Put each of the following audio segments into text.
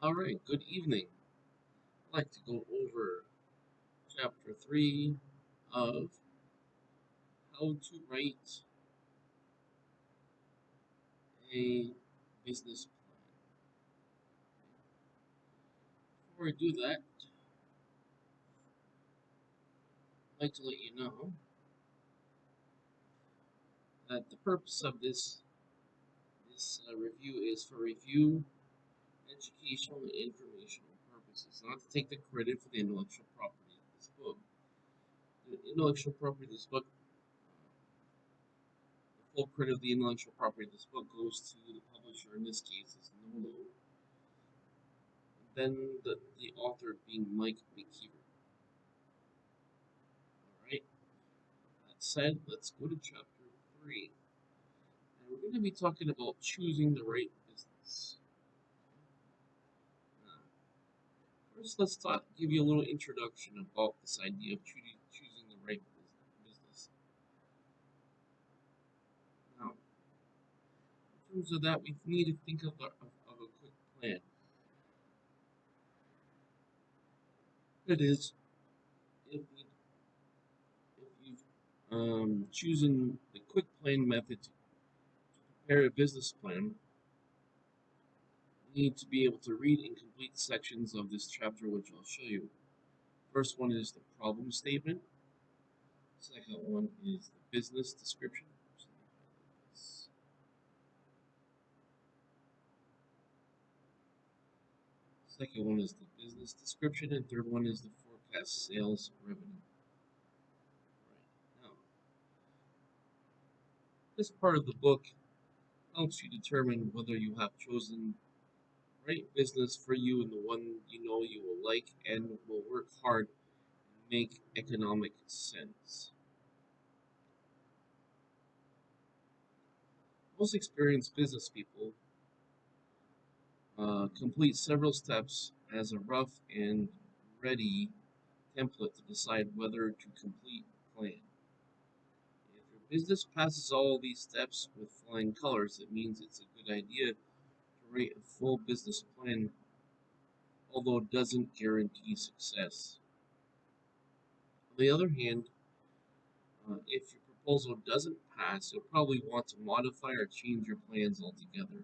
All right, good evening. I'd like to go over chapter 3 of how to write a business plan. Before I do that, I'd like to let you know that the purpose of this review is for review, educational, and informational purposes, not to take the credit for the intellectual property of this book. The intellectual property of this book, the full credit of the intellectual property of this book goes to the publisher, in this case is Nolo, then the author being Mike McKeever. Alright, that said, let's go to chapter 3. And we're going to be talking about choosing the right business. Now, first, give you a little introduction about this idea of choosing the right business. Now, in terms of that, we need to think of a quick plan. That is, if, if you've chosen the quick plan method to prepare a business plan, you need to be able to read and complete sections of this chapter, which I'll show you. First one is the problem statement. Second one is the business description. Second one is the business description, and third one is the forecast sales revenue. Right now, this part of the book helps you determine whether you have chosen the right business for you and the one you know you will like and will work hard and make economic sense. Most experienced business people complete several steps as a rough and ready template to decide whether to complete a plan. If your business passes all these steps with flying colors, it means it's a good idea to write a full business plan, although it doesn't guarantee success. On the other hand, if your proposal doesn't pass, you'll probably want to modify or change your plans altogether.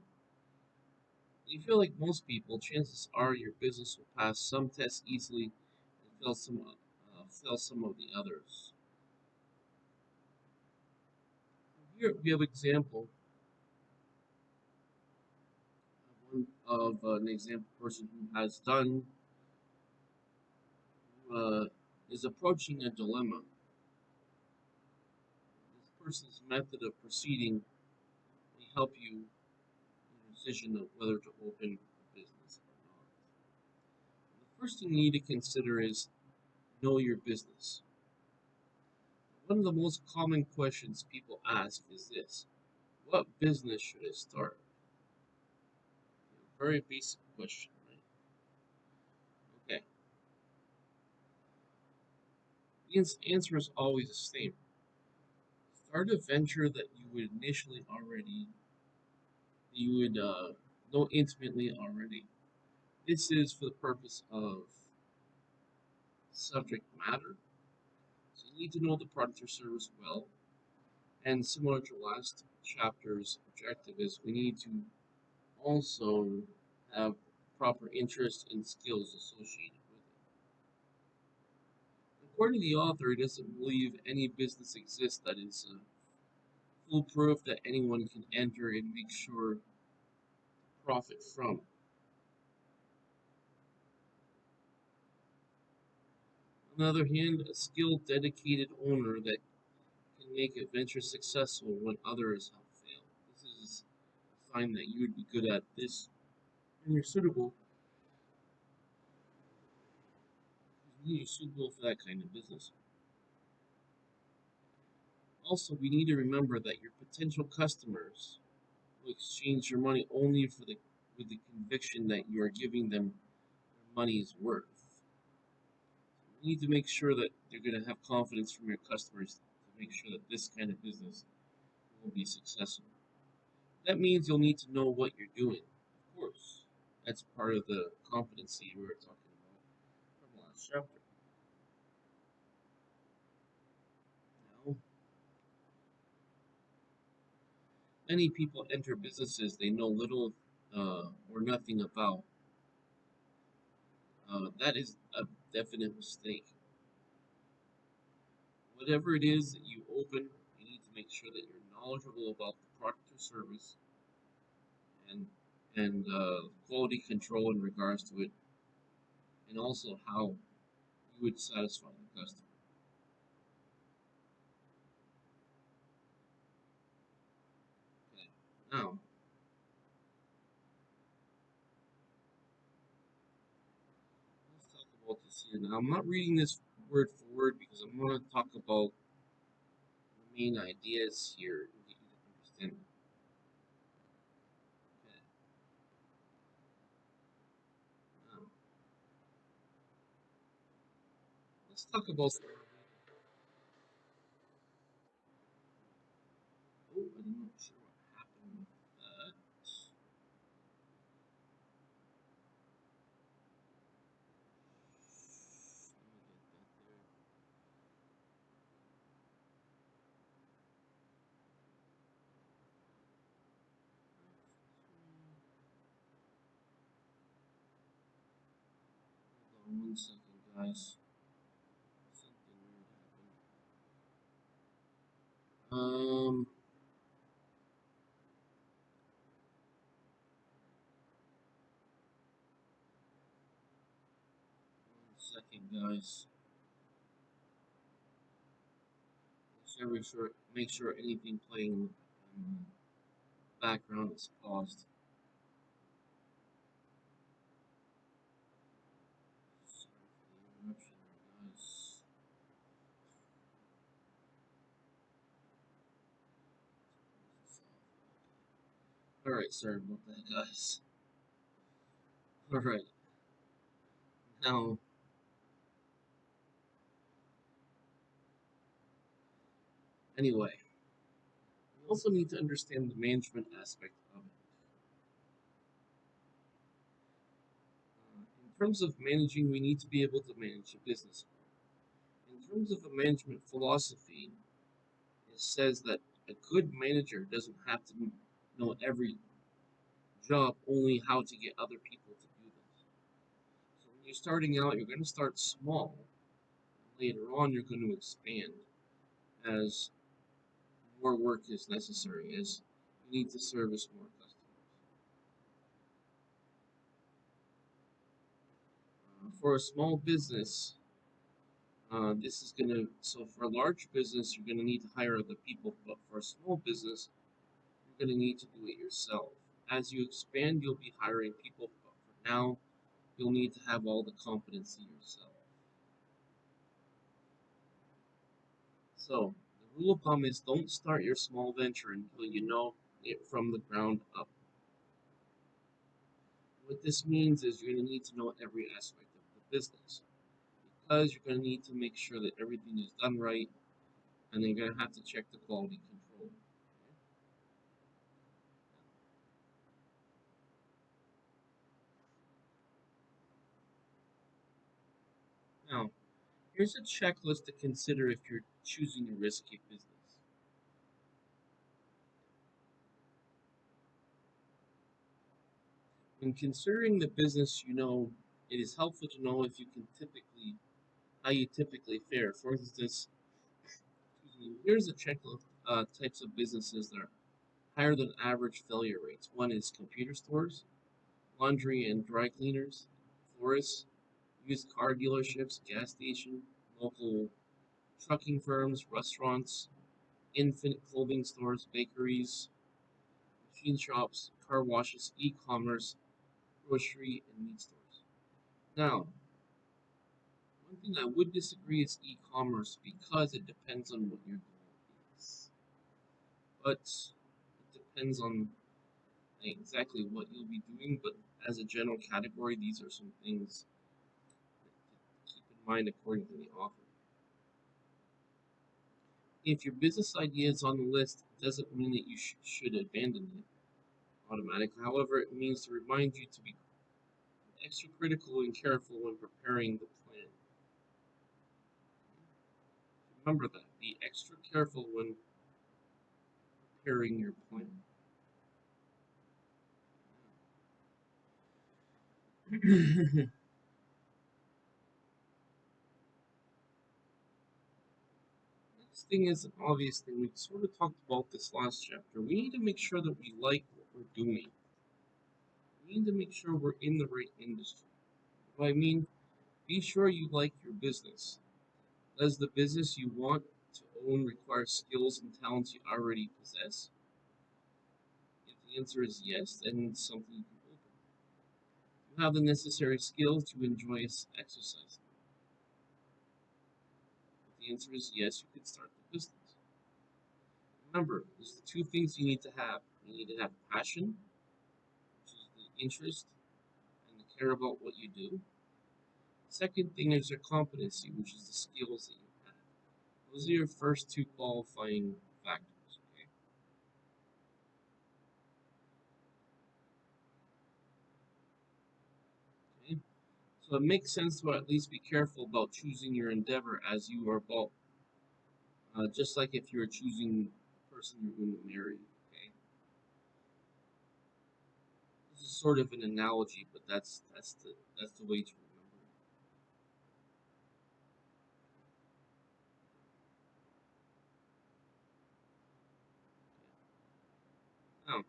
You feel like most people, chances are your business will pass some tests easily and fail some of the others. Here we have example of an example person who has done who is approaching a dilemma. This person's method of proceeding may help you in your decision of whether to open a business or not. The first thing you need to consider is know your business. One of the most common questions people ask is this: what business should I start? A very basic question, right? Okay. The answer is always the same. Start a venture that you would know intimately already. This is for the purpose of subject matter. So you need to know the product or service well. And similar to last chapter's objective is we need to also have proper interest and skills associated with it. According to the author, he doesn't believe any business exists that is foolproof that anyone can enter and make sure to profit from. On the other hand, a skilled, dedicated owner that can make a venture successful when others have failed. This is a sign that you would be good at this and you're suitable for that kind of business. Also, we need to remember that your potential customers will exchange your money only with the conviction that you are giving them their money's worth. You need to make sure that you're going to have confidence from your customers to make sure that this kind of business will be successful. That means you'll need to know what you're doing, of course, That's part of the competency we were talking about from last chapter. Now, many people enter businesses they know little or nothing about. That is a definite mistake. Whatever it is that you open, you need to make sure that you're knowledgeable about the product or service and quality control in regards to it, and also how you would satisfy the customer. Okay. Now, let's talk about this here. Now, I'm not reading this word for word because I'm going to talk about the main ideas here and get you to understand. Okay. Now, let's talk about. Oh, I'm not sure what happened with that. Let me get that there. Hold on 1 second, guys. Something weird happened. 1 second, guys. Make sure anything playing in the background is paused. Sorry for the interruption, guys. All right, sorry about that, guys. All right, now anyway, we also need to understand the management aspect of it. In terms of managing, we need to be able to manage a business. In terms of a management philosophy, it says that a good manager doesn't have to know every job, only how to get other people to do this. So when you're starting out, you're going to start small. Later on, you're going to expand as more work is necessary, as you need to service more customers. For a small business, this is going to, so for a large business, you're going to need to hire other people, but for a small business, you're going to need to do it yourself. As you expand, you'll be hiring people, but for now, you'll need to have all the competency yourself. So, the rule of thumb is don't start your small venture until you know it from the ground up. What this means is you're going to need to know every aspect of the business because you're going to need to make sure that everything is done right, and then you're going to have to check the quality control. Now, here's a checklist to consider if you're choosing a risky business. When considering the business, it is helpful to know if you can typically how you typically fare. For instance, here's a checklist types of businesses that are higher than average failure rates. One is computer stores, laundry and dry cleaners, florists, used car dealerships, gas station, local trucking firms, restaurants, infant clothing stores, bakeries, machine shops, car washes, e-commerce, grocery, and meat stores. Now, one thing I would disagree is e-commerce because it depends on what your goal is. But it depends on exactly what you'll be doing. But as a general category, these are some things to keep in mind according to the author. If your business idea is on the list, it doesn't mean that you should abandon it automatically. However, it means to remind you to be extra critical and careful when preparing the plan. Remember that. Be extra careful when preparing your plan. Next thing is an obvious thing. We sort of talked about this last chapter. We need to make sure that we like what we're doing. We need to make sure we're in the right industry. What I mean, be sure you like your business. Does the business you want to own require skills and talents you already possess? If the answer is yes, then it's something you can open. You have the necessary skills to enjoy exercise. If the answer is yes, you can start the business. Remember, there's the two things you need to have. You need to have passion, which is the interest and the care about what you do. Second thing is your competency, which is the skills that you have. Those are your first two qualifying factors. Okay? So it makes sense to at least be careful about choosing your endeavor as you are about, just like if you're choosing the person you're going to marry. Okay, this is sort of an analogy, but that's the way to remember it. Now,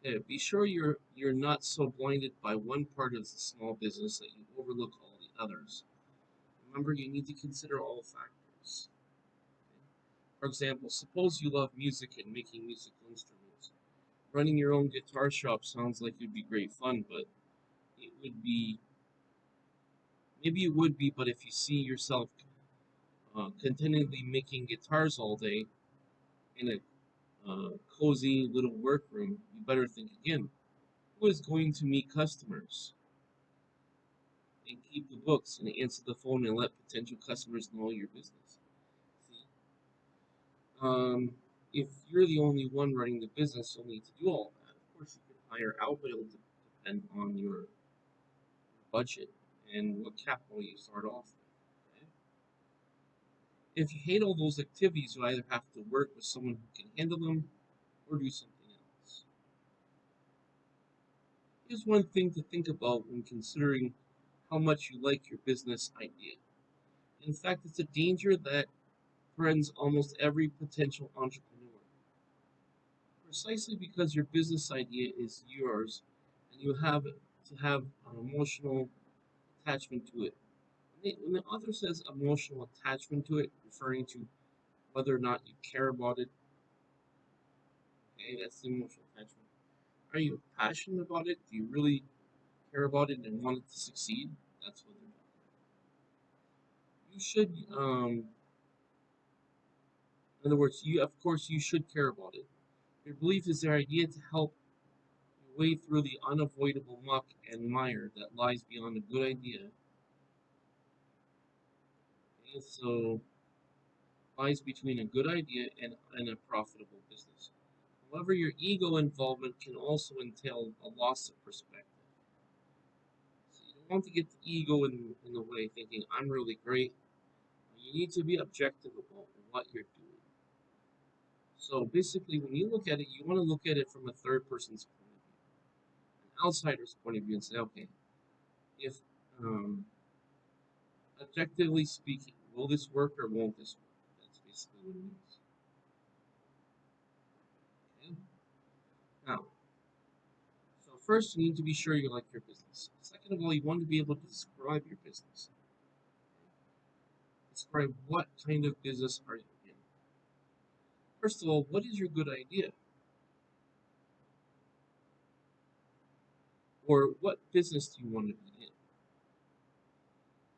okay, be sure you're not so blinded by one part of the small business that you overlook all the others. Remember, you need to consider all factors. For example, suppose you love music and making musical instruments. Running your own guitar shop sounds like it'd be great fun, but it would be maybe it would be, but if you see yourself contentedly making guitars all day in a cozy little workroom, you better think again. Who is going to meet customers and keep the books and answer the phone and let potential customers know your business? See, um, if you're the only one running the business, you'll need to do all that. Of course, you can hire out, but it'll depend on your budget and what capital you start off with. Okay? If you hate all those activities, you either have to work with someone who can handle them or do something else. Here's one thing to think about when considering how much you like your business idea. In fact, it's a danger that threatens almost every potential entrepreneur. Precisely because your business idea is yours and you have to have an emotional attachment to it. When the author says emotional attachment to it, referring to whether or not you care about it, okay, that's the emotional attachment. Are you passionate about it? Do you really care about it and want it to succeed? That's what they're talking about. You should, in other words, you of course you should care about it. Your belief is their idea to help you wade through the unavoidable muck and mire that lies beyond a good idea. And so lies between a good idea and a profitable business. However, your ego involvement can also entail a loss of perspective. So you don't want to get the ego in the way, thinking I'm really great. You need to be objective about what you're doing. So basically, when you look at it, you want to look at it from a third person's point of view, an outsider's point of view, and say, okay, if um, objectively speaking, will this work or won't this work? That's basically what it means. Okay? Now, so first, you need to be sure you like your business. Second of all, you want to be able to describe your business. Describe what kind of business are you in. First of all, what is your good idea? Or what business do you want to be in?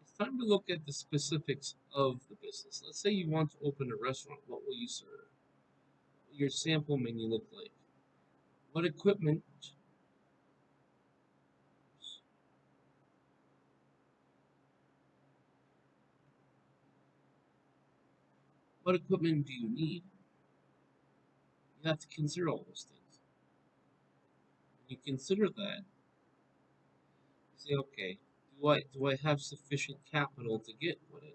It's time to look at the specifics of the business. Let's say you want to open a restaurant. What will you serve? What will your sample menu look like? What equipment do you need? You have to consider all those things. You consider that. Say, okay, do I have sufficient capital to get what I need?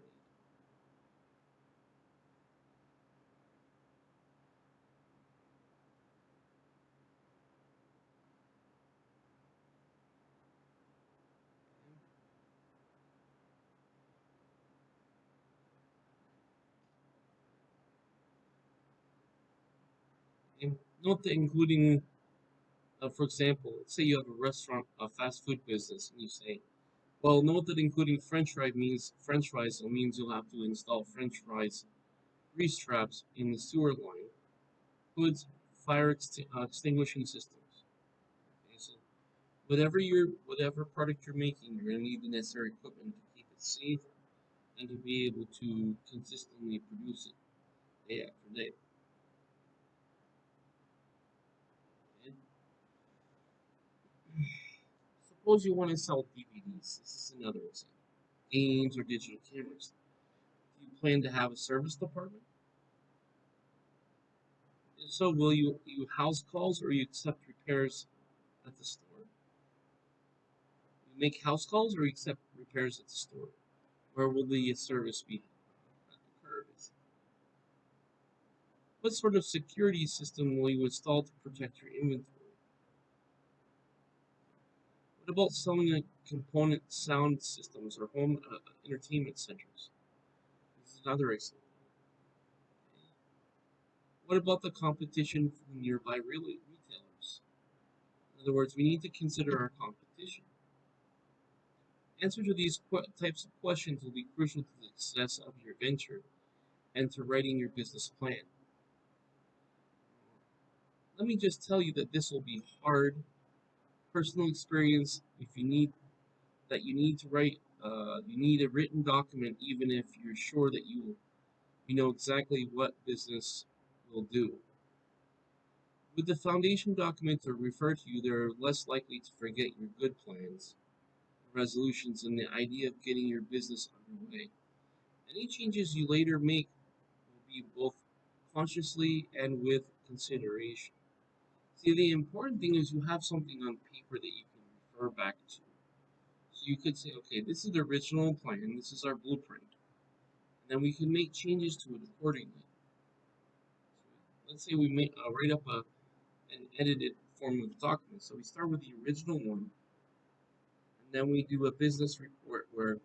And note that including, for example, let's say you have a restaurant, a fast food business, and you say, well, note that including French fries so means you'll have to install French fries grease traps in the sewer line, hoods, extinguishing systems. Okay, so whatever product you're making, you're going to need the necessary equipment to keep it safe and to be able to consistently produce it day after day. And suppose you want to sell DVDs. This is another example. Games or digital cameras. Do you plan to have a service department? If so, will you house calls or you accept repairs at the store? You make house calls or you accept repairs at the store? Where will the service be occurred? What sort of security system will you install to protect your inventory? What about selling a component sound systems or home entertainment centers? This is another example. What about the competition from nearby retailers? In other words, we need to consider our competition. Answer to these types of questions will be crucial to the success of your venture and to writing your business plan. Let me just tell you that this will be hard. Personal experience, if you need to write, you need a written document, even if you're sure that you know exactly what business will do. With the foundation document to refer to you, they're less likely to forget your good plans, resolutions, and the idea of getting your business underway. Any changes you later make will be both consciously and with consideration. See, the important thing is you have something on paper that you can refer back to. So you could say, okay, this is the original plan, this is our blueprint, and then we can make changes to it accordingly. So let's say we write up an edited form of document. So we start with the original one, and then we do a business report where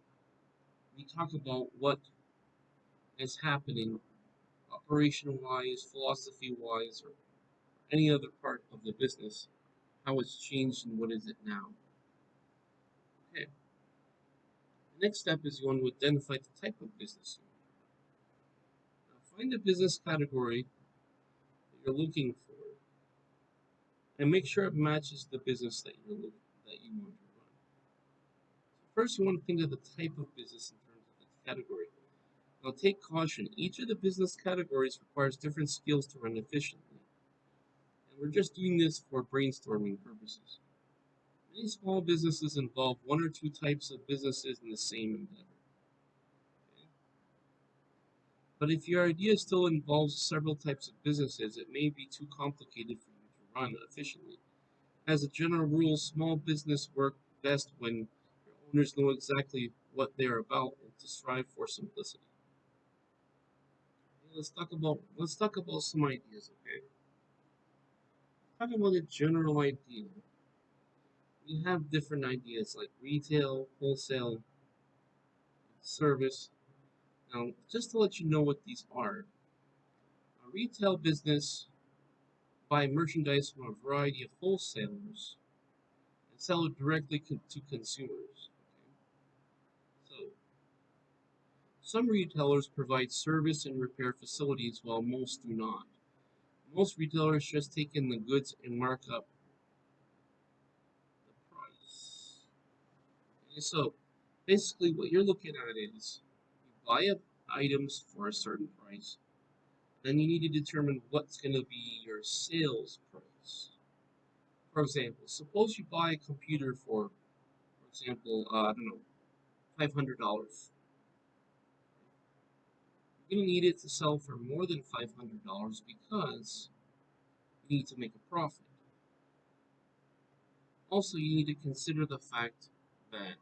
we talk about what is happening operation wise, philosophy wise, or any other part of the business, how it's changed and what is it now. Okay. The next step is you want to identify the type of business. Now find the business category that you're looking for and make sure it matches the business that you want to run. So first, you want to think of the type of business in terms of its category. Now, take caution. Each of the business categories requires different skills to run efficiently, and we're just doing this for brainstorming purposes. Many small businesses involve one or two types of businesses in the same endeavor. Okay? But if your idea still involves several types of businesses, it may be too complicated for you to run efficiently. As a general rule, small business work best when your owners know exactly what they are about and to strive for simplicity. Okay, let's talk about some ideas, okay? Talk about a general idea. We have different ideas like retail, wholesale, service. Now, just to let you know what these are, a retail business buy merchandise from a variety of wholesalers and sell it directly to consumers. Okay? So, some retailers provide service and repair facilities while most do not. Most retailers just take in the goods and mark up the price. Okay, so, basically, what you're looking at is you buy up items for a certain price, then you need to determine what's going to be your sales price. For example, suppose you buy a computer for example, I don't know, $500. You're going to need it to sell for more than $500 because you need to make a profit. Also, you need to consider the fact that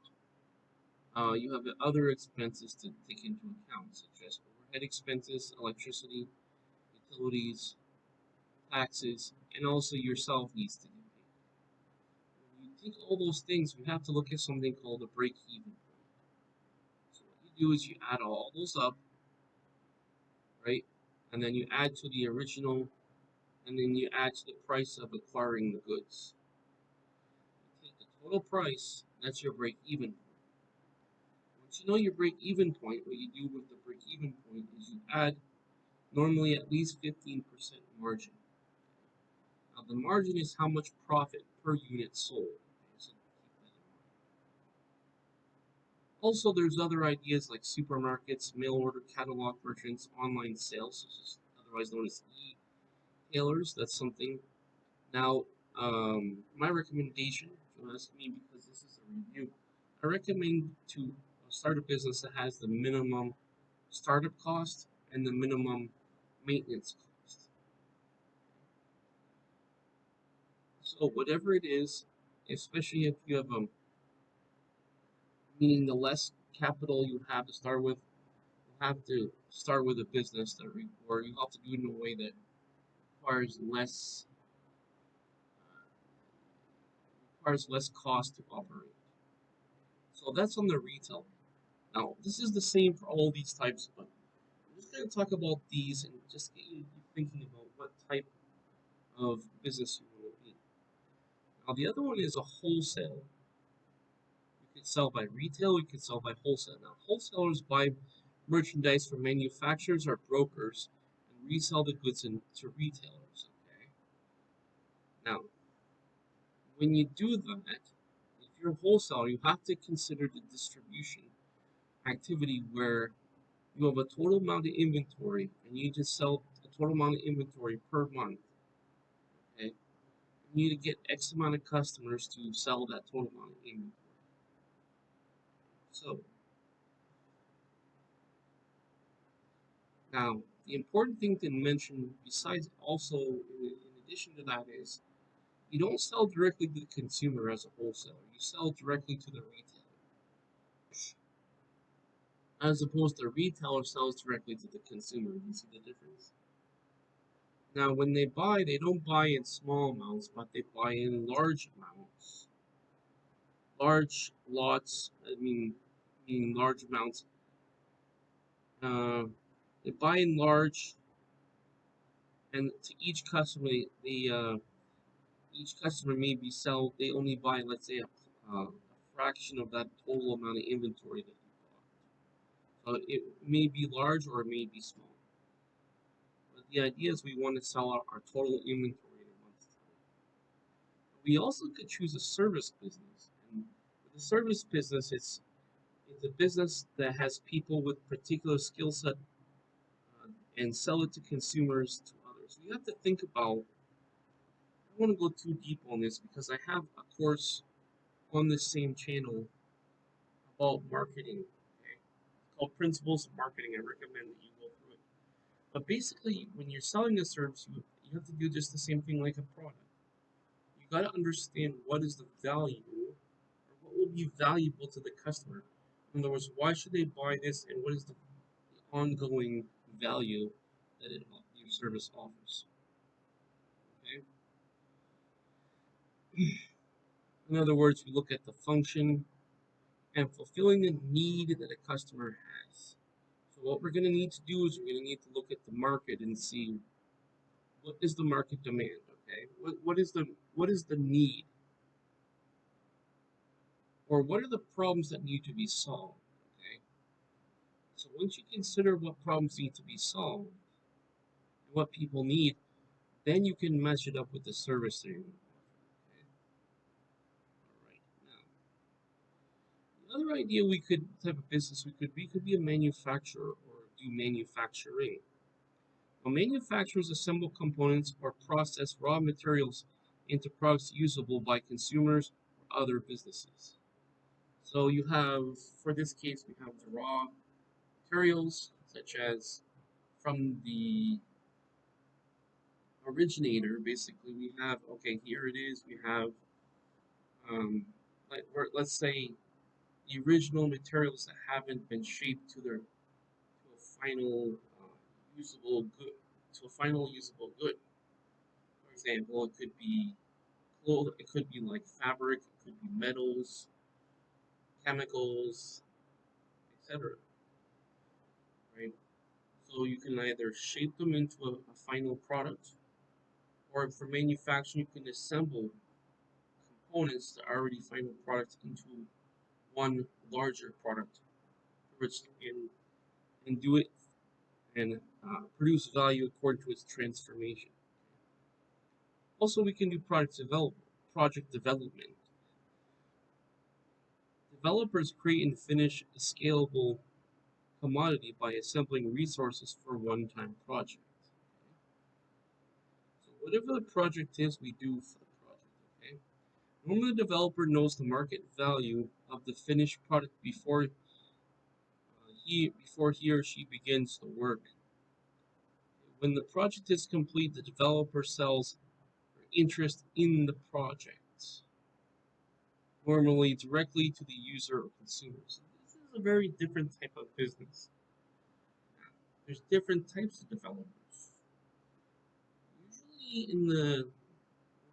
you have other expenses to take into account, such as overhead expenses, electricity, utilities, taxes, and also yourself needs to get paid. When you take all those things, you have to look at something called a break-even point. So what you do is you add all those up, right? And then you add to the original, and then you add to the price of acquiring the goods. You take the total price, that's your break-even point. Once you know your break-even point, what you do with the break-even point is you add normally at least 15% margin. Now the margin is how much profit per unit sold. Okay, so keep that in mind. Also, there's other ideas like supermarkets, mail order catalog merchants, online sales, which is otherwise known as e-tailers. That's something. Now, my recommendation, if you ask me, because this is a review, I recommend to start a business that has the minimum startup cost and the minimum maintenance cost. So whatever it is, especially if you have meaning the less capital you have to start with, you have to start with a business where you have to do it in a way that requires less cost to operate. So that's on the retail. Now this is the same for all these types, but I'm just going to talk about these and just get you thinking about what type of business you want to be. Now the other one is a wholesale. You can sell by retail, you can sell by wholesale. Now wholesalers buy merchandise from manufacturers or brokers and resell the goods to retailers. Okay. Now, when you do that, if you're a wholesaler, you have to consider the distribution activity where you have a total amount of inventory and you just sell a total amount of inventory per month. Okay. You need to get X amount of customers to sell that total amount of inventory. So now the important thing to mention, besides also in addition to that, is you don't sell directly to the consumer as a wholesaler. You sell directly to the retailer, as opposed to a retailer sells directly to the consumer. You see the difference? Now, when they buy, they don't buy in small amounts, but they buy in large amounts, large lots. Meaning large amounts. Uh, they buy in large, and to each customer, each customer may be sell. They only buy, let's say, a fraction of that total amount of inventory that you bought. So it may be large or it may be small. But the idea is we want to sell out our total inventory in a month's time. We also could choose a service business. And with the service business, it's a business that has people with particular skill set and sell it to consumers to others. You have to think about. I don't want to go too deep on this because I have a course on this same channel about marketing. Okay? It's called Principles of Marketing. I recommend that you go through it. But basically, when you're selling a service, you have to do just the same thing like a product. You got to understand what is the value or what will be valuable to the customer. In other words, why should they buy this and what is the ongoing value that your service offers. Okay? In other words, we look at the function and fulfilling the need that a customer has. So what we're going to need to do is we're going to need to look at the market and see what is the market demand. Okay, what is the need, or what are the problems that need to be solved. Okay, so once you consider what problems need to be solved and what people need, then you can match it up with the service that you're going to offer. Okay, all right. Now, the other idea we could type of business we could be a manufacturer or do manufacturing. Well, manufacturers assemble components or process raw materials into products usable by consumers or other businesses. So you have, for this case, we have the raw materials, such as from the originator. Basically, we have, okay, here it is. We have Let's say the original materials that haven't been shaped to a final usable good to a final usable good. For example, it could be cloth, it could be like fabric, it could be metals, chemicals, etc. Right? So you can either shape them into a final product, or for manufacturing, you can assemble components that are already final products into one larger product, which and do it and produce value according to its transformation. Also, we can do project development. Developers create and finish a scalable commodity by assembling resources for a one-time project. So whatever the project is, we do for the project. Okay. Normally, the developer knows the market value of the finished product before he or she begins the work. When the project is complete, the developer sells their interest in the project, normally directly to the user or consumer. So this is a very different type of business. There's different types of developers. Usually, when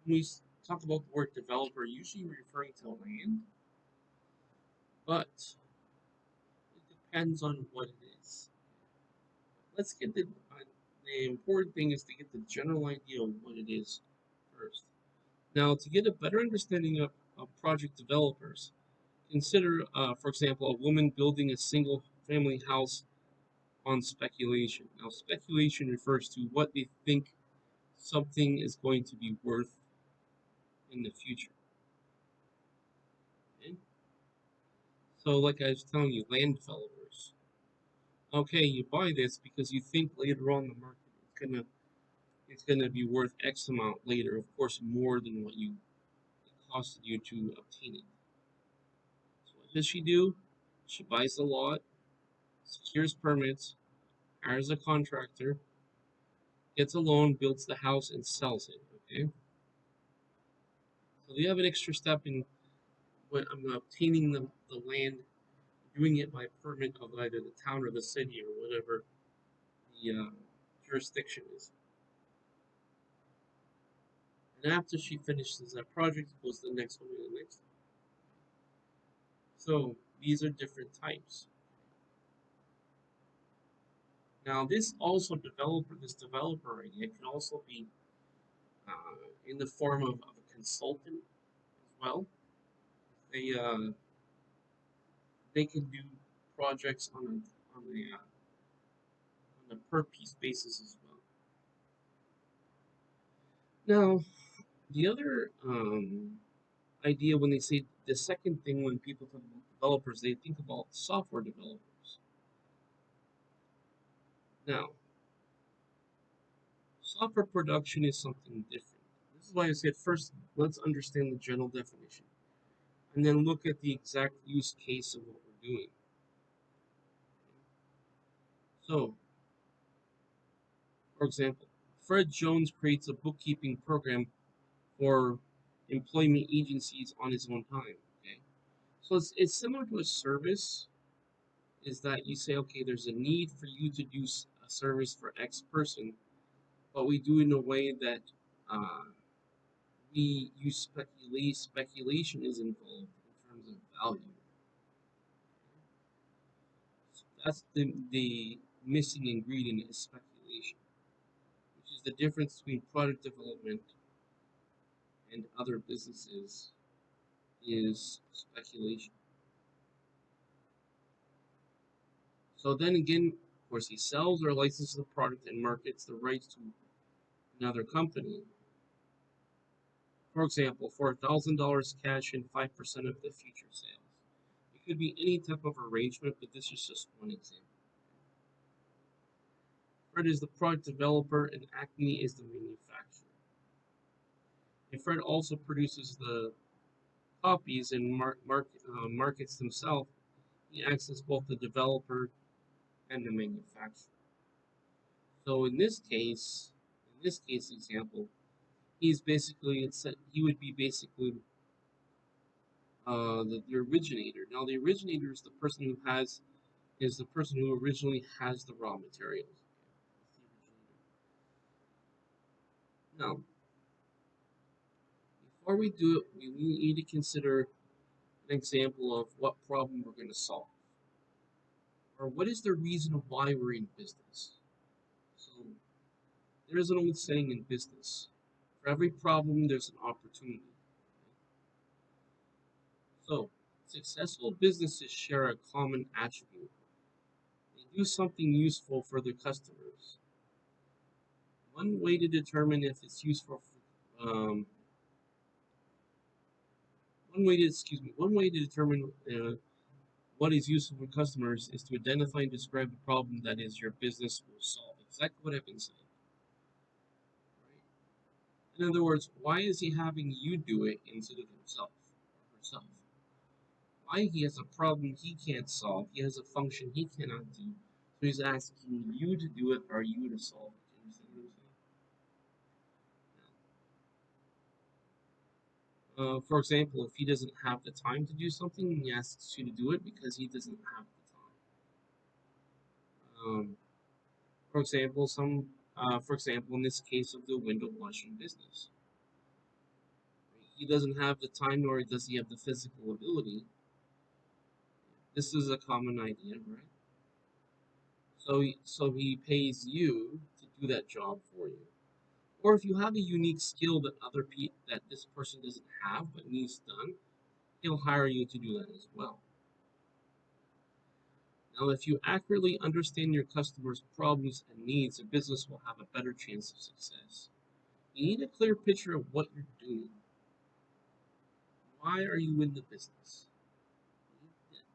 we talk about the word developer, usually referring to land, but it depends on what it is. Let's get the important thing is to get the general idea of what it is first. Now, to get a better understanding of project developers, consider, for example, a woman building a single family house on speculation. Now, speculation refers to what they think something is going to be worth in the future. Okay? So, like I was telling you, land developers. Okay, you buy this because you think later on the market it's gonna be worth X amount later. Of course, more than what it costed you to obtain it. So what does she do? She buys the lot, secures permits, hires a contractor, gets a loan, builds the house, and sells it. Okay, so you have an extra step in when I'm obtaining the land, doing it by permit of either the town or the city or whatever the jurisdiction is. And after she finishes that project, goes to the next one and the next one. So these are different types. Now this developer idea can also be in the form of a consultant as well. They uh, they can do projects on a per piece basis as well. Now the other idea when they say the second thing when people talk about developers, they think about software developers. Now software production is something different. This is why I said first let's understand the general definition and then look at the exact use case of what we're doing. So, for example, Fred Jones creates a bookkeeping program for employment agencies on his own time. Okay, so it's similar to a service. Is that you say, okay, there's a need for you to do a service for X person, but we do it in a way that uh, we use speculation is involved in terms of value. So that's the missing ingredient is speculation, which is the difference between product development and other businesses is speculation. So then again, of course, he sells or licenses the product and markets the rights to another company. For example, for $1,000 cash and 5% of the future sales. It could be any type of arrangement, but this is just one example. Fred is the product developer and Acme is the manufacturer. And Fred also produces the copies and markets themselves. He acts as both the developer and the manufacturer. So in this case example, he would be basically the originator. Now, the originator is the person who originally has the raw materials. Now, before we do it, we need to consider an example of what problem we're going to solve, or what is the reason why we're in business. So, there is an old saying in business: for every problem, there's an opportunity. So, successful businesses share a common attribute. They do something useful for their customers. One way to determine if it's useful, um, one way to determine what is useful for customers is to identify and describe the problem that is your business will solve. Exactly what I've been saying. Right? In other words, why is he having you do it instead of himself or herself? Why he has a problem he can't solve? He has a function he cannot do. So he's asking you to do it or you to solve it. Do you understand what I'm saying? For example, if he doesn't have the time to do something, he asks you to do it because he doesn't have the time. For example, in this case of the window washing business, he doesn't have the time nor does he have the physical ability. This is a common idea, right? So he pays you to do that job for you. Or if you have a unique skill that this person doesn't have but needs done, he'll hire you to do that as well. Now, if you accurately understand your customers' problems and needs, a business will have a better chance of success. You need a clear picture of what you're doing. Why are you in the business?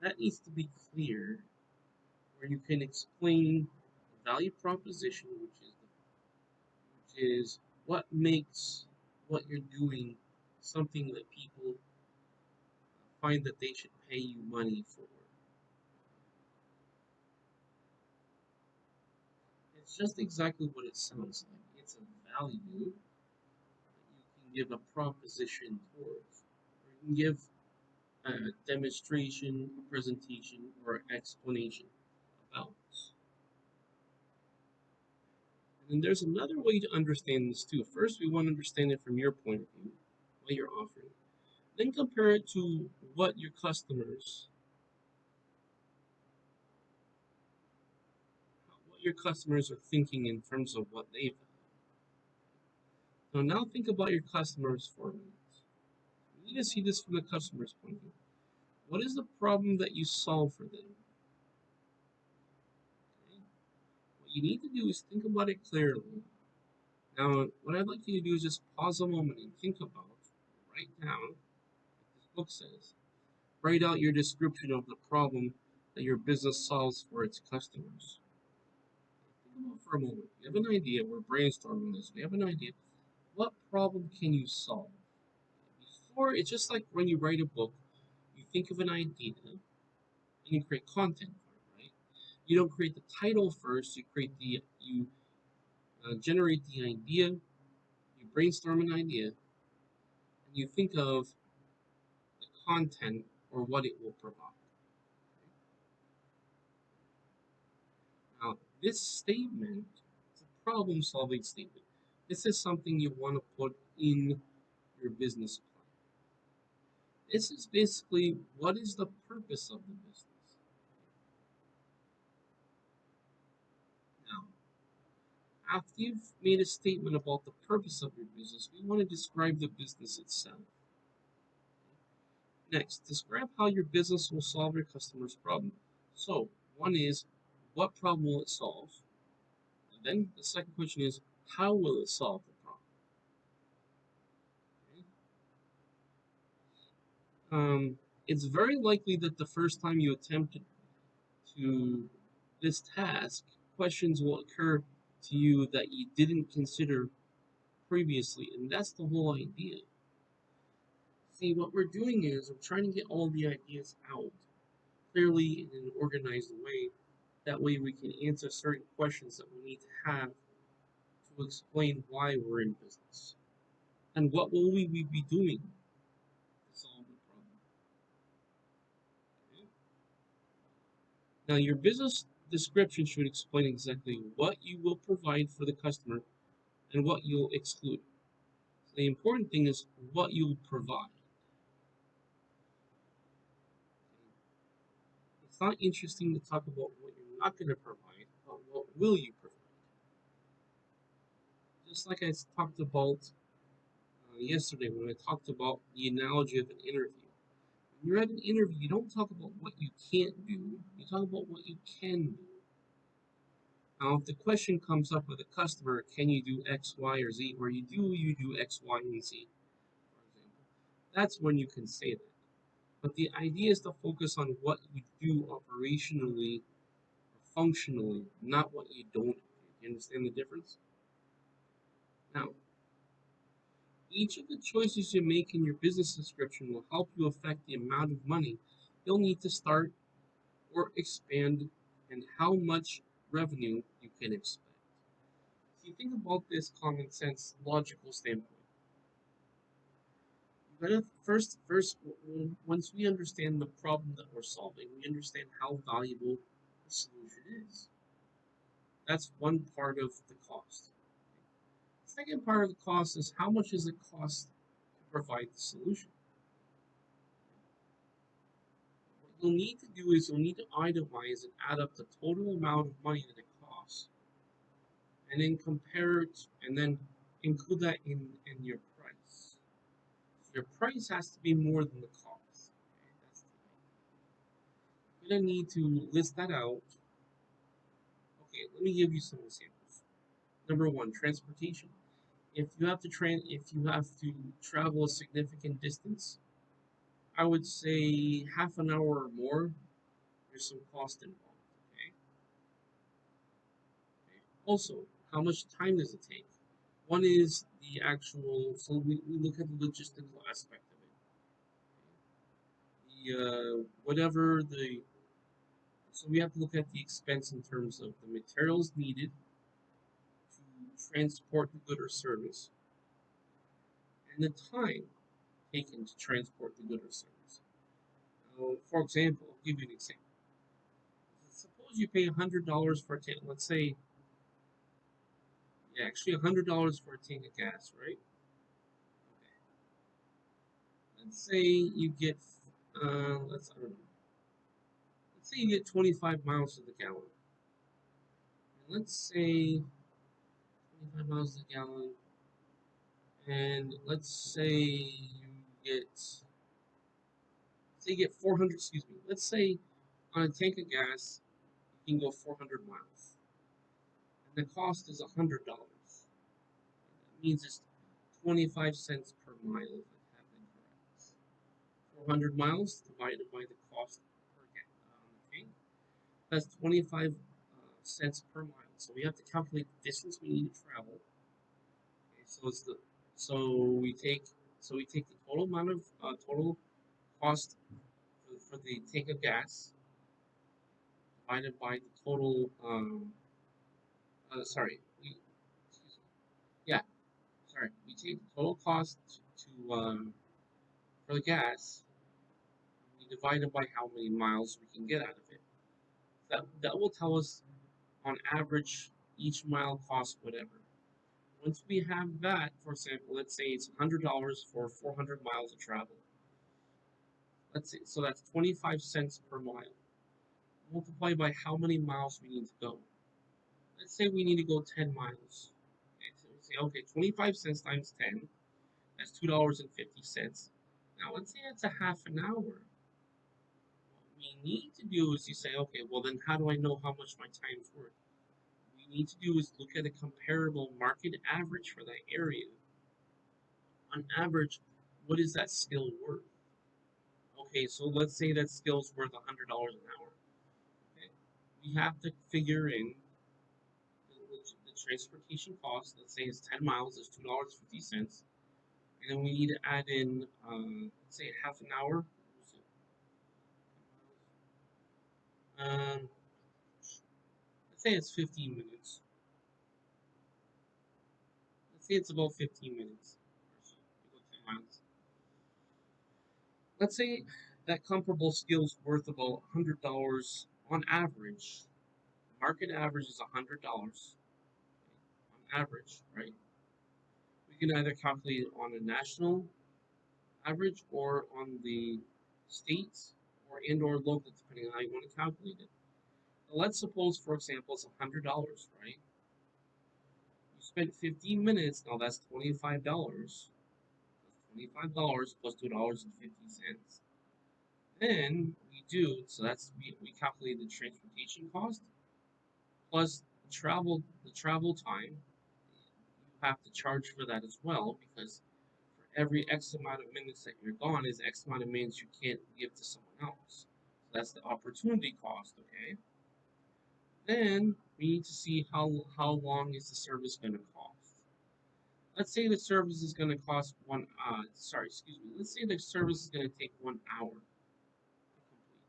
That needs to be clear, where you can explain the value proposition, which is what makes what you're doing something that people find that they should pay you money for. It's just exactly what it sounds like. It's a value that you can give a proposition towards, or you can give a demonstration, a presentation, or explanation about. And then there's another way to understand this too. First, we want to understand it from your point of view, what you're offering. Then compare it to what your customers are thinking in terms of what they value. Now think about your customers for a minute. You need to see this from the customer's point of view. What is the problem that you solve for them? Okay? What you need to do is think about it clearly. Now, what I'd like you to do is just pause a moment and think about, write down, like this book says, write out your description of the problem that your business solves for its customers. Think about it for a moment. You have an idea. We're brainstorming this. We have an idea. What problem can you solve? Before, it's just like when you write a book, you think of an idea and you create content for it, right? You don't create the title first. You generate the idea. You brainstorm an idea, and you think of the content or what it will provide. Now, this statement is a problem solving statement. This is something you want to put in your business plan. This is basically what is the purpose of the business. Now, after you've made a statement about the purpose of your business, we want to describe the business itself. Next, describe how your business will solve your customer's problem. So, one is, what problem will it solve? And then the second question is, how will it solve the problem? Okay? It's very likely that the first time you attempt to this task, questions will occur to you that you didn't consider previously, and that's the whole idea. See, what we're doing is we're trying to get all the ideas out clearly in an organized way. That way we can answer certain questions that we need to have to explain why we're in business. And what will we be doing to solve the problem? Now, your business description should explain exactly what you will provide for the customer and what you'll exclude. The important thing is what you'll provide. It's not interesting to talk about what you're not going to provide, but what will you provide. Just like I talked about yesterday when I talked about the analogy of an interview. When you're at an interview, you don't talk about what you can't do, you talk about what you can do. Now, if the question comes up with a customer, can you do X, Y, or Z, or you do X, Y, and Z, for example, that's when you can say that. But the idea is to focus on what you do operationally or functionally, not what you don't do. You understand the difference? Now, each of the choices you make in your business description will help you affect the amount of money you'll need to start or expand and how much revenue you can expect. If you think about this common sense, logical standpoint, you gotta once we understand the problem that we're solving, we understand how valuable the solution is. That's one part of the cost. The second part of the cost is how much does it cost to provide the solution? What you'll need to do is you'll need to itemize and add up the total amount of money that it costs, and then compare it, and then include that in your price. Your price has to be more than the cost. Okay? You're gonna need to list that out. Okay, let me give you some examples. Number one, transportation. If you have to travel a significant distance, I would say half an hour or more. There's some cost involved. Okay. Okay. Also, how much time does it take? One is the actual. So we look at the logistical aspect of it. Whatever the. So we have to look at the expense in terms of the materials needed to transport the good or service, and the time taken to transport the good or service. For example, I'll give you an example. Suppose you pay $100 for a tank. Let's say, yeah, actually $100 for a tank of gas, right? Okay. Let's say you get, I don't know. Let's say you get 25 miles to the gallon. And let's say 25 miles to the gallon, and let's say you get 400. Excuse me. Let's say on a tank of gas, you can go 400 miles, and the cost is $100. That means it's 25 cents per mile, if I have that correct. 400 miles divided by the cost per tank. That's 25 cents per mile. So we have to calculate the distance we need to travel. Okay, so we take the total amount of total cost for the tank of gas divided by the total. Sorry, excuse me. Yeah, sorry. We take the total cost to for the gas. We divide it by how many miles we can get out of it. That will tell us on average each mile costs whatever. Once we have that, for example, let's say it's $100 for 400 miles of travel. Let's say so that's 25 cents per mile. Multiply by how many miles we need to go. Let's say we need to go 10 miles. Okay, so we say okay, 25 cents times 10, that's $2.50. Now let's say it's a half an hour. What we need to do is you say, okay, well then how do I know how much my time's worth? What we need to do is look at a comparable market average for that area. On average, what is that skill worth? Okay, so let's say that skill's worth $100 an hour. Okay, we have to figure in the transportation cost. Let's say it's 10 miles, it's $2.50, and then we need to add in, let's say half an hour. Um, let's say it's 15 minutes. Let's say it's about 15 minutes or so. We go 10 miles. Let's say that comparable skill's worth about $100 on average, market average is $100 on average, right? We can either calculate it on a national average or on the states or local, depending on how you want to calculate it. Now, let's suppose, for example, it's $100, right? You spent 15 minutes. Now that's $25. That's $25 plus $2.50. Then we calculate the transportation cost plus the travel time. You have to charge for that as well because for every X amount of minutes that you're gone is X amount of minutes you can't give to someone else. So that's the opportunity cost, okay? Then we need to see how long is the service going to cost. Let's say the service is going to cost let's say the service is going to take 1 hour to complete.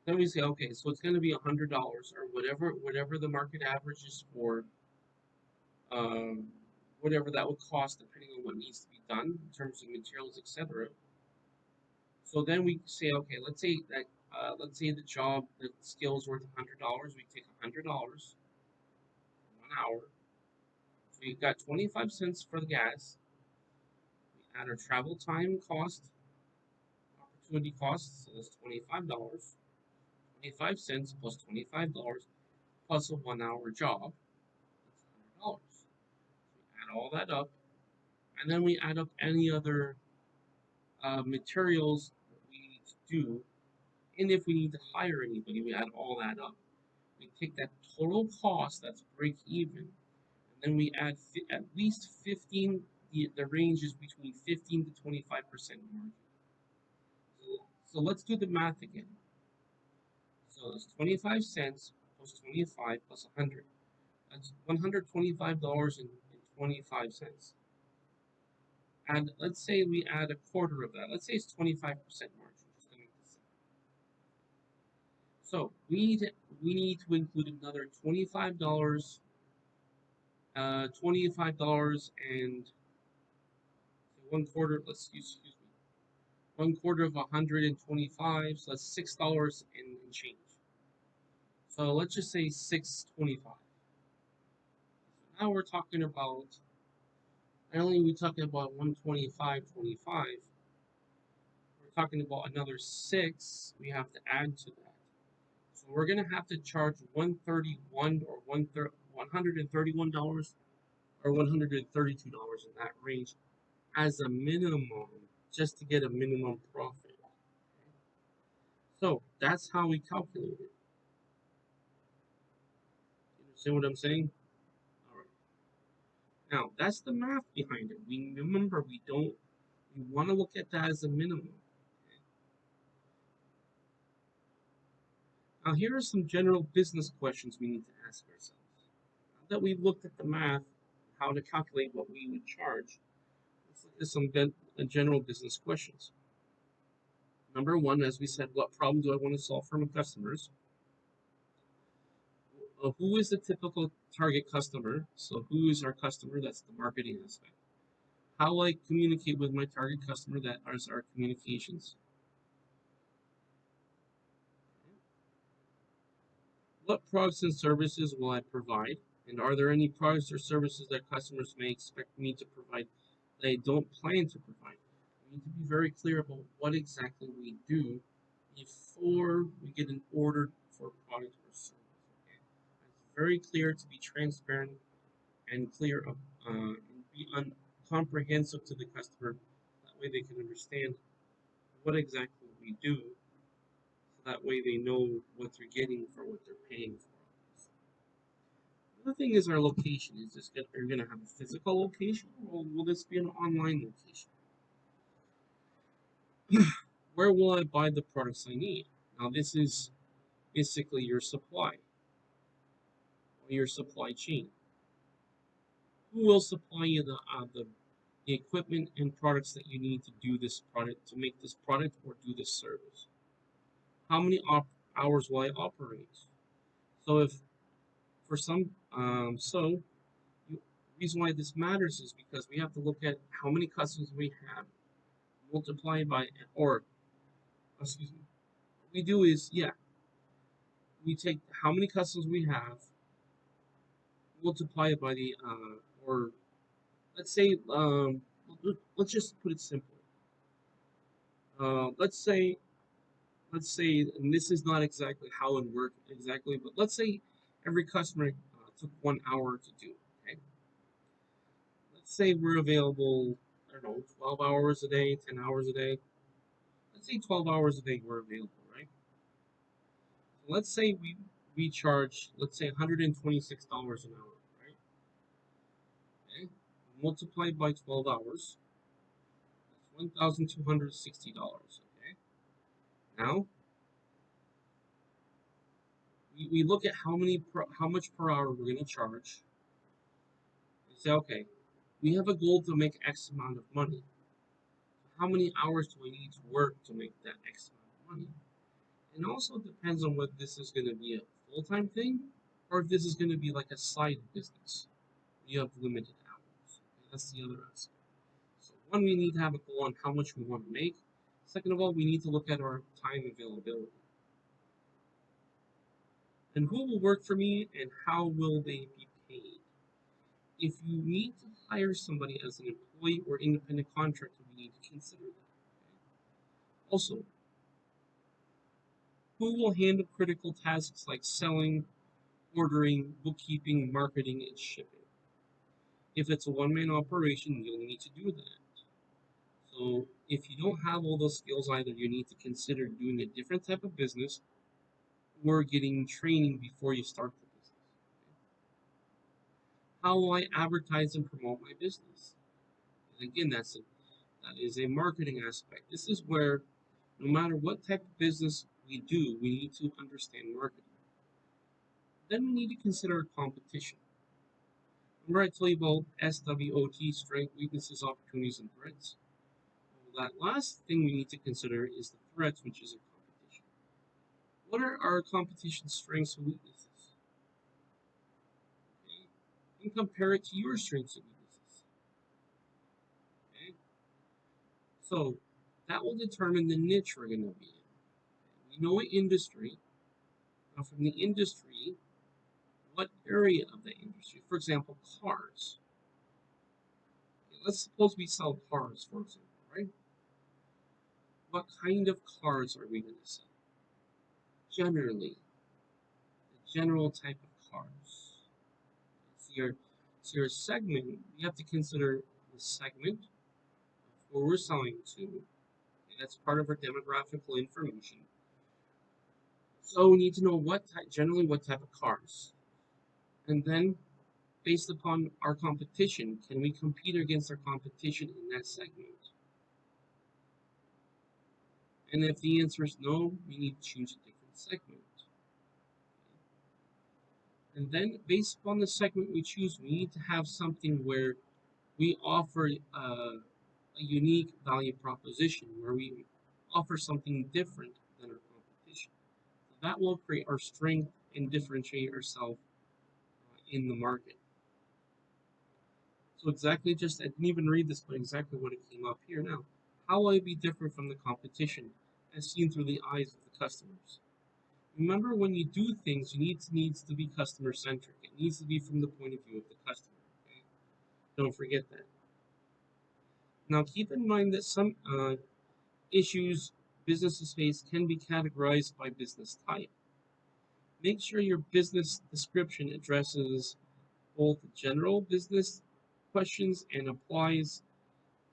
Then we say, okay, so it's going to be $100 or whatever the market average is for um, whatever that would cost depending on what needs to be done in terms of materials, etc. So then we say, okay, let's say the skill is worth $100. We take $100 for 1 hour. So you've got 25 cents for the gas. We add our travel time cost, opportunity cost, so that's $25. 25 cents plus $25 plus a 1 hour job. That's $100. We add all that up, and then we add up any other materials that we need to do. And if we need to hire anybody, we add all that up. We take that total cost, that's break even, and then we add at least 15, the range is between 15 to 25% margin. So let's do the math again. So it's 25 cents plus 25 plus 100. That's $125.25. And let's say we add a quarter of that. Let's say it's 25% margin. Just to make this simple. So we need to include another $25, $25 and one quarter. Excuse me, 1/4 of 125. So that's $6 and change. So let's just say 625. So now we're talking about. Not only are we talking about 125.25, we're talking about another 6 we have to add to that. So we're gonna have to charge 131 or $131 or $132 in that range as a minimum, just to get a minimum profit. So that's how we calculate it. You understand what I'm saying? All right. Now that's the math behind it. We want to look at that as a minimum. Now, here are some general business questions we need to ask ourselves. Now that we've looked at the math, how to calculate what we would charge, let's look at some general business questions. Number one, as we said, what problem do I want to solve for my customers? Who is the typical target customer? So, who is our customer? That's the marketing aspect. How will I communicate with my target customer? That is our communications. What products and services will I provide? And are there any products or services that customers may expect me to provide that I don't plan to provide? We need to be very clear about what exactly we do before we get an order for a product or service. Okay? It's very clear to be transparent and clear and be comprehensive to the customer. That way they can understand what exactly we do. So that way they know what they're getting for what they're paying for. The thing is our location. Are you going to have a physical location or will this be an online location? Where will I buy the products I need? Now this is basically your supply or your supply chain. Who will supply you the equipment and products that you need to do this product, to make this product or do this service? How many hours will I operate? So if for some, so the reason why this matters is because we have to look at how many customers we have, multiply by, or excuse me, what we do is, We take how many customers we have, multiply it by or let's say, let's just put it simple. Let's say, and this is not exactly how it worked exactly, but let's say every customer took 1 hour to do. Okay, let's say we're available, I don't know, 12 hours a day, 10 hours a day. Let's say 12 hours a day we're available, right? So let's say we charge, let's say $126 an hour, right? Okay, multiplied by 12 hours, that's $1,260. Okay, now we look at how much per hour we're going to charge. We say, okay, we have a goal to make X amount of money. How many hours do I need to work to make that X amount of money? And also depends on whether this is going to be a full-time thing or if this is going to be like a side business. You have limited hours. Okay, that's the other aspect. So one, we need to have a goal on how much we want to make. Second of all, we need to look at our time availability. And who will work for me and how will they be paid? If you need to hire somebody as an employee or independent contractor, we need to consider that. Okay? Also, who will handle critical tasks like selling, ordering, bookkeeping, marketing, and shipping? If it's a one-man operation, you'll need to do that. So if you don't have all those skills either, you need to consider doing a different type of business or getting training before you start the business. How will I advertise and promote my business? And again, that is a marketing aspect. This is where no matter what type of business we do, we need to understand marketing. Then we need to consider competition. Remember I told you about SWOT, strengths, weaknesses, opportunities, and threats? Well, that last thing we need to consider is the threats, which is a competition. What are our competition strengths and weaknesses? Okay? And compare it to your strengths and weaknesses. Okay? So that will determine the niche we're going to be in. We know an industry. Now, from the industry, what area of the industry? For example, cars. Okay, let's suppose we sell cars, for example, right? What kind of cars are we going to sell? Generally, the general type of cars. So your segment, you have to consider the segment of where we're selling to. Okay, that's part of our demographical information. So we need to know generally what type of cars. And then based upon our competition, can we compete against our competition in that segment? And if the answer is no, we need to choose a different segment. And then based upon the segment we choose, we need to have something where we offer a unique value proposition, where we offer something different than our competition. So that will create our strength and differentiate ourselves in the market. So exactly I didn't even read this, but exactly what it came up here now. How will I be different from the competition as seen through the eyes of the customers? Remember, when you do things, needs to be customer centric. It needs to be from the point of view of the customer. Okay? Don't forget that. Now, keep in mind that some issues businesses face can be categorized by business type. Make sure your business description addresses both general business questions and applies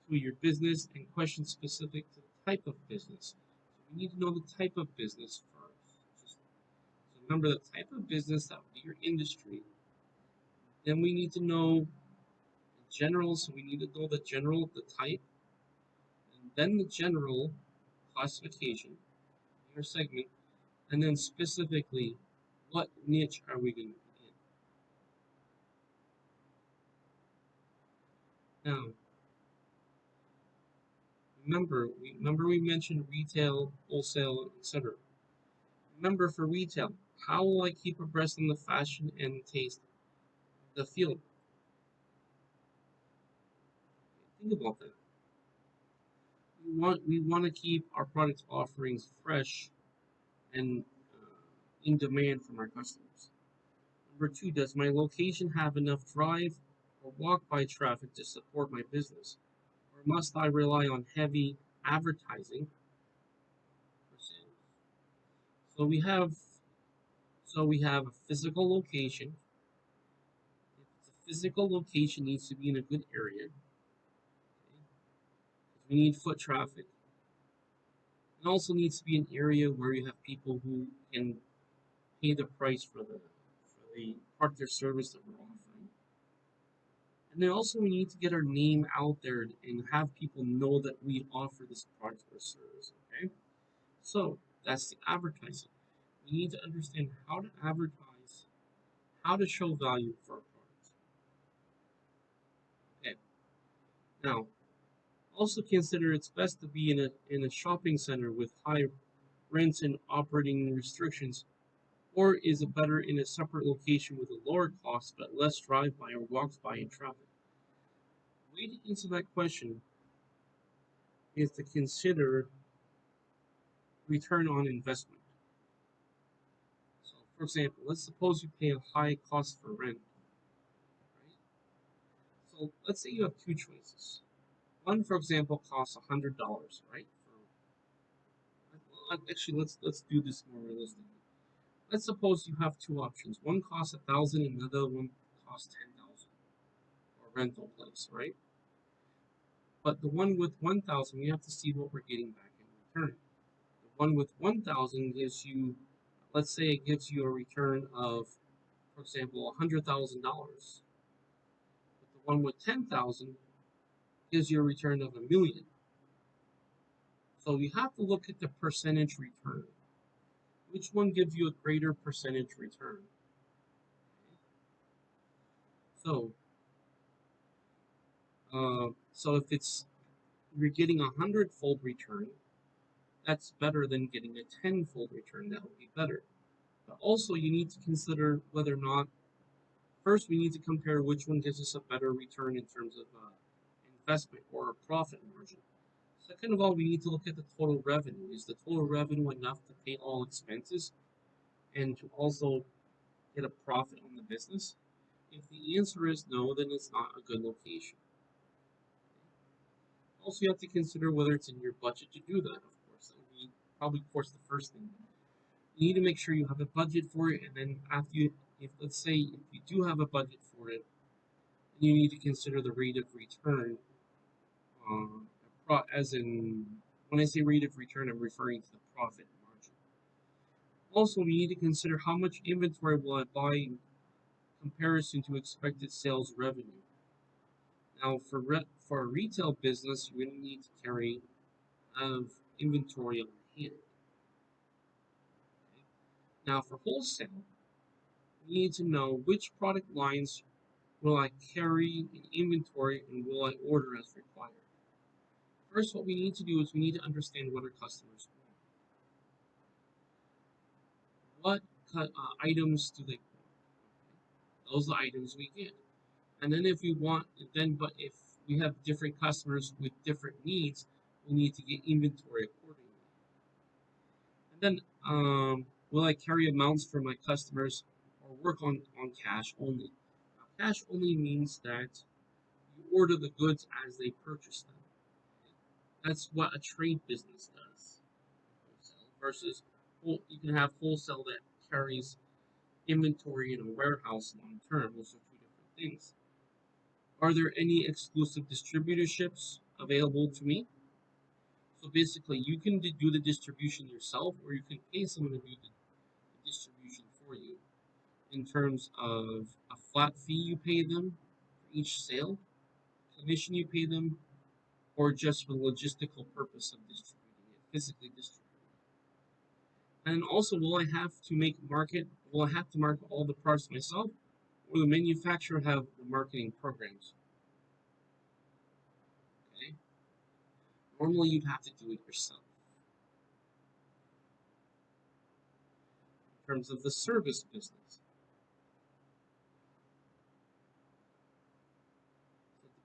to your business and questions specific to the type of business. So we need to know the type of business first. So remember the type of business, that would be your industry. Then we need to know the general, so we need to know the general, the type, and then the general classification, your segment, and then specifically, what niche are we going to be in? Now, remember we mentioned retail, wholesale, etc. Remember for retail, how will I keep abreast in the fashion and taste of the field? Think about that. We want to keep our product offerings fresh and in demand from our customers? Number two, does my location have enough drive or walk by traffic to support my business? Or must I rely on heavy advertising for sales? So we have a physical location. If it's a physical location, needs to be in a good area. Okay? We need foot traffic. It also needs to be an area where you have people who can pay the price for the part of service that we're offering. And then also we need to get our name out there and have people know that we offer this product or service. Okay, so that's the advertising. We need to understand how to advertise, how to show value for our products. Okay, now also consider it's best to be in a shopping center with high rents and operating restrictions, or is it better in a separate location with a lower cost but less drive-by or walks-by in traffic? The way to answer that question is to consider return on investment. So, for example, let's suppose you pay a high cost for rent, right? So, let's say you have two choices. One, for example, costs $100, right? Actually, let's do this more realistically. Let's suppose you have two options. One costs 1,000, and another one costs 10,000 for a rental place, right? But the one with 1,000, we have to see what we're getting back in return. The one with 1,000 gives you, let's say it gives you a return of, for example, $100,000. But the one with 10,000 gives you a return of $1,000,000. So you have to look at the percentage return. Which one gives you a greater percentage return? So, so if it's you're getting a 100-fold return, that's better than getting a 10-fold return. That would be better. But also, you need to consider whether or not. First, we need to compare which one gives us a better return in terms of investment or profit margin. Second of all, we need to look at the total revenue. Is the total revenue enough to pay all expenses and to also get a profit on the business? If the answer is no, then it's not a good location. Also, you have to consider whether it's in your budget to do that, of course. That would be probably, of course, the first thing. You need to make sure you have a budget for it, and then after you, if let's say if you do have a budget for it, you need to consider the rate of return. As in, when I say rate of return, I'm referring to the profit margin. Also, we need to consider how much inventory will I buy in comparison to expected sales revenue. Now, for a retail business, you're going to need to carry inventory on hand. Okay? Now, for wholesale, we need to know which product lines will I carry in inventory and will I order as required. First, what we need to do is we need to understand what our customers want. What items do they want? Those are the items we get. And then if we want, but if we have different customers with different needs, we need to get inventory accordingly. And then, will I carry amounts for my customers or work on cash only? Now, cash only means that you order the goods as they purchase them. That's what a trade business does. Wholesale versus you can have wholesale that carries inventory in a warehouse long term. Those are two different things. Are there any exclusive distributorships available to me? So basically, you can do the distribution yourself, or you can pay someone to do the distribution for you. In terms of a flat fee you pay them for each sale, commission you pay them, or just for the logistical purpose of distributing it, physically distributing it. And also, will I have to will I have to market all the parts myself, or the manufacturer have the marketing programs? Okay. Normally, you'd have to do it yourself. In terms of the service business,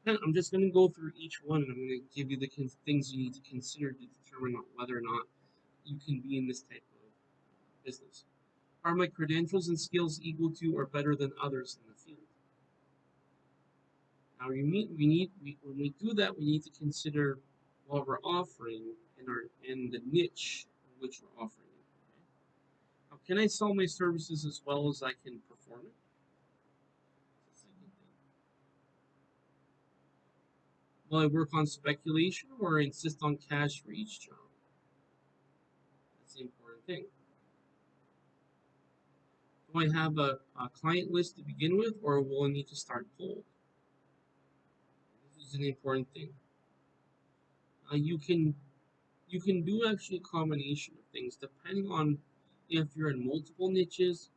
I'm just going to go through each one, and I'm going to give you the things you need to consider to determine whether or not you can be in this type of business. Are my credentials and skills equal to or better than others in the field? Now, when we do that, we need to consider what we're offering and the niche in which we're offering it. Now, can I sell my services as well as I can perform it? That's the second thing. Will I work on speculation or insist on cash for each job? That's the important thing. Do I have a client list to begin with, or will I need to start cold? This is an important thing. You can do actually a combination of things depending on if you're in multiple niches,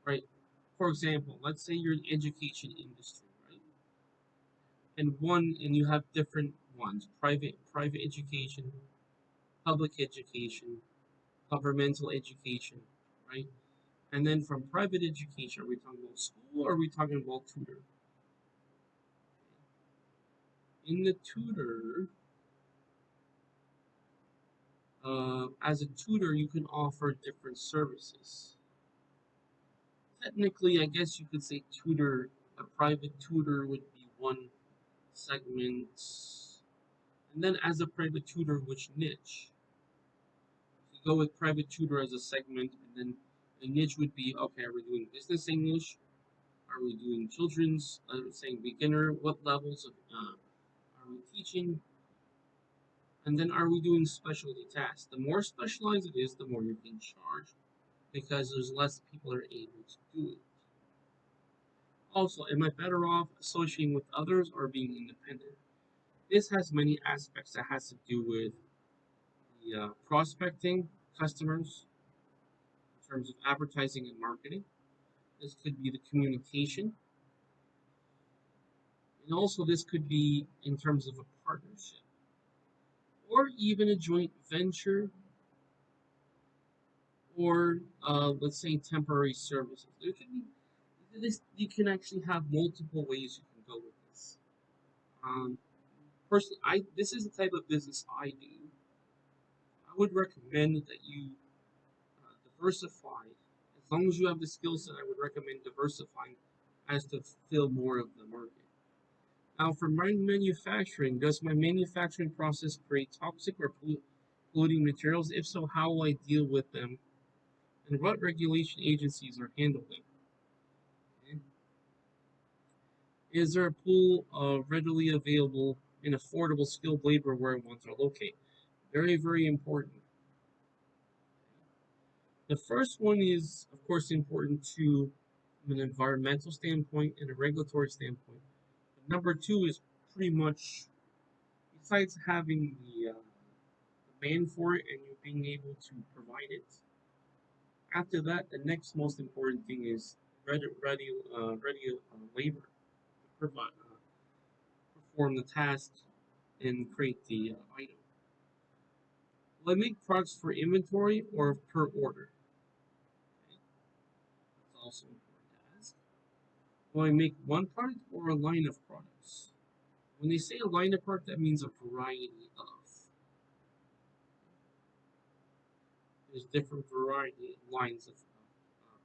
right? For example, let's say you're in education industry, right? And you have different ones: private education, public education, governmental education, right? And then from private education, are we talking about school or are we talking about tutor? In the tutor, as a tutor, you can offer different services. Technically, I guess you could say a private tutor would be one segment. And then as a private tutor, which niche? You go with private tutor as a segment, and then the niche would be, okay, are we doing business English? Are we doing children's, saying beginner? What levels of are we teaching? And then are we doing specialty tasks? The more specialized it is, the more you can charge because there's less people are able to do it. Also, am I better off associating with others or being independent? This has many aspects that has to do with the prospecting customers in terms of advertising and marketing. This could be the communication, and also this could be in terms of a partnership or even a joint venture or let's say temporary services. There could be this. You can actually have multiple ways you can go with this. Um, Personally, I this is the type of business I do. I would recommend that you diversify. As long as you have the skill set, I would recommend diversifying as to fill more of the market. Now, for my manufacturing, does my manufacturing process create toxic or polluting materials? If so, how will I deal with them? And what regulation agencies are handling them? Okay. Is there a pool of readily available and affordable skilled labor where I want to locate? Very, very important. The first one is, of course, important to from an environmental standpoint and a regulatory standpoint. But number two is pretty much, besides having the demand for it and you being able to provide it, after that, the next most important thing is ready labor to perform the task and create the item. Will I make products for inventory or per order? Okay, that's also important to ask. Will I make one product or a line of products? When they say a line of product, that means a variety of. There's different variety lines of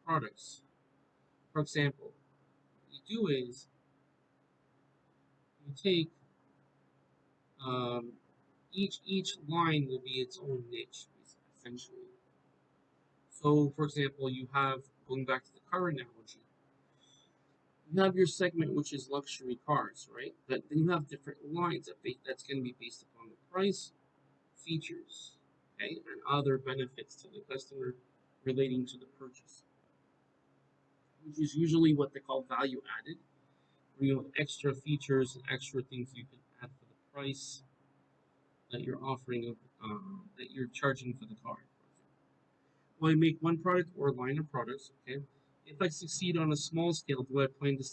products. For example, what you do is you take um, each line will be its own niche, essentially. So, for example, you have going back to the car analogy, you have your segment which is luxury cars, right? But then you have different lines that's going to be based upon the price, features, okay, and other benefits to the customer relating to the purchase, which is usually what they call value added, where you have extra features and extra things you can add for the price that you're offering, that you're charging for the car. Will I make one product or a line of products? Okay. If I succeed on a small scale, do I plan to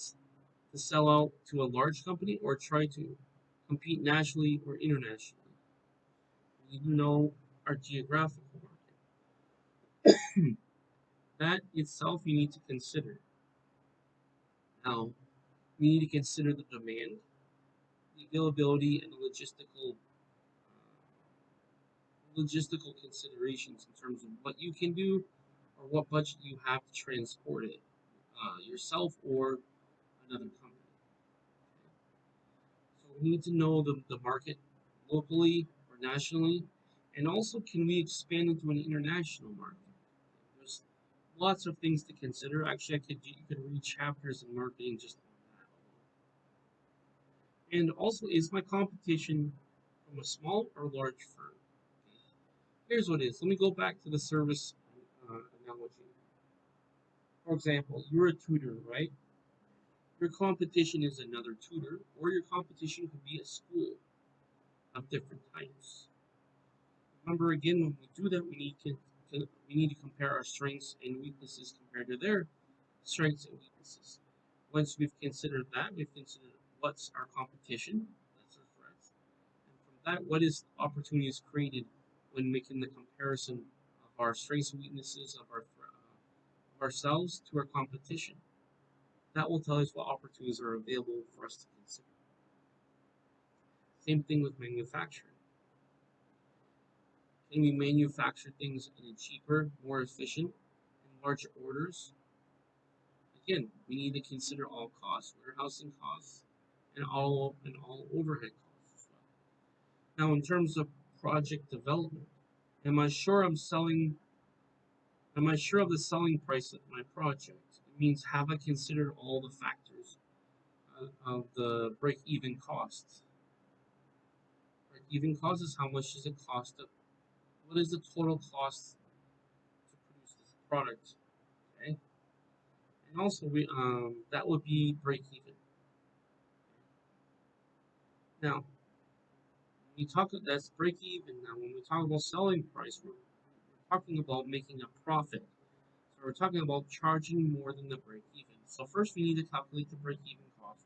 sell out to a large company or try to compete nationally or internationally? We need to know our geographical market. That itself you need to consider. Now, we need to consider the demand, the availability, and the logistical considerations in terms of what you can do or what budget you have to transport it yourself or another company. So we need to know the market locally or nationally, and also can we expand into an international market? There's lots of things to consider. Actually, you could read chapters in marketing just on that alone. And also, is my competition from a small or large firm? Here's what it is. Let me go back to the service analogy. For example, you're a tutor, right? Your competition is another tutor, or your competition could be a school of different types. Remember, again, when we do that, we need to compare our strengths and weaknesses compared to their strengths and weaknesses. Once we've considered that, we've considered what's our competition, that's our threats, and from that, what is opportunities created when making the comparison of our strengths and weaknesses of ourselves to our competition. That will tell us what opportunities are available for us to consider. Same thing with manufacturing. Can we manufacture things in a cheaper, more efficient, and larger orders? Again, we need to consider all costs, warehousing costs, and all overhead costs as well. Now, in terms of project development, am I sure I'm selling? Am I sure of the selling price of my project? It means have I considered all the factors of the break-even costs? Break-even cost is how much does it cost to, what is the total cost to produce this product? Okay, and also that would be break-even. Now, we talk that's break even. Now, when we talk about selling price, we're talking about making a profit. So we're talking about charging more than the break even. So first, we need to calculate the break even cost.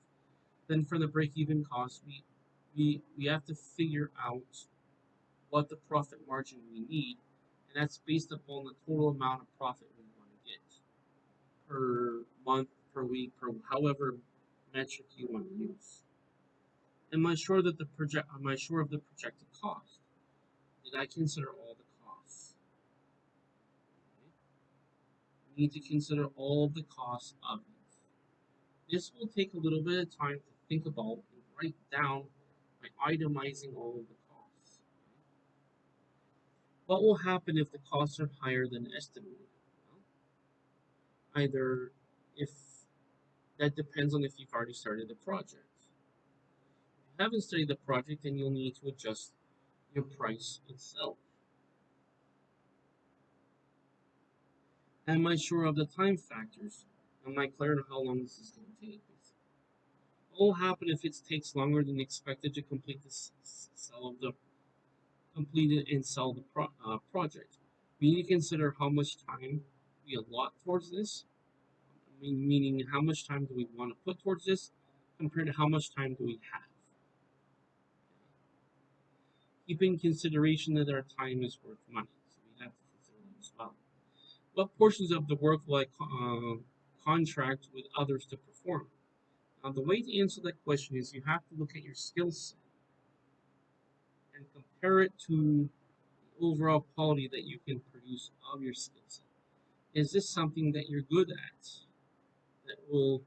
Then, for the break even cost, we have to figure out what the profit margin we need, and that's based upon the total amount of profit we want to get per month, per week, per however metric you want to use. Am I sure of the projected cost? Did I consider all the costs? Okay. We need to consider all the costs of it. This will take a little bit of time to think about and write down by itemizing all of the costs. What will happen if the costs are higher than estimated? Well, either if that depends on if you've already started the project. If you haven't started the project, then you'll need to adjust your price itself. Am I sure of the time factors? Am I clear on how long this is going to take? What will happen if it takes longer than expected to complete the sell of the completed and sell the project? We need to consider how much time we allot towards this. Meaning how much time do we want to put towards this compared to how much time do we have. Keep in consideration that our time is worth money, so we have to consider that as well. What portions of the work will I contract with others to perform? Now, the way to answer that question is you have to look at your skill set and compare it to the overall quality that you can produce of your skill set. Is this something that you're good at that will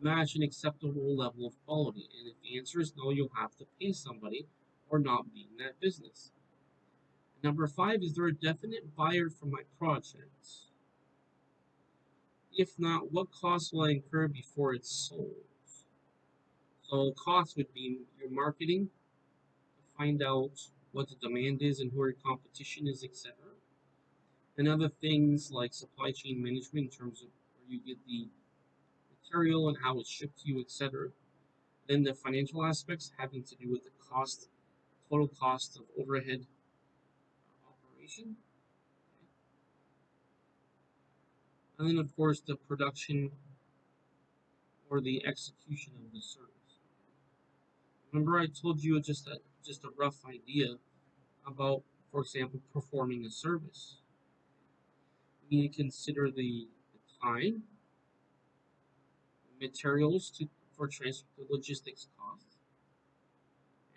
match an acceptable level of quality? And if the answer is no, you'll have to pay somebody or not be in that business. Number 5, is there a definite buyer for my project? If not, what costs will I incur before it's sold? So costs would be your marketing, to find out what the demand is and who your competition is, etc. And other things like supply chain management in terms of where you get the material and how it's shipped to you, etc. Then the financial aspects having to do with the cost, total cost of overhead operation. And then of course the production or the execution of the service. Remember I told you just a rough idea about, for example, performing a service. We need to consider the time, materials for transport, the logistics costs,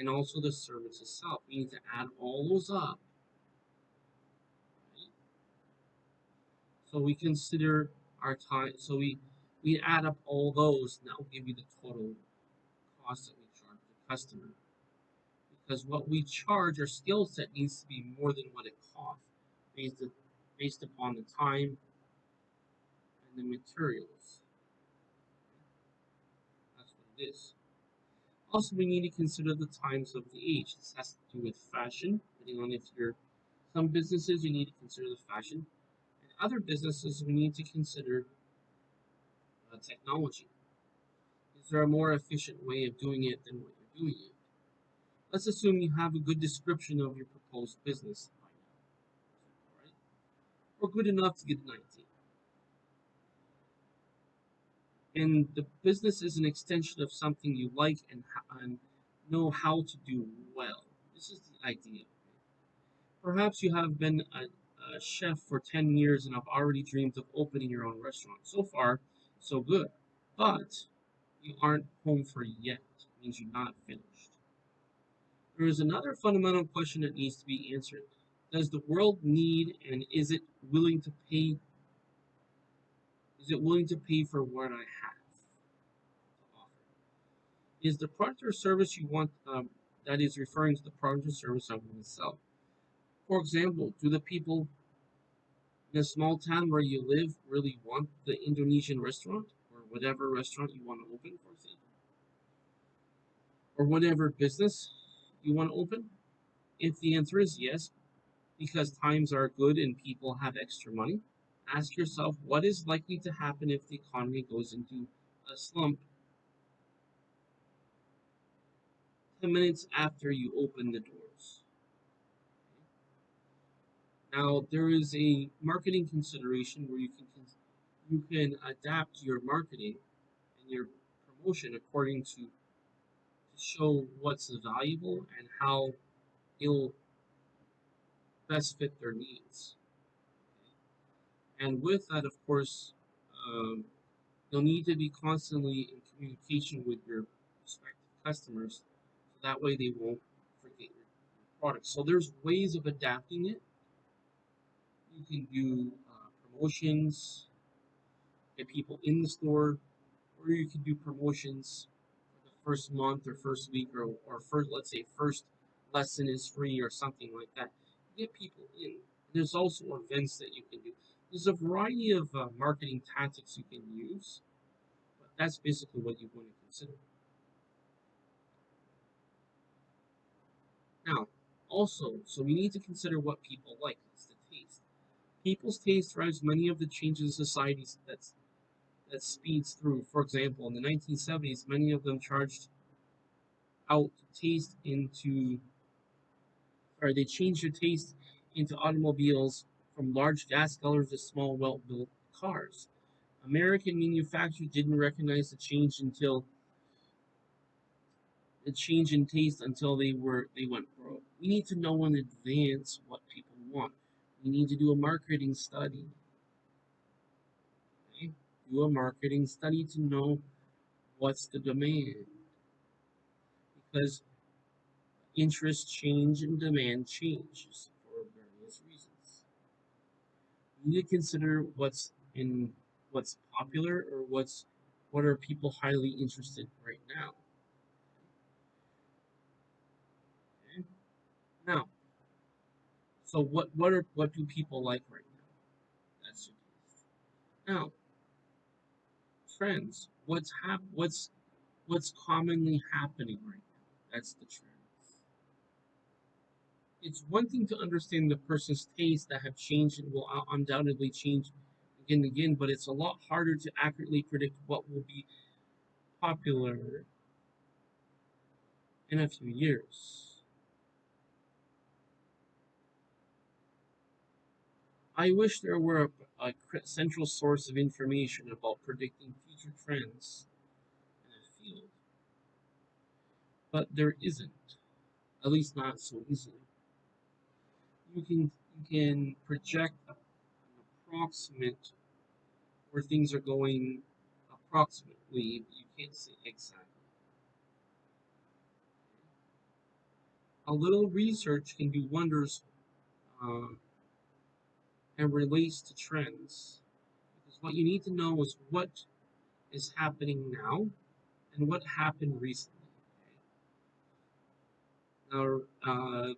and also the service itself. We need to add all those up. Right? So we consider our time. So we add up all those, and that will give you the total cost that we charge the customer. Because what we charge, our skill set needs to be more than what it costs, based based upon the time and the materials. That's what it is. Also, we need to consider the times of the age. This has to do with fashion, depending on if you're some businesses you need to consider the fashion, and other businesses we need to consider technology. Is there a more efficient way of doing it than what you're doing it? Let's assume you have a good description of your proposed business by now, right? Or good enough to get an idea. And the business is an extension of something you like and know how to do well. This is the idea. Perhaps you have been a chef for 10 years and have already dreamed of opening your own restaurant. So far, so good. But you aren't home free yet. It means you're not finished. There is another fundamental question that needs to be answered. Does the world need and is it willing to pay for what I have to offer? Is the product or service you want that is referring to the product or service I want to sell? For example, do the people in a small town where you live really want the Indonesian restaurant or whatever restaurant you want to open, for example, or whatever business you want to open? If the answer is yes, because times are good and people have extra money, ask yourself what is likely to happen if the economy goes into a slump 10 minutes after you open the doors. Now, there is a marketing consideration where you can adapt your marketing and your promotion according to show what's valuable and how it'll best fit their needs. And with that, of course, um, you'll need to be constantly in communication with your respective customers, so that way they won't forget your product. So there's ways of adapting it. You can do promotions, get people in the store, or you can do promotions for the first month or first week or first, let's say, first lesson is free or something like that. Get people in. There's also events that you can do. There's a variety of marketing tactics you can use, but that's basically what you want to consider. Now, also, so we need to consider what people like. It's the taste. People's taste drives many of the changes in societies that speeds through. For example, in the 1970s, many of them charged out taste into, or they changed their taste into automobiles from large gas guzzlers to small, well-built cars. American manufacturers didn't recognize the change in taste until they went broke. We need to know in advance what people want. We need to do a marketing study. Okay? Do a marketing study to know what's the demand. Because interest change and demand changes for various reasons. You need to consider what's popular or what are people highly interested in right now. Okay? Now, so what do people like right now? That's your case. Now, trends. What's commonly happening right now? That's the trend. It's one thing to understand the person's tastes that have changed and will undoubtedly change again and again, but it's a lot harder to accurately predict what will be popular in a few years. I wish there were a central source of information about predicting future trends in a field, but there isn't, at least not so easily. You can project an approximate where things are going approximately, but you can't say exactly. A little research can do wonders, uh, and relates to trends. Because what you need to know is what is happening now and what happened recently. Now,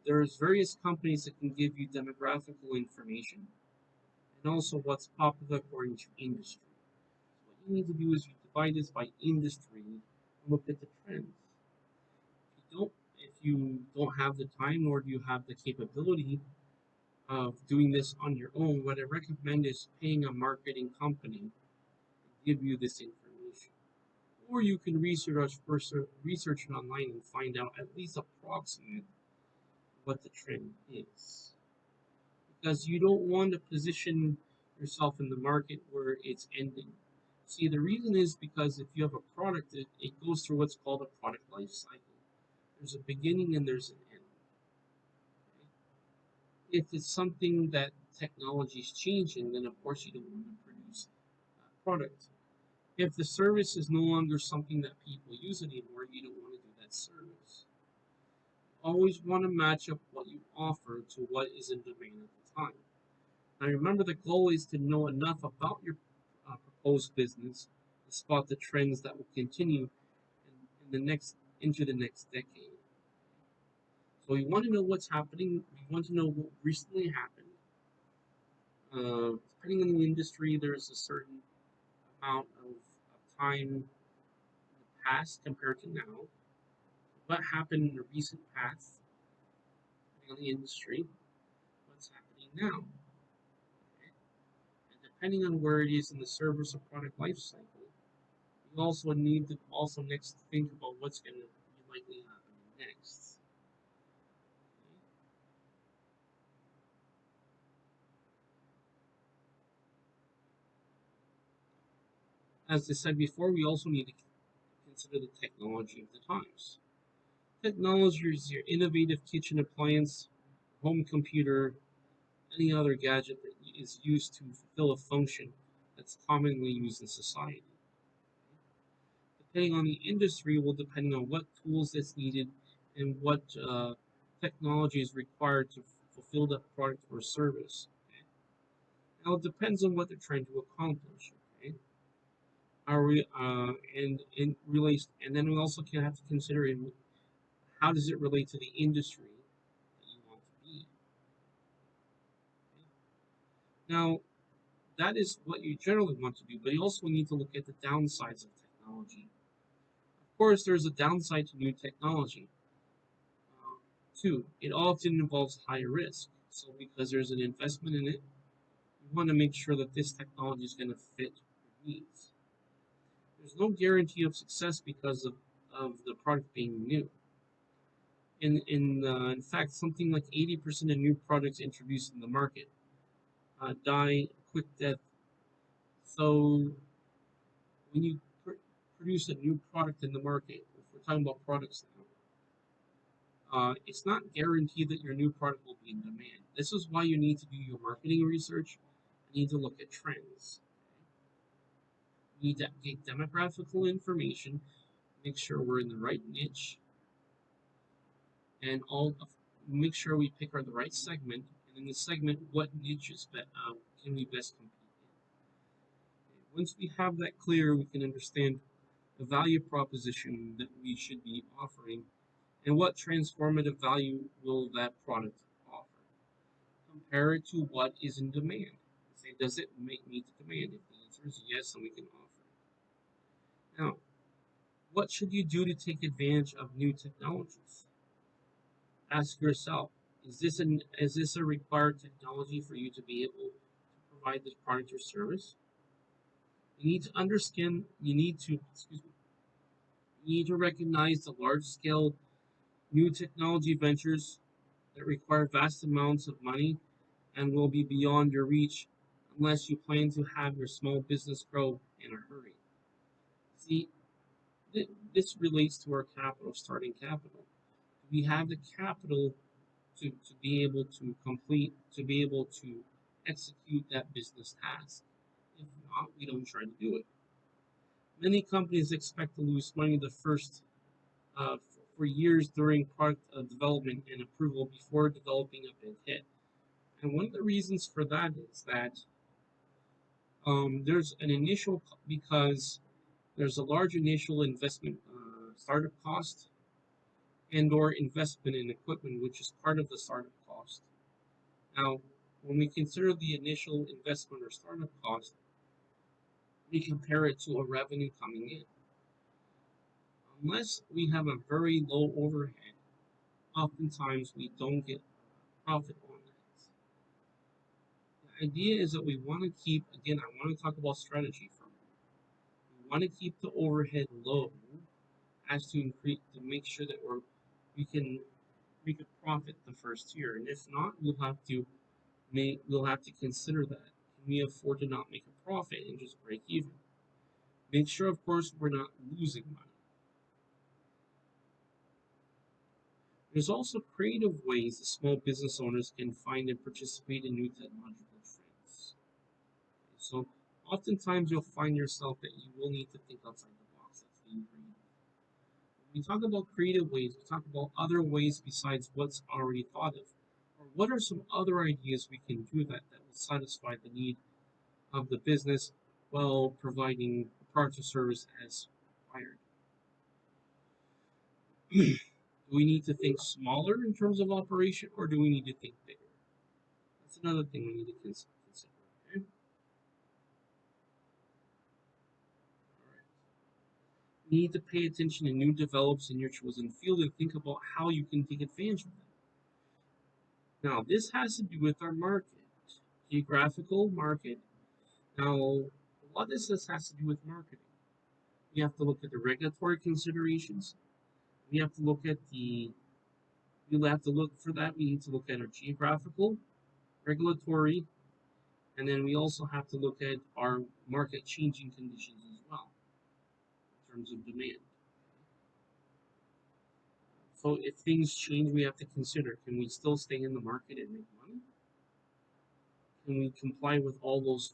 there's various companies that can give you demographical information and also what's popular according to industry. What you need to do is you divide this by industry and look at the trends. If you don't have the time nor do you have the capability of doing this on your own, what I recommend is paying a marketing company to give you this information. Or you can research it online and find out at least approximate what the trend is. Because you don't want to position yourself in the market where it's ending. See, the reason is because if you have a product, it goes through what's called a product life cycle. There's a beginning and there's an end. If it's something that technology is changing, then of course you don't want to produce a product. If the service is no longer something that people use anymore, you don't want to do that service. You always want to match up what you offer to what is in demand at the time. Now remember, the goal is to know enough about your proposed business to spot the trends that will continue in the next into the next decade. So you want to know what's happening. You want to know what recently happened. Depending on the industry, there's a certain amount of time in the past compared to now. What happened in the recent past, depending on the industry, what's happening now. Okay? And depending on where it is in the service or product life cycle, you also need to also next think about what's going to be likely happening next. As I said before, we also need to consider the technology of the times. Technology is your innovative kitchen appliance, home computer, any other gadget that is used to fulfill a function that's commonly used in society. Depending on the industry, will depend on what tools that's needed and what technology is required to fulfill that product or service. Okay? Now it depends on what they're trying to accomplish. Okay? Are we and relates, and then we also can have to consider how does it relate to the industry that you want to be. Okay? Now that is what you generally want to do, but you also need to look at the downsides of technology. Of course, there's a downside to new technology. Two, it often involves high risk. So because there's an investment in it, you want to make sure that this technology is going to fit your needs. There's no guarantee of success because of the product being new. In fact, something like 80% of new products introduced in the market die a quick death. So when you produce a new product in the market, if we're talking about products now, it's not guaranteed that your new product will be in demand. This is why you need to do your marketing research. You need to look at trends. You need to get demographical information, make sure we're in the right niche, and make sure we pick the right segment. And in the segment, what niches can we best compete in? Once we have that clear, we can understand the value proposition that we should be offering and what transformative value will that product offer. Compare it to what is in demand. Say, does it meet the demand? If the answer is yes, then we can offer it. Now, what should you do to take advantage of new technologies? Ask yourself, is this a required technology for you to be able to provide this product or service? You need to understand, you need to recognize the large scale new technology ventures that require vast amounts of money and will be beyond your reach unless you plan to have your small business grow in a hurry. See, this relates to our capital, starting capital. We have the capital to be able to to be able to execute that business task. If not, we don't try to do it. Many companies expect to lose money the first for years during product development and approval before developing a big hit. And one of the reasons for that is that there's an initial, because there's a large initial investment, startup cost, and or investment in equipment, which is part of the startup cost. Now, when we consider the initial investment or startup cost, we compare it to a revenue coming in. Unless we have a very low overhead, oftentimes we don't get profit on that. The idea is that we want to keep, again, I want to talk about strategy for a moment. We want to keep the overhead low as to increase, to make sure that we can make a profit the first year. And if not, we'll have to consider that. Can we afford to not make a profit and just break even? Make sure, of course, we're not losing money. There's also creative ways that small business owners can find and participate in new technological trends. So, oftentimes you'll find yourself that you will need to think outside the box. That's being creative. When we talk about creative ways, we talk about other ways besides what's already thought of. Or what are some other ideas we can do that will satisfy the need of the business while providing a product or service as required? Do we need to think smaller in terms of operation, or do we need to think bigger? That's another thing we need to consider. Okay? All right. We need to pay attention to new develops in your chosen field and think about how you can take advantage of them. Now, this has to do with our market, geographical market. Now, a lot of this has to do with marketing. We have to look at the regulatory considerations. We have to look at the We'll have to look for that. We need to look at our geographical, regulatory, and then we also have to look at our market changing conditions as well in terms of demand. So if things change, we have to consider, can we still stay in the market and make money? Can we comply with all those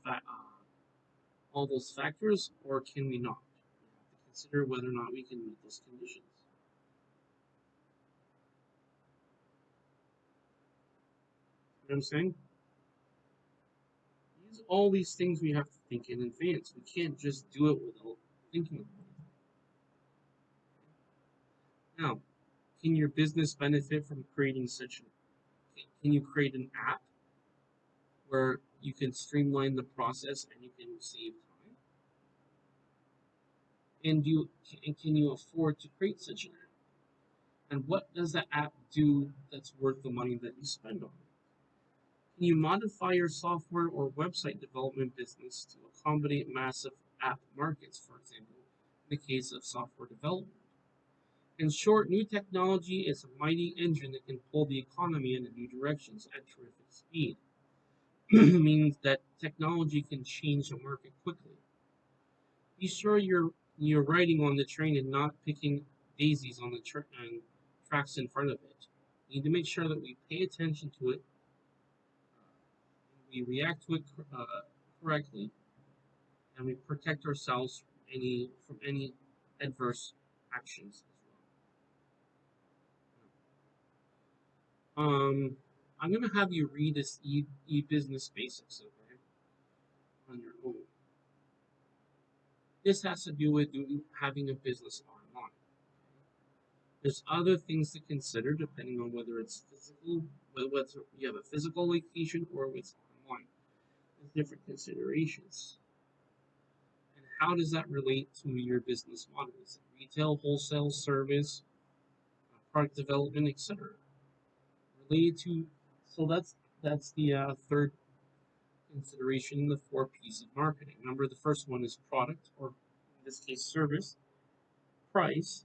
factors, or can we not? We have to consider whether or not we can meet those conditions. You know what I'm saying? All these things we have to think in advance. We can't just do it without thinking about it. Now, can your business benefit from creating can you create an app where you can streamline the process and you can save time? And can you afford to create such an app? And what does that app do that's worth the money that you spend on it? Can you modify your software or website development business to accommodate massive app markets, for example, in the case of software development? In short, new technology is a mighty engine that can pull the economy in new directions at terrific speed. Means that technology can change the market quickly. Be sure you're riding on the train and not picking daisies on the tracks in front of it. We need to make sure that we pay attention to it, we react to it correctly, and we protect ourselves from any adverse actions as well. I'm going to have you read this e-business basics, okay, on your own. This has to do with having a business online. There's other things to consider depending on whether it's physical, whether you have a physical location or it's online. There's different considerations. And how does that relate to your business model? Is it retail, wholesale, service, product development, etc.? Related to, so that's the third consideration in the 4 P's of marketing. Remember, the first one is product, or in this case, service, price,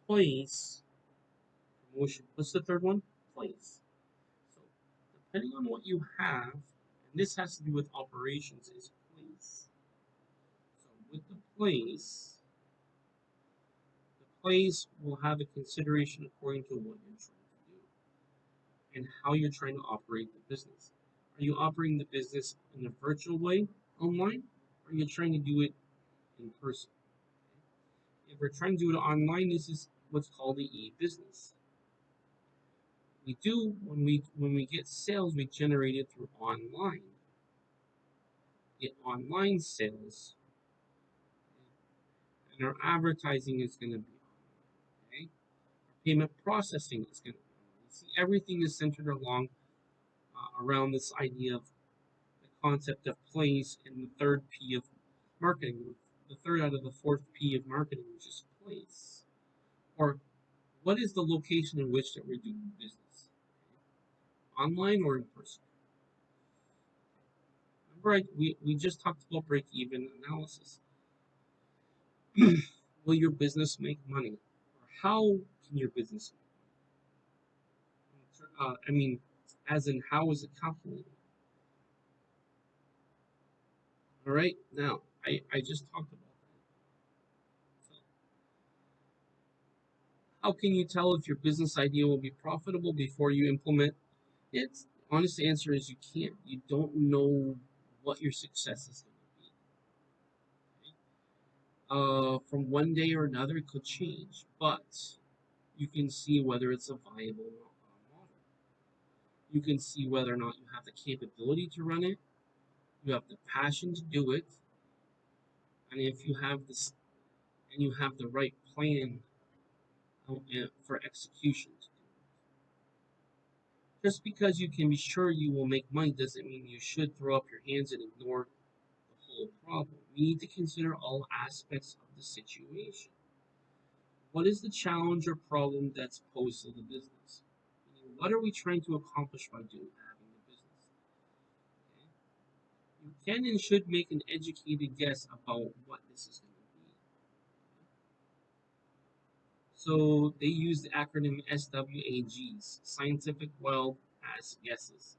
place, promotion. What's the third one? Place. So, depending on what you have, and this has to do with operations, is place. So, with the place will have a consideration according to what you're trying to do and how you're trying to operate the business. Are you operating the business in a virtual way online, or are you trying to do it in person? If we're trying to do it online, this is what's called the e-business. We do when we get sales, we generate it through online. Get online sales, and our advertising is going to be okay. Our payment processing is going to be online. See, everything is centered around this idea of the concept of place and the third P of marketing, the third out of the fourth P of marketing, which is place, or what is the location in which that we're doing business, online or in person. Remember, we just talked about break even analysis. Will your business make money? Or how can your business make money? I mean, as in, how is it calculated? All right, now, I just talked about that. So, how can you tell if your business idea will be profitable before you implement it? Honest answer is you can't. You don't know what your success is going to be. From one day or another, it could change, but you can see whether it's a viable model. You can see whether or not you have the capability to run it, you have the passion to do it, and if you have this and you have the right plan for execution. Just because you can be sure you will make money doesn't mean you should throw up your hands and ignore the whole problem. We need to consider all aspects of the situation. What is the challenge or problem that's posed to the business? What are we trying to accomplish by having the business? Okay? You can and should make an educated guess about what this is going to be. So they use the acronym SWAGs, scientific well as guesses.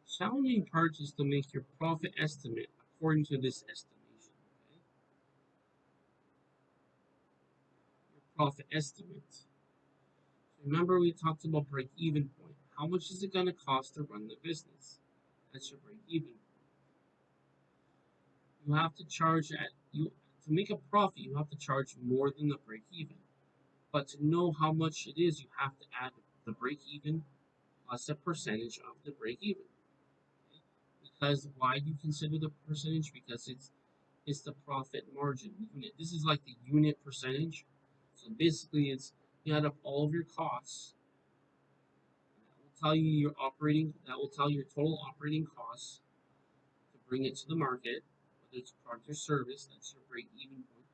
The challenging part is to make your profit estimate according to this estimation. Okay? Your profit estimate. So remember, we talked about break even point. How much is it going to cost to run the business? That's your break even point. You have to charge at you to make a profit. You have to charge more than the break even. But to know how much it is, you have to add the break even plus a percentage of the break even. Okay? Because why do you consider the percentage? Because it's the profit margin unit. This is like the unit percentage. So basically, it's you add up all of your costs. That will tell you your operating. That will tell you your total operating costs to bring it to the market, whether it's product or service. That's your break even point.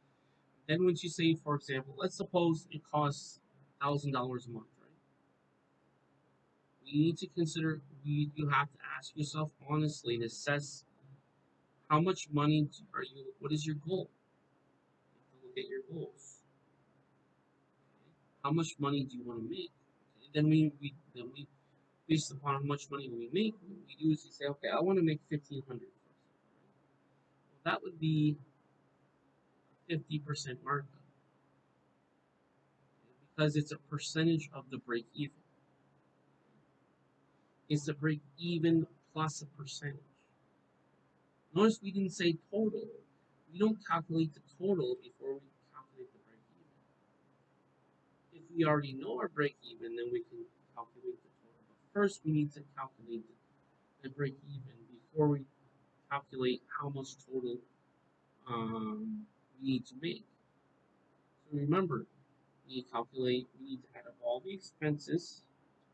Then once you say, for example, let's suppose it costs $1,000 a month, right? You need to consider. You have to ask yourself honestly and assess how much money are you. What is your goal? You have to look at your goals. How much money do you want to make? Okay, then we based upon how much money we make, what we do is we say, okay, I want to make 1,500. Well, that would be a 50% markup because it's a percentage of the break even. It's the break even plus a percentage. Notice we didn't say total. We don't calculate the total before we calculate the break even. If we already know our break even, then we can calculate the total. But first, we need to calculate the break even before we calculate how much total we need to make. So remember, we need to add up all the expenses,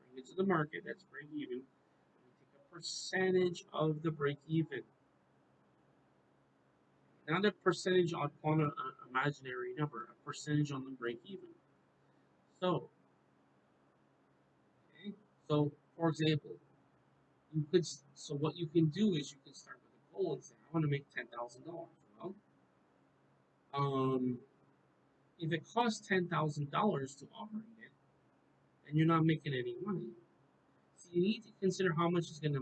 bring it to the market, that's break even. We take a percentage of the break even. Not a percentage on an imaginary number, a percentage on the break even. So, okay, so for example, so what you can do is you can start with a goal and say, I want to make $10,000. Well, um, if it costs $10,000 to operate it, and you're not making any money, so you need to consider how much is gonna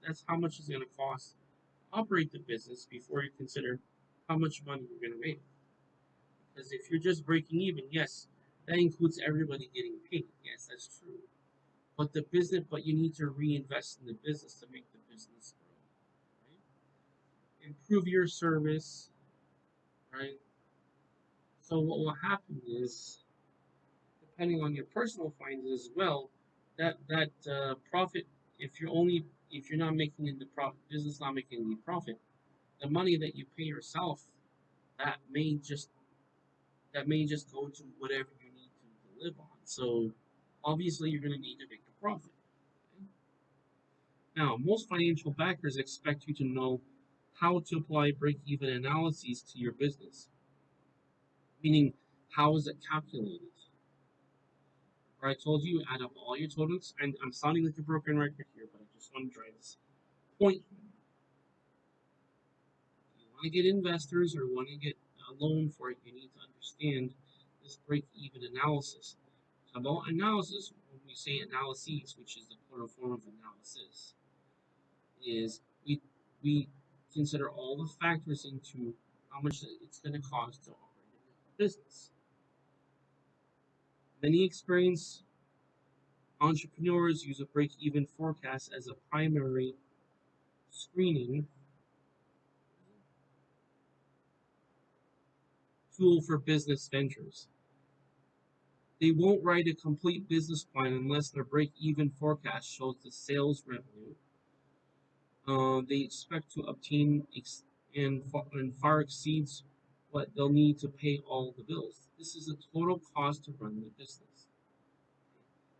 that's how much is gonna cost to operate the business before you consider how much money you're gonna make. Because if you're just breaking even, yes, that includes everybody getting paid. Yes, that's true. But you need to reinvest in the business to make the business grow. Right? Improve your service, right? So what will happen is, depending on your personal finances as well, that profit, if you're only if you're not making any profit, business not making any profit, the money that you pay yourself, that may just that may just go to whatever you need to live on. So obviously you're going to need to make a profit. Okay? Now, most financial backers expect you to know how to apply break-even analyses to your business, meaning how is it calculated? Where I told you add up all your totals, and I'm sounding like a broken record here, but I just want to drive this point home. If you want to get investors or want to get a loan for it, you need to understand this break-even analysis. So about analysis, when we say analyses, which is the plural form of analysis, is we consider all the factors into how much it's going to cost to operate a business. Many experienced entrepreneurs use a break-even forecast as a primary screening tool for business ventures. They won't write a complete business plan unless their break-even forecast shows the sales revenue they expect to obtain and far exceeds what they'll need to pay all the bills. This is the total cost to run the business.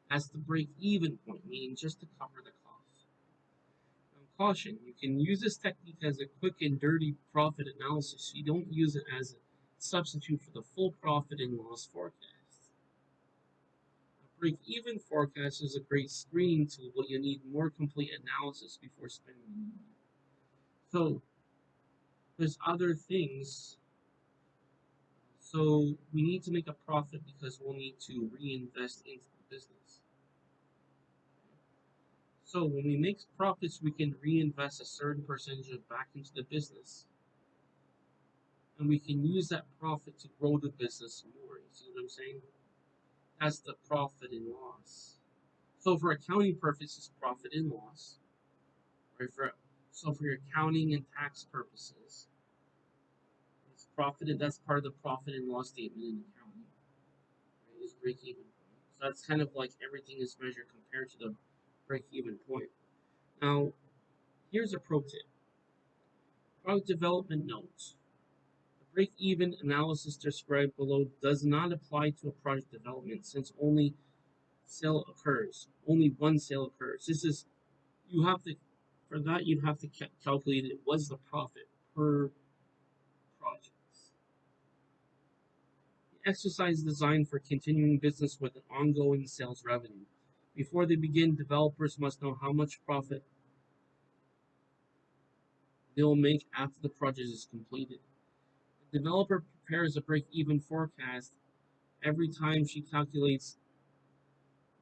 That's the break-even point, meaning just to cover the cost. Now, caution: you can use this technique as a quick and dirty profit analysis. You don't use it as a substitute for the full profit and loss forecast. A break-even forecast is a great screening tool, but you need more complete analysis before spending money. So there's other things. So we need to make a profit because we'll need to reinvest into the business. So when we make profits, we can reinvest a certain percentage of back into the business. And we can use that profit to grow the business more. You see what I'm saying? That's the profit and loss. So for accounting purposes, profit and loss. Right? So for your accounting and tax purposes, it's profit, and that's part of the profit and loss statement in accounting. Right? Is break even point. So that's kind of like everything is measured compared to the break even point. Now, here's a pro tip. Product development notes. The break-even analysis described below does not apply to a product development since only one sale occurs. This is you have to for that you have to calculate it was the profit per project. The exercise is designed for continuing business with an ongoing sales revenue. Before they begin, developers must know how much profit they'll make after the project is completed. The developer prepares a break-even forecast every time she calculates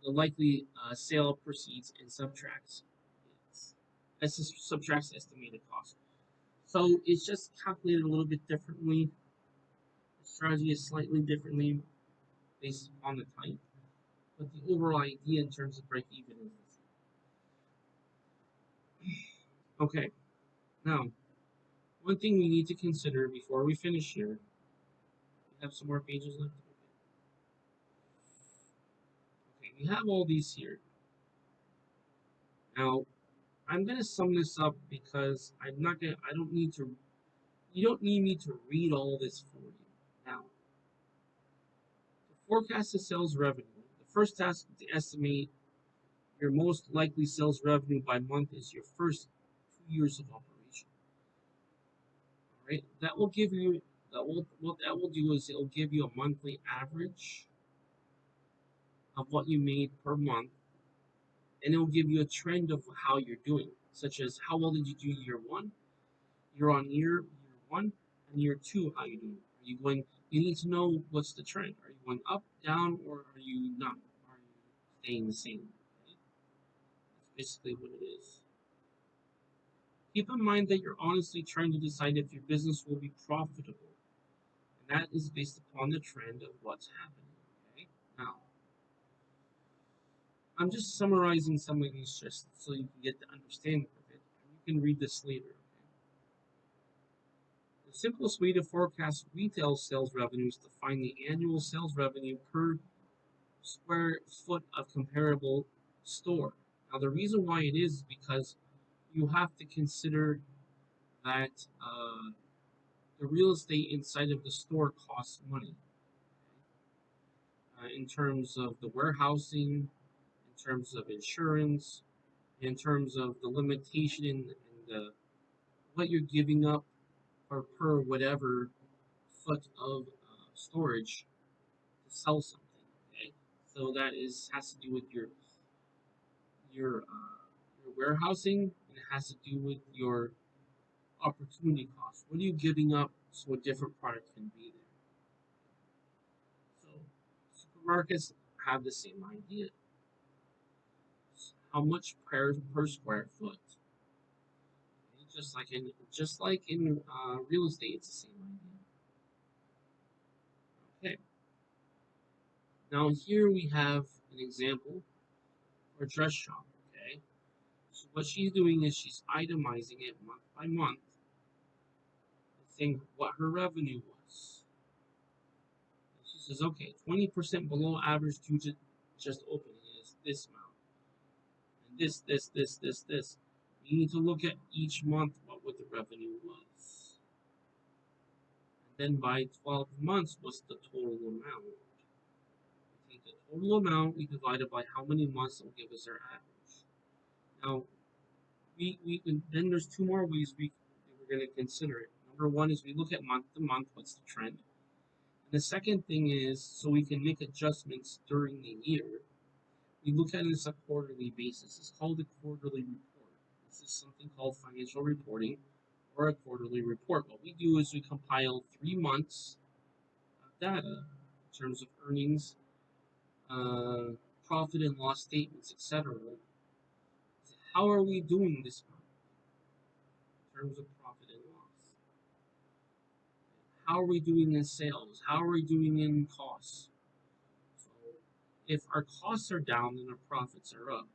the likely sale proceeds and subtracts estimated cost. So it's just calculated a little bit differently. The strategy is slightly differently based on the type, but the overall idea in terms of break-even is the same. Okay, now one thing we need to consider before we finish here. We have some more pages left. Okay, we have all these here. Now, I'm gonna sum this up because I don't need to. You don't need me to read all this for you. Now, to forecast the sales revenue, the first task to estimate your most likely sales revenue by month is your first 2 years of operation. All right, that will give you what that will do is it will give you a monthly average of what you made per month, and it will give you a trend of how you're doing, such as how well did you do year one, year on year one, and year two, how you doing? Are you going? You need to know what's the trend. Are you going up, down, or are you not? Are you staying the same? Right? That's basically what it is. Keep in mind that you're honestly trying to decide if your business will be profitable, and that is based upon the trend of what's happening. Okay, now I'm just summarizing some of these just so you can get the understanding of it. You can read this later. The simplest way to forecast retail sales revenue is to find the annual sales revenue per square foot of comparable store. Now, the reason why it is because you have to consider that the real estate inside of the store costs money in terms of the warehousing, in terms of insurance, in terms of the limitation and what you're giving up per whatever foot of storage to sell something. Okay, so that is has to do with your warehousing, and it has to do with your opportunity cost. What are you giving up so a different product can be there? So supermarkets have the same idea. How much per square foot? Okay, just like in real estate, it's the same idea. Okay. Now here we have an example for a dress shop. Okay. So what she's doing is she's itemizing it month by month, saying what her revenue was. She says, okay, 20% below average due to just opening is this amount. And this. You need to look at each month what the revenue was. And then by 12 months, what's the total amount? We take the total amount, we divide it by how many months will give us our average. Now, we can, then there's two more ways we're going to consider it. Number one is we look at month to month, what's the trend? And the second thing is, so we can make adjustments during the year, we look at it as a quarterly basis. It's called a quarterly report. This is something called financial reporting or a quarterly report. What we do is we compile 3 months of data in terms of earnings, profit and loss statements, etc. How are we doing this month in terms of profit and loss? How are we doing in sales? How are we doing in costs? So if our costs are down, then our profits are up.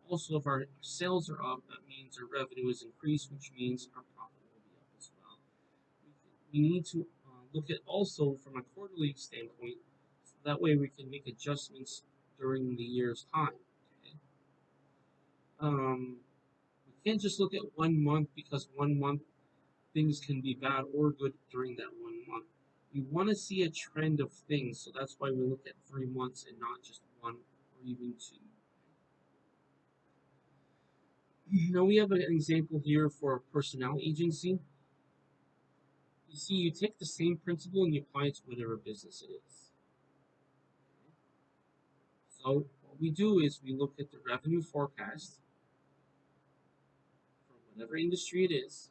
Also, if our sales are up, that means our revenue is increased, which means our profit will be up as well. We need to look at also from a quarterly standpoint, so that way we can make adjustments during the year's time. Okay? We can't just look at 1 month because 1 month things can be bad or good during that 1 month. We want to see a trend of things, so that's why we look at 3 months and not just one or even two. Now we have an example here for a personnel agency. You see, you take the same principle and you apply it to whatever business it is. So what we do is we look at the revenue forecast for whatever industry it is.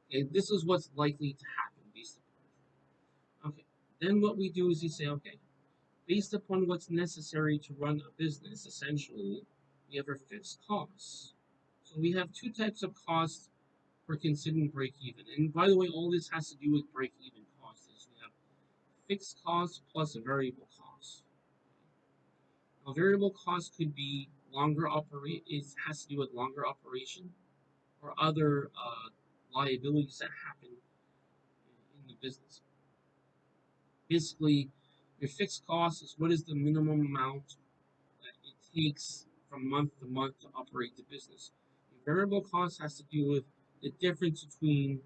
Okay, this is what's likely to happen based upon. Okay, then what we do is we say, okay, based upon what's necessary to run a business, essentially, we have our fixed costs. So we have two types of costs for considering break even. And by the way, all this has to do with break even costs. Is we have fixed costs plus a variable cost. Now, variable cost could be longer operate. It has to do with longer operation or other liabilities that happen in the business. Basically, your fixed cost is what is the minimum amount that it takes from month to month to operate the business. Your variable cost has to do with the difference between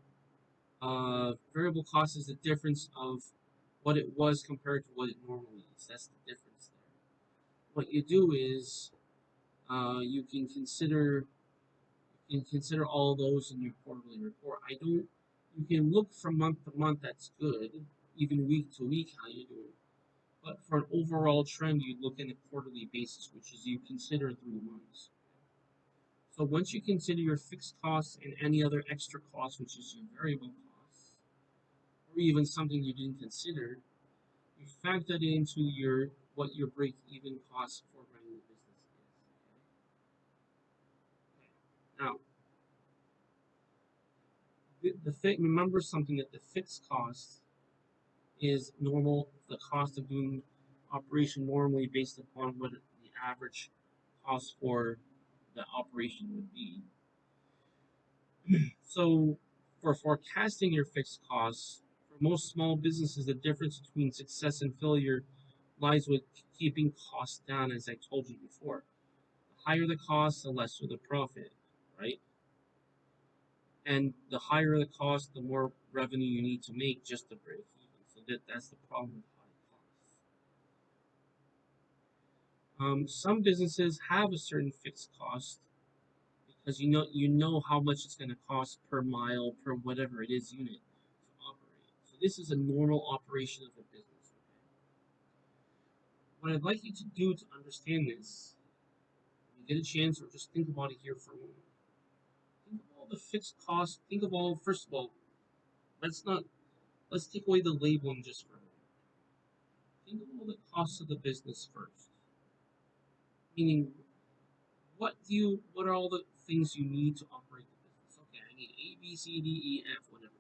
variable cost is the difference of what it was compared to what it normally is. That's the difference there. What you do is you can consider all those in your quarterly report. You can look from month to month. That's good. Even week to week, how you doing? But for an overall trend, you look on a quarterly basis, which is you consider 3 months. So once you consider your fixed costs and any other extra costs, which is your variable costs, or even something you didn't consider, you factor that into what your break-even cost for running the business is. Now, remember something that the fixed cost is normal, the cost of doing operation normally based upon what the average cost for the operation would be. So for forecasting your fixed costs, for most small businesses, the difference between success and failure lies with keeping costs down, as I told you before. The higher the cost, the lesser the profit, right? And the higher the cost, the more revenue you need to make just to break even. So that's the problem with high costs. Some businesses have a certain fixed cost because you know how much it's going to cost per mile per whatever it is unit to operate. So this is a normal operation of a business. What I'd like you to do to understand this, when you get a chance, or just think about it here for a moment. Think of all the fixed costs. Think of all. First of all, let's not let's take away the labeling just for a moment. Think of all the costs of the business first. Meaning, what are all the things you need to operate the business? Okay, I need A, B, C, D, E, F, whatever.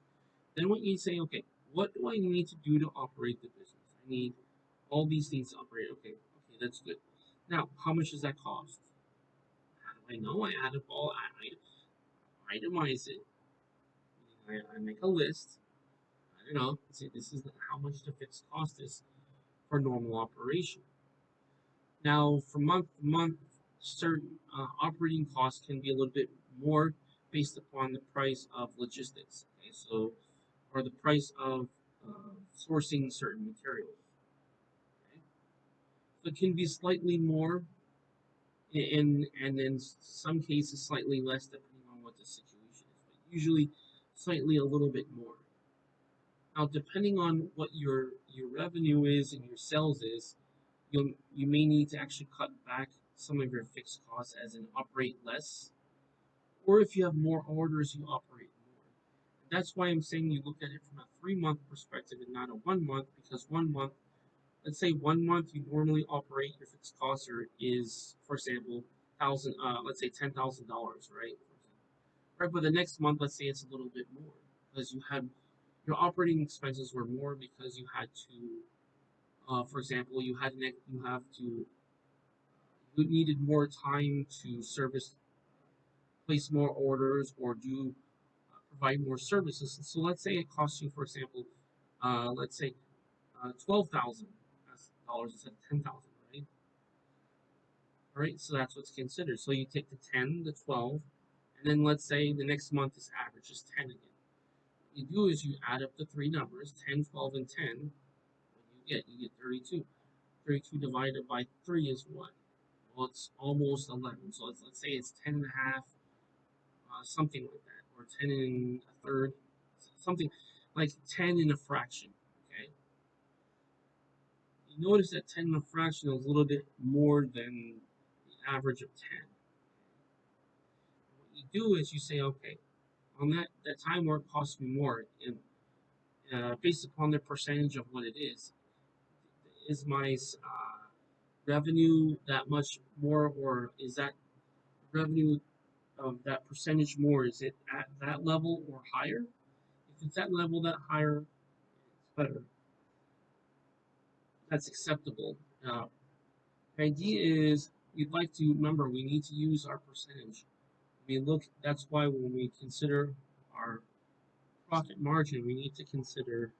Then what you say, okay, what do I need to do to operate the business? I need all these things to operate. Okay, that's good. Now, how much does that cost? How do I know? I add up all, I itemize it. I make a list. I don't know. Say this is how much the fixed cost is for normal operation. Now, from month to month, certain operating costs can be a little bit more based upon the price of logistics. Okay, so or the price of sourcing certain materials. Okay? So it can be slightly more, and in some cases slightly less depending on what the situation is, but usually slightly a little bit more. Now, depending on what your revenue is and your sales is, you may need to actually cut back some of your fixed costs, as in operate less, or if you have more orders, you operate more. That's why I'm saying you look at it from a 3 month perspective and not a 1 month, because 1 month, let's say 1 month you normally operate your fixed costs is, for example, thousand let's say $10,000, right? Right, but the next month, let's say it's a little bit more because you had your operating expenses were more because you had to, for example, you have to you needed more time to service, place more orders, or do provide more services. So let's say it costs you, for example, let's say $12,000 instead of 10,000, right? All right, so that's what's considered. So you take the 10, the 12, and then let's say the next month is average is 10 again. What you do is you add up the three numbers, 10, 12, and 10. What do you get? You get 32. 32 divided by 3 is what? Well, it's almost 11. So let's say it's 10 and a half, something like that, or 10 and a third, something like 10 in a fraction. Okay. You notice that 10 in a fraction is a little bit more than the average of 10. What you do is you say, okay, on that time where it costs me more, and based upon the percentage of what it is my revenue that much more, or is that revenue of that percentage more? Is it at that level or higher? If it's that level, that higher, it's better. That's acceptable. The idea is we'd like to remember we need to use our percentage. We look. That's why when we consider our profit margin, we need to consider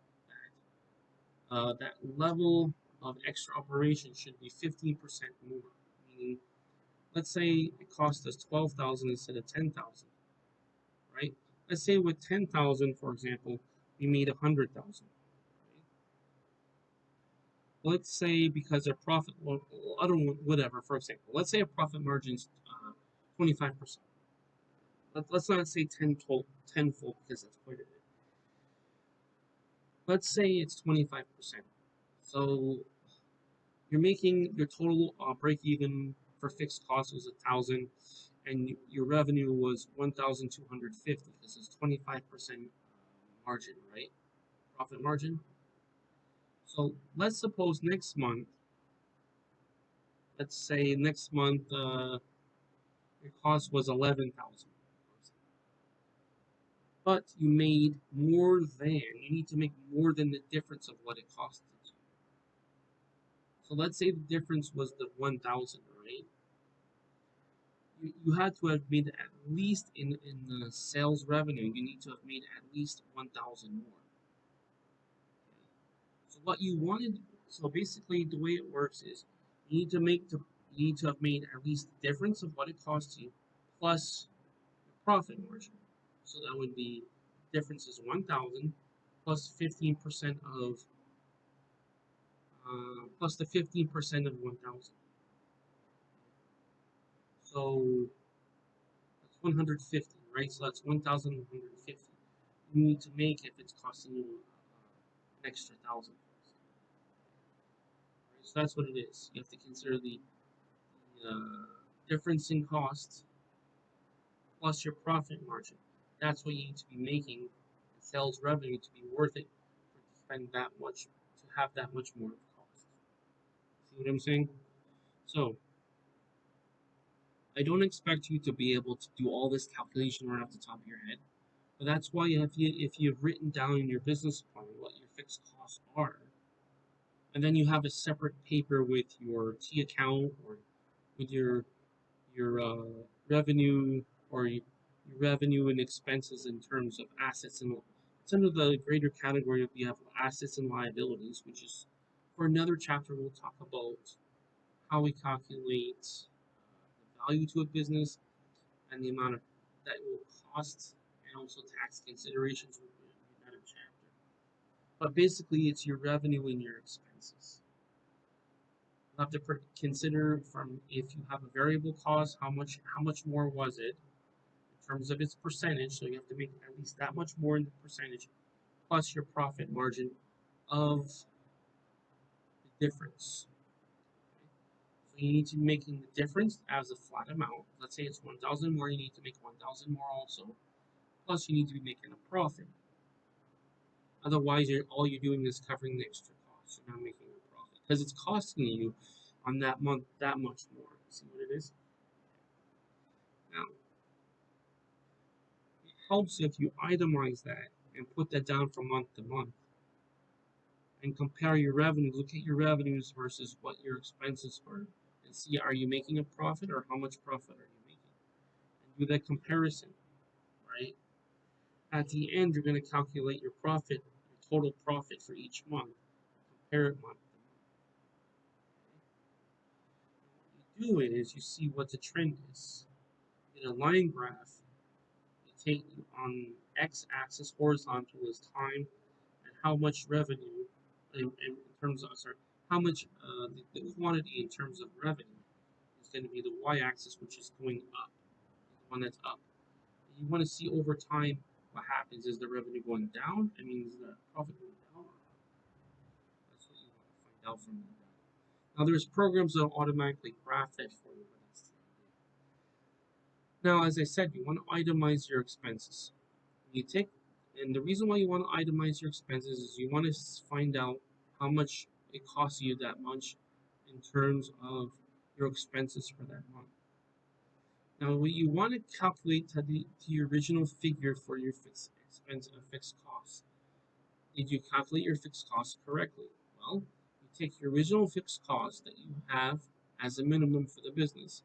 that level of extra operation should be 15% more. Meaning, let's say it cost us 12,000 instead of 10,000, right? Let's say with 10,000, for example, we made 100,000. Right? Let's say because our profit, well, I don't whatever. For example, let's say a profit margin's 25%. Let's not say tenfold because that's quite a bit. Let's say it's 25%. So you're making your total break even for fixed costs was 1,000, and your revenue was 1,250 because it's 25% margin, right? Profit margin. So let's suppose next month, let's say next month your cost was 11,000, but you made more than you need to make more than the difference of what it costed you. So let's say the difference was the 1,000, right? You had to have made at least in the sales revenue, you need to have made at least 1,000 more. Okay? So what you wanted, So basically, the way it works is you need to have made at least the difference of what it costs you plus your profit margin. So that would be difference is 1,000 plus 15% of plus the 15% of 1,000. So that's 150, right? So that's 1,150. You need to make if it's costing you an extra 1,000. Right? So that's what it is. You have to consider the difference in cost plus your profit margin. That's what you need to be making sales revenue to be worth it to spend that much to have that much more cost. See what I'm saying? So I don't expect you to be able to do all this calculation right off the top of your head, but that's why if you've written down in your business plan what your fixed costs are, and then you have a separate paper with your T account or with your revenue or your revenue and expenses in terms of assets and it's under the greater category of you have assets and liabilities, which is for another chapter we'll talk about how we calculate the value to a business and the amount of that it will cost and also tax considerations will be another chapter. But basically it's your revenue and your expenses. You have to consider from if you have a variable cost, how much more was it in terms of its percentage. So you have to make at least that much more in the percentage plus your profit margin of the difference. So you need to be making the difference as a flat amount. Let's say it's 1,000 more, you need to make 1,000 more also. Plus you need to be making a profit. Otherwise, all you're doing is covering the extra costs. You're not making a profit because it's costing you on that month that much more. See what it is? Now, it helps if you itemize that and put that down from month to month and compare your revenues. Look at your revenues versus what your expenses were and see are you making a profit or how much profit are you making? And do that comparison, right? At the end, you're going to calculate your profit, your total profit for each month. Compare it month to month. What you do is you see what the trend is. In a line graph, you take on x-axis horizontal is time and how much revenue in terms of sorry, how much the quantity in terms of revenue is going to be the y-axis, which is going up, the one that's up. You want to see over time what happens. Is the revenue going down? I mean, is the profit going down? That's what you want to find out from that. Now, there's programs that automatically graph that for you. Now, as I said, you want to itemize your expenses. You take, and the reason why you want to itemize your expenses is you want to find out how much it costs you that much in terms of your expenses for that month. Now, what you want to calculate to the original figure for your fixed expense and fixed costs. Did you calculate your fixed costs correctly? Well, you take your original fixed cost that you have as a minimum for the business,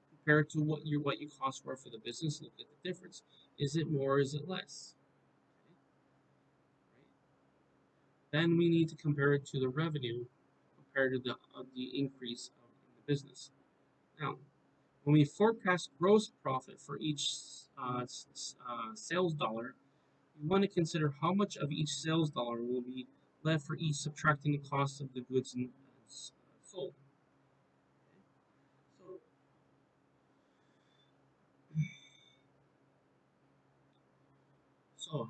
compare it to what you cost for the business, look at the difference. Is it more? Is it less? Right? Then we need to compare it to the revenue compared to the increase in the business. Now, when we forecast gross profit for each sales dollar, you want to consider how much of each sales dollar will be left for each subtracting the cost of the goods sold. So, so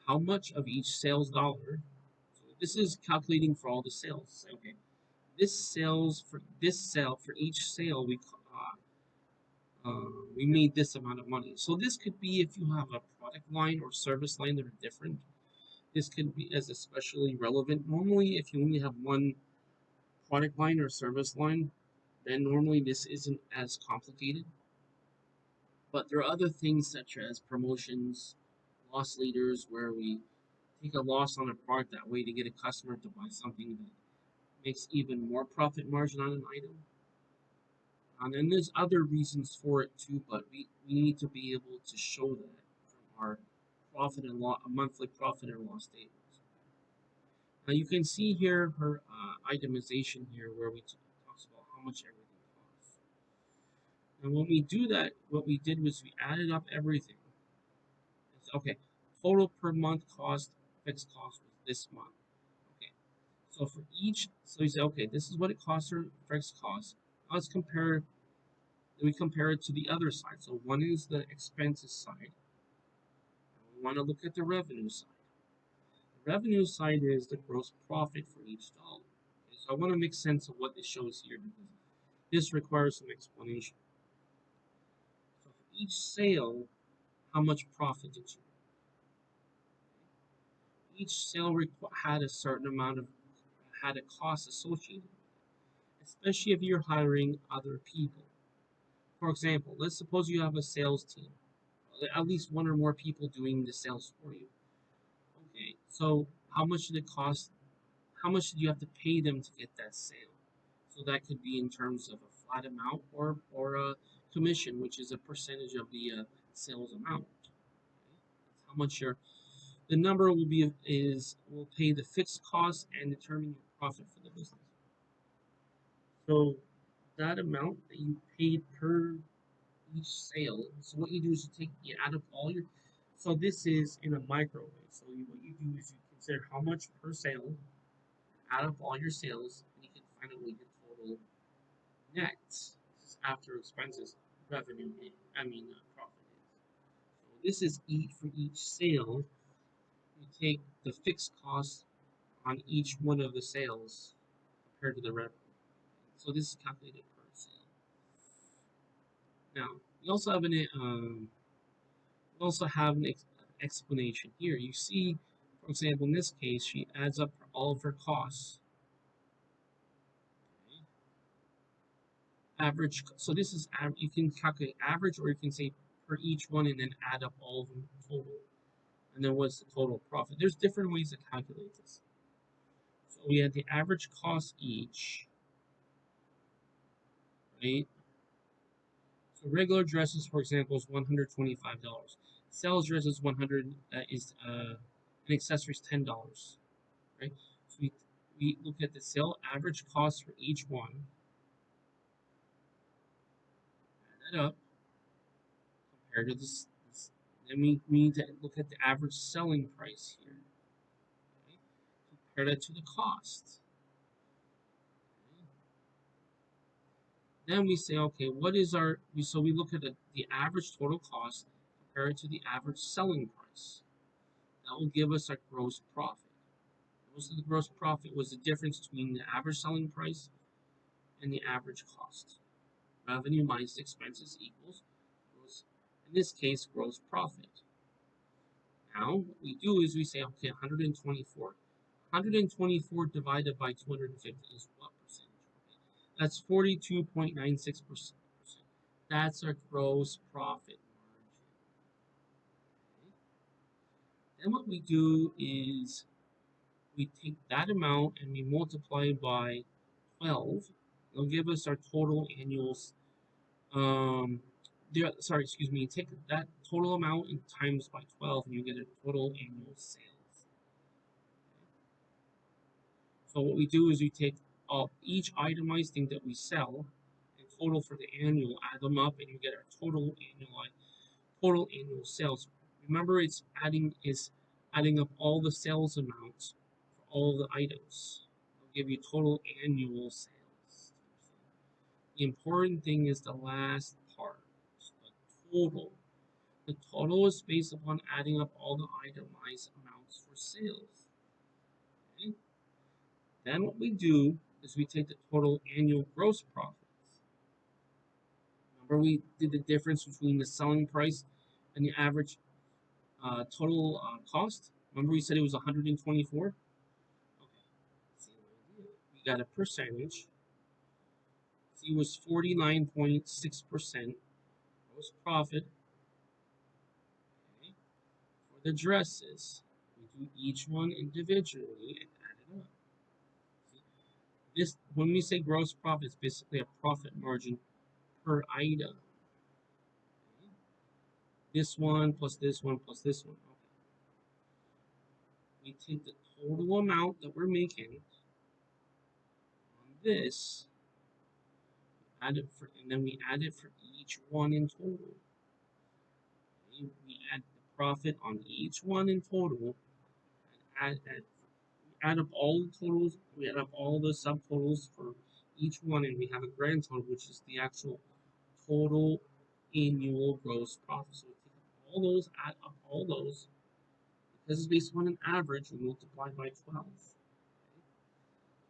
how much of each sales dollar? So this is calculating for all the sales. Okay, this sale for each sale we made this amount of money. So this could be if you have a product line or service line that are different. This could be as especially relevant. Normally, if you only have one product line or service line, then normally this isn't as complicated. But there are other things such as promotions, loss leaders, where we take a loss on a product that way to get a customer to buy something that makes even more profit margin on an item. And then there's other reasons for it too, but we need to be able to show that from our profit and loss, monthly profit and loss statements. Now you can see here her itemization here where we talks about how much everything costs. And when we do that, what we did was we added up everything. It's, okay, total per month cost, fixed cost was this month. Okay, so for each, so we say, okay, this is what it costs her fixed cost. Now let's compare. Then we compare it to the other side. So one is the expenses side. We want to look at the revenue side. The revenue side is the gross profit for each dollar. Okay, so I want to make sense of what this shows here because this requires some explanation. So for each sale, how much profit did you make? Each sale had a certain amount of had a cost associated with it, especially if you're hiring other people. For example, let's suppose you have a sales team, at least one or more people doing the sales for you. Okay, so how much did it cost? How much did you have to pay them to get that sale? So that could be in terms of a flat amount or a commission, which is a percentage of the sales amount. Okay? That's how much the number will pay the fixed cost and determine your profit for the business. So that amount that you paid per each sale. So what you do is you add up all your. So this is in a microwave. So what you do is you consider how much per sale, add up all your sales, and you can find out what your total net after expenses revenue. Profit is. So this is for each sale. You take the fixed cost on each one of the sales compared to the revenue. So this is calculated per sale. Now we also have an explanation here. You see, for example, in this case, she adds up all of her costs. Okay. Average. So this is you can calculate average, or you can say per each one, and then add up all of them total, and then what's the total profit? There's different ways to calculate this. So we had the average cost each, right? So regular dresses, for example, is $125. Sales dress is 100 an accessory is $10, right? So we look at the sale average cost for each one, add that up, compared to then we need to look at the average selling price here, okay? Compare that to the cost. Okay? Then we say, okay, what is so we look at the average total cost, compare it to the average selling price. That will give us our gross profit. Most of the gross profit was the difference between the average selling price and the average cost. Revenue minus expenses equals in this case, gross profit. Now, what we do is we say, okay, 124. 124 divided by 250 is what percentage? Okay, that's 42.96%. That's our gross profit margin. Okay. Then what we do is we take that amount and we multiply by 12. It'll give us our total annual. Take that total amount and times by 12, and you get a total annual sales. So what we do is we take each itemized thing that we sell and total for the annual, add them up, and you get our total annual sales. Remember, it's adding up all the sales amounts for all the items. It'll give you total annual sales. The important thing is the last part, the total. The total is based upon adding up all the itemized amounts for sales. Okay? Then what we do is we take the total annual gross profits. Remember we did the difference between the selling price and the average total cost? Remember we said it was 124? Okay, same idea. We got a percentage. See, it was 49.6% gross profit. Okay. For the dresses, we do each one individually and add it up. See, when we say gross profit, it's basically a profit margin per item. Okay. This one plus this one plus this one. Okay. We take the total amount that we're making on this, and then we add it for each one in total. Okay? We add the profit on each one in total, and add up all the totals. We add up all the subtotals for each one, and we have a grand total, which is the actual total annual gross profit. So we take up all those, add up all those. This is based on an average. We multiply by 12. Okay?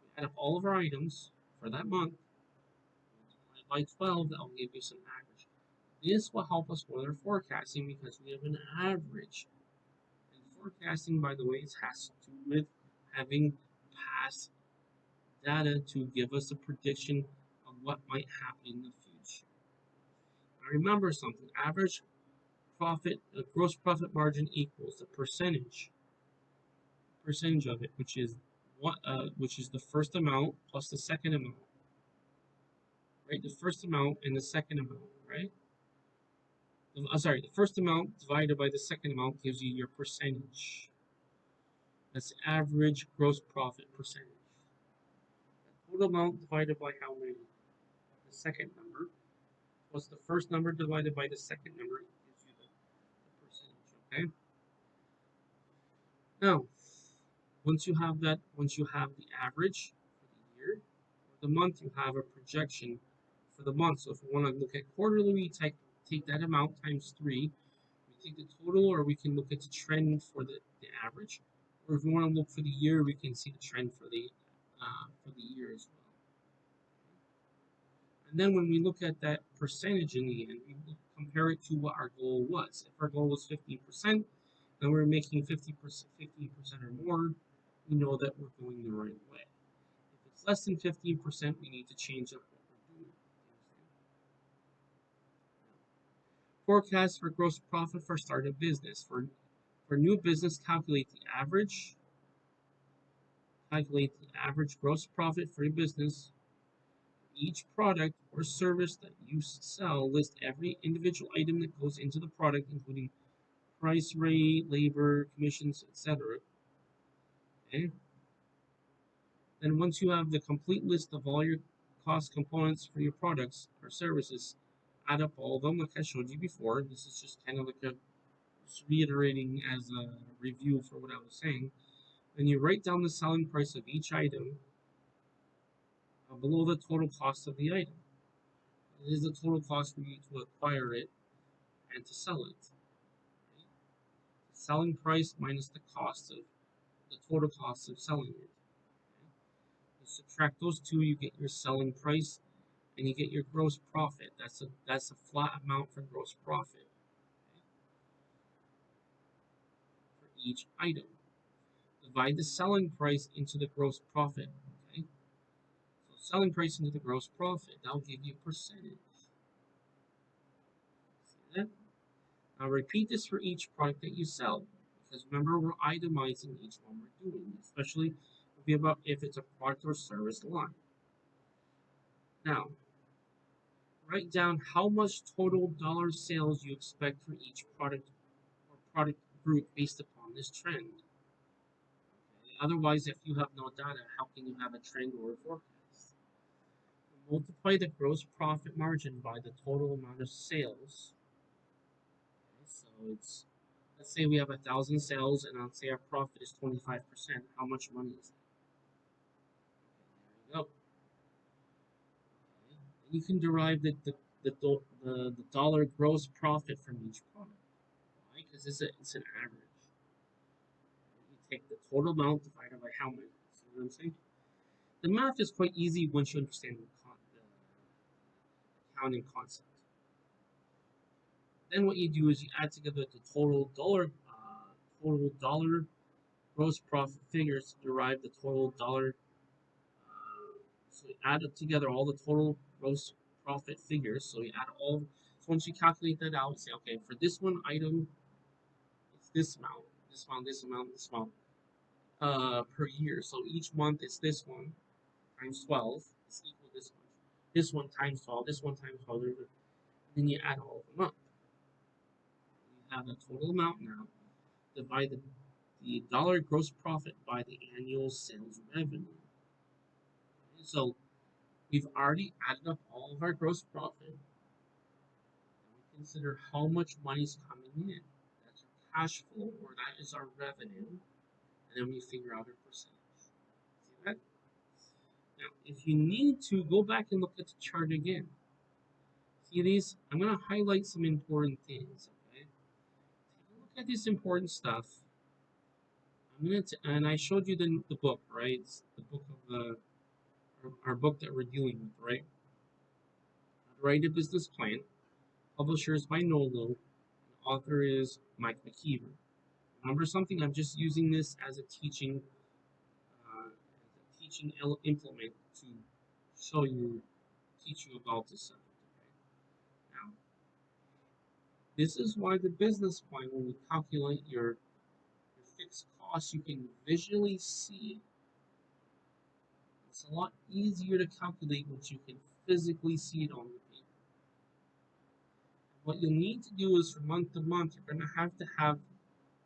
We add up all of our items for that month. Multiply by 12. That will give you some average. This will help us with our forecasting because we have an average. And forecasting, by the way, has to do with having past data to give us a prediction of what might happen in the future. Now remember something, average profit, gross profit margin equals the percentage of it, which is the first amount plus the second amount, right? The first amount and the second amount, right? The first amount divided by the second amount gives you your percentage. That's average gross profit percentage. The total amount divided by how many? The second number plus the first number divided by the second number gives you the percentage, okay? Now, once you have the average for the year, for the month, you have a projection for the month. So if we want to look at quarterly, we take that amount times 3. We take the total, or we can look at the trend for the average. Or if we want to look for the year, we can see the trend for the year as well. And then when we look at that percentage in the end, we compare it to what our goal was. If our goal was 15%, and we're making 15% or more, we know that we're going the right way. If it's less than 15%, we need to change up what we're doing. Forecast for gross profit for startup business. For new business, calculate the average gross profit for your business. Each product or service that you sell, list every individual item that goes into the product, including price, rate, labor, commissions, etc. Okay. Then once you have the complete list of all your cost components for your products or services, add up all of them like I showed you before. This is just kind of like just reiterating as a review for what I was saying. Then you write down the selling price of each item below the total cost of the item. It is the total cost for you to acquire it and to sell it. Right? The selling price minus the total cost of selling it. Okay? You subtract those two, you get your selling price, and you get your gross profit. That's a flat amount for gross profit, okay, for each item. Divide the selling price into the gross profit. Okay, so selling price into the gross profit. That'll give you a percentage. See that? Now repeat this for each product that you sell, because remember we're itemizing each one we're doing, especially if it's a product or service line. Now, write down how much total dollar sales you expect for each product or product group based upon this trend. Okay? Otherwise, if you have no data, how can you have a trend or a forecast? Multiply the gross profit margin by the total amount of sales. Okay, so let's say we have 1,000 sales, and let's say our profit is 25%. How much money is that? Okay, there you go. Okay. And you can derive the dollar gross profit from each product. Why? Because it's an average. You take the total amount divided by how many. See what I'm saying? The math is quite easy once you understand the accounting concept. Then what you do is you add together the total dollar gross profit figures to derive the total dollar. So you add together all the total gross profit figures. So you add all. So once you calculate that out, say, okay, for this one item, it's this amount, this amount, this amount, this amount per year. So each month it's this one times 12 is equal to this much. This one times 12, this one times 12, and then you add all of them up. You have the total amount now, divided the dollar gross profit by the annual sales revenue. So we've already added up all of our gross profit. And we consider how much money is coming in. That's our cash flow, or that is our revenue. And then we figure out our percentage. See that? Now, if you need to, go back and look at the chart again. See these? I'm going to highlight some important things. Okay. Take a look at this important stuff. And I showed you the book, right? It's the book of our book that we're dealing with, right? How to Write a Business Plan. Publisher is by Nolo. And author is Mike McKeever. Remember something? I'm just using this as a teaching implement to show you, teach you about this subject. Okay? Now, this is why the business plan, when we calculate your fixed costs, you can visually see it. It's a lot easier to calculate once you can physically see it on the paper. What you'll need to do is from month to month, you're going to have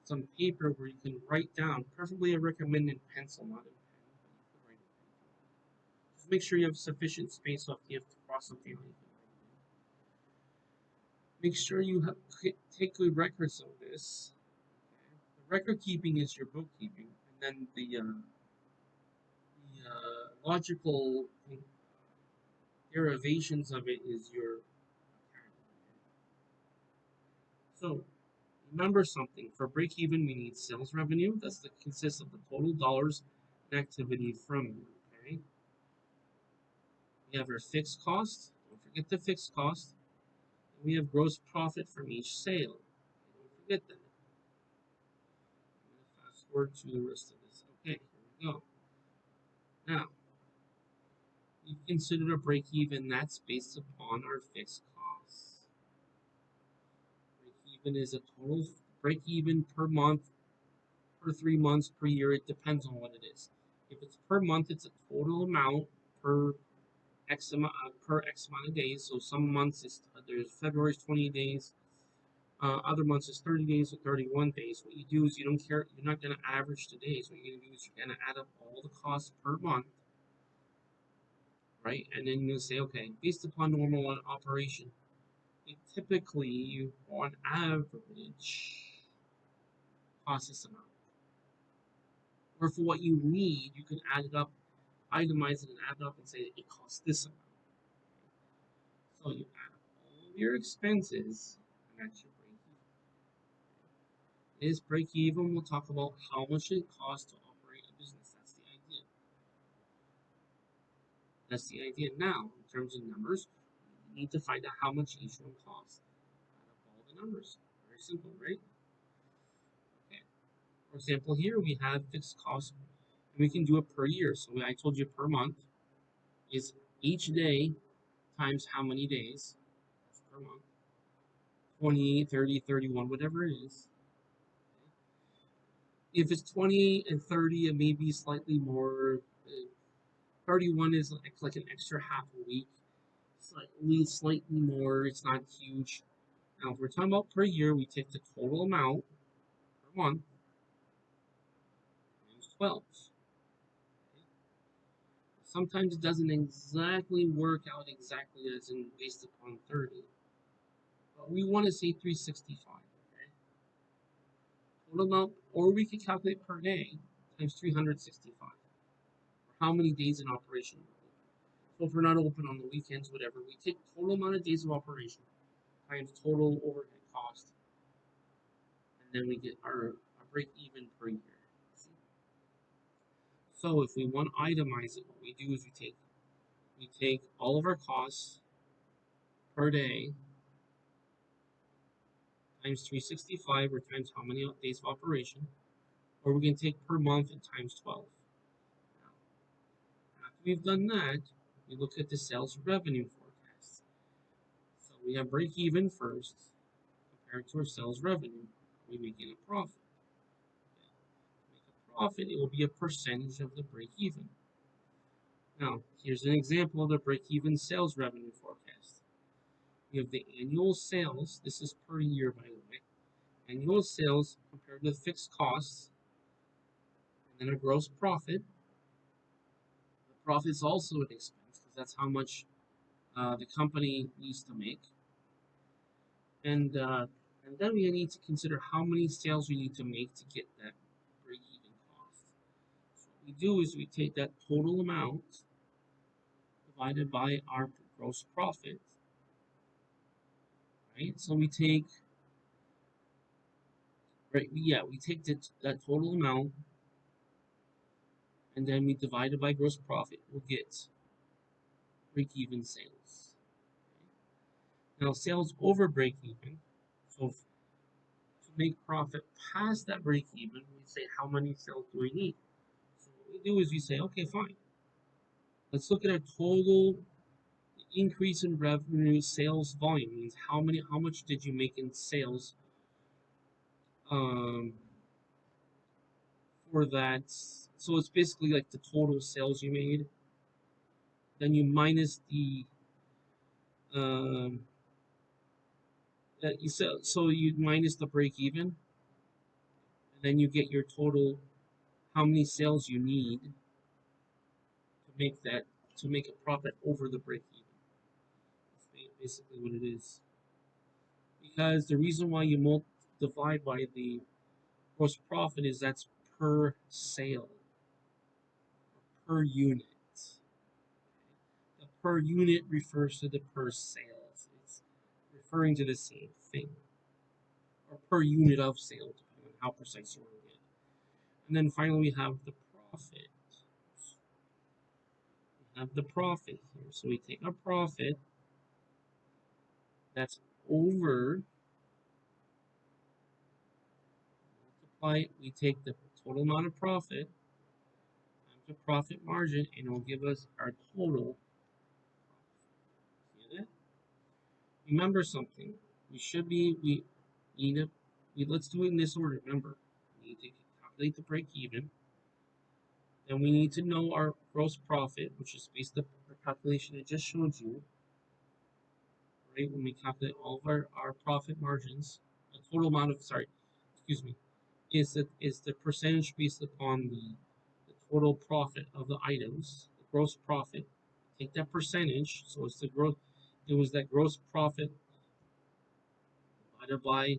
some paper where you can write down, preferably I recommend in pencil, not in pen, but you can write in paper. Just make sure you have sufficient space so if you have to cross something out, you can write it in. Make sure you take good records of this. Okay? The record keeping is your bookkeeping, and then the logical derivations of it is your accounting. So remember something. For break even, we need sales revenue. Consists of the total dollars and activity from you. Okay. We have our fixed cost. Don't forget the fixed cost. And we have gross profit from each sale. Don't forget that. I'm going to fast forward to the rest of this. Okay, here we go. Now, we've considered a break even. That's based upon our fixed costs. Break even is a total break even per month, per 3 months, per year. It depends on what it is. If it's per month, it's a total amount per X amount of days. So some months there's February's 20 days. Other months is 30 days or 31 days. What you do is you don't care. You're not going to average the days. What you're going to do is you're going to add up all the costs per month, right? And then you're going to say, okay, based upon normal operation, typically on average costs this amount. Or for what you need, you can add it up, itemize it, and add it up and say it costs this amount. So you add up all of your expenses, and that's your break even. Is break even? We'll talk about how much it costs to operate a business. That's the idea. That's the idea. Now, in terms of numbers, you need to find out how much each one costs. Add up all the numbers. Very simple, right? Okay. For example, here we have fixed costs, and we can do it per year. So I told you per month is each day times how many days. That's per month. 28, 30, 31, whatever it is. If it's 28 and 30, it may be slightly more. 31 is like an extra half a week. Slightly more. It's not huge. Now, if we're talking about per year, we take the total amount per month times 12. Okay? Sometimes it doesn't exactly work out exactly as in based upon 30. But we want to say 365. Okay? Total amount, or we could calculate per day times 365. Or how many days in operation we're open. So if we're not open on the weekends, whatever, we take total amount of days of operation times total overhead cost, and then we get our break even per year. See? So if we want to itemize it, what we do is we take all of our costs per day times 365 or times how many days of operation, or we can take per month and times 12. Now, after we've done that, we look at the sales revenue forecast. So we have break even first compared to our sales revenue. We making a profit. To make a profit, it will be a percentage of the break even. Now, here's an example of the break even sales revenue forecast. We have the annual sales. This is per year, by the way. Annual sales compared to fixed costs And then a gross profit. The profit is also an expense because that's how much the company needs to make. And then we need to consider how many sales we need to make to get that break-even cost. So what we do is we take that total amount divided by our gross profit, right? So we take, right, yeah, we take that total amount and then we divide it by gross profit. We'll get break-even sales. Now, sales over break-even. So to make profit past that break-even, we say how many sales do we need? So what we do is we say, okay, fine. Let's look at our total increase in revenue. Sales volume means how much did you make in sales um, for that. So it's basically like the total sales you made. Then you minus the um, so you minus the break even, and then you get your total how many sales you need to make a profit over the break even. That's basically what it is. Because the reason why you divide by the gross profit is that's per sale, per unit. The per unit refers to the per sales. It's referring to the same thing. Or per unit of sale, depending on how precise you want to get. And then finally we have the profit. We have the profit here. So we take our profit that's over multiply, we take the total amount of profit times the profit margin and it will give us our total. See that? Remember something. We need to let's do it in this order. Remember, we need to calculate the break even. Then we need to know our gross profit, which is based on the calculation I just showed you. Right, when we calculate all of our profit margins, the total amount of excuse me, is the percentage based upon the total profit of the items, the gross profit. Take that percentage, so it's the growth. It was that gross profit divided by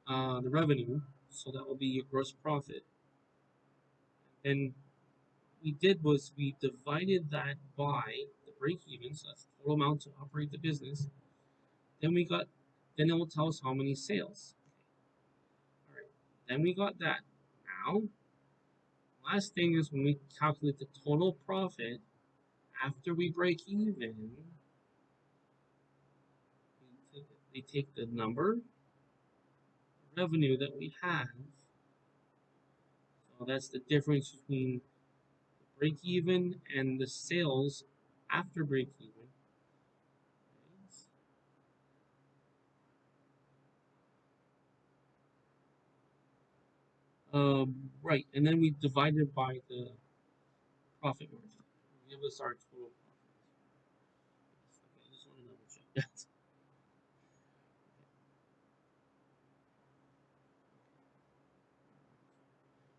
the revenue, so that will be your gross profit. And we did was we divided that by the break even, so that's the total amount to operate the business. Then it will tell us how many sales. All right, then we got that. Now, last thing is when we calculate the total profit after we break even, they take the number revenue that we have. So that's the difference between break even and the sales after break even. Right, and then we divide it by the profit margin. Give us our total profit. Okay, I just want to double check that.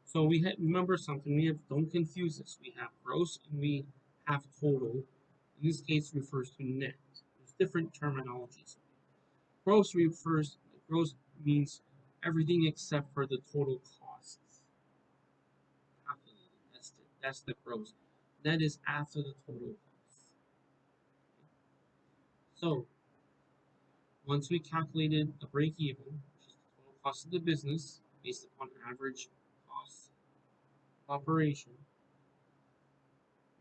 So remember something. Don't confuse this. We have gross and we have total. In this case, refers to net. There's different terminologies. Gross means everything except for the total costs calculated. That's the gross. That is after the total costs. So once we calculated the break even, which is the total cost of the business based upon average costs of operation,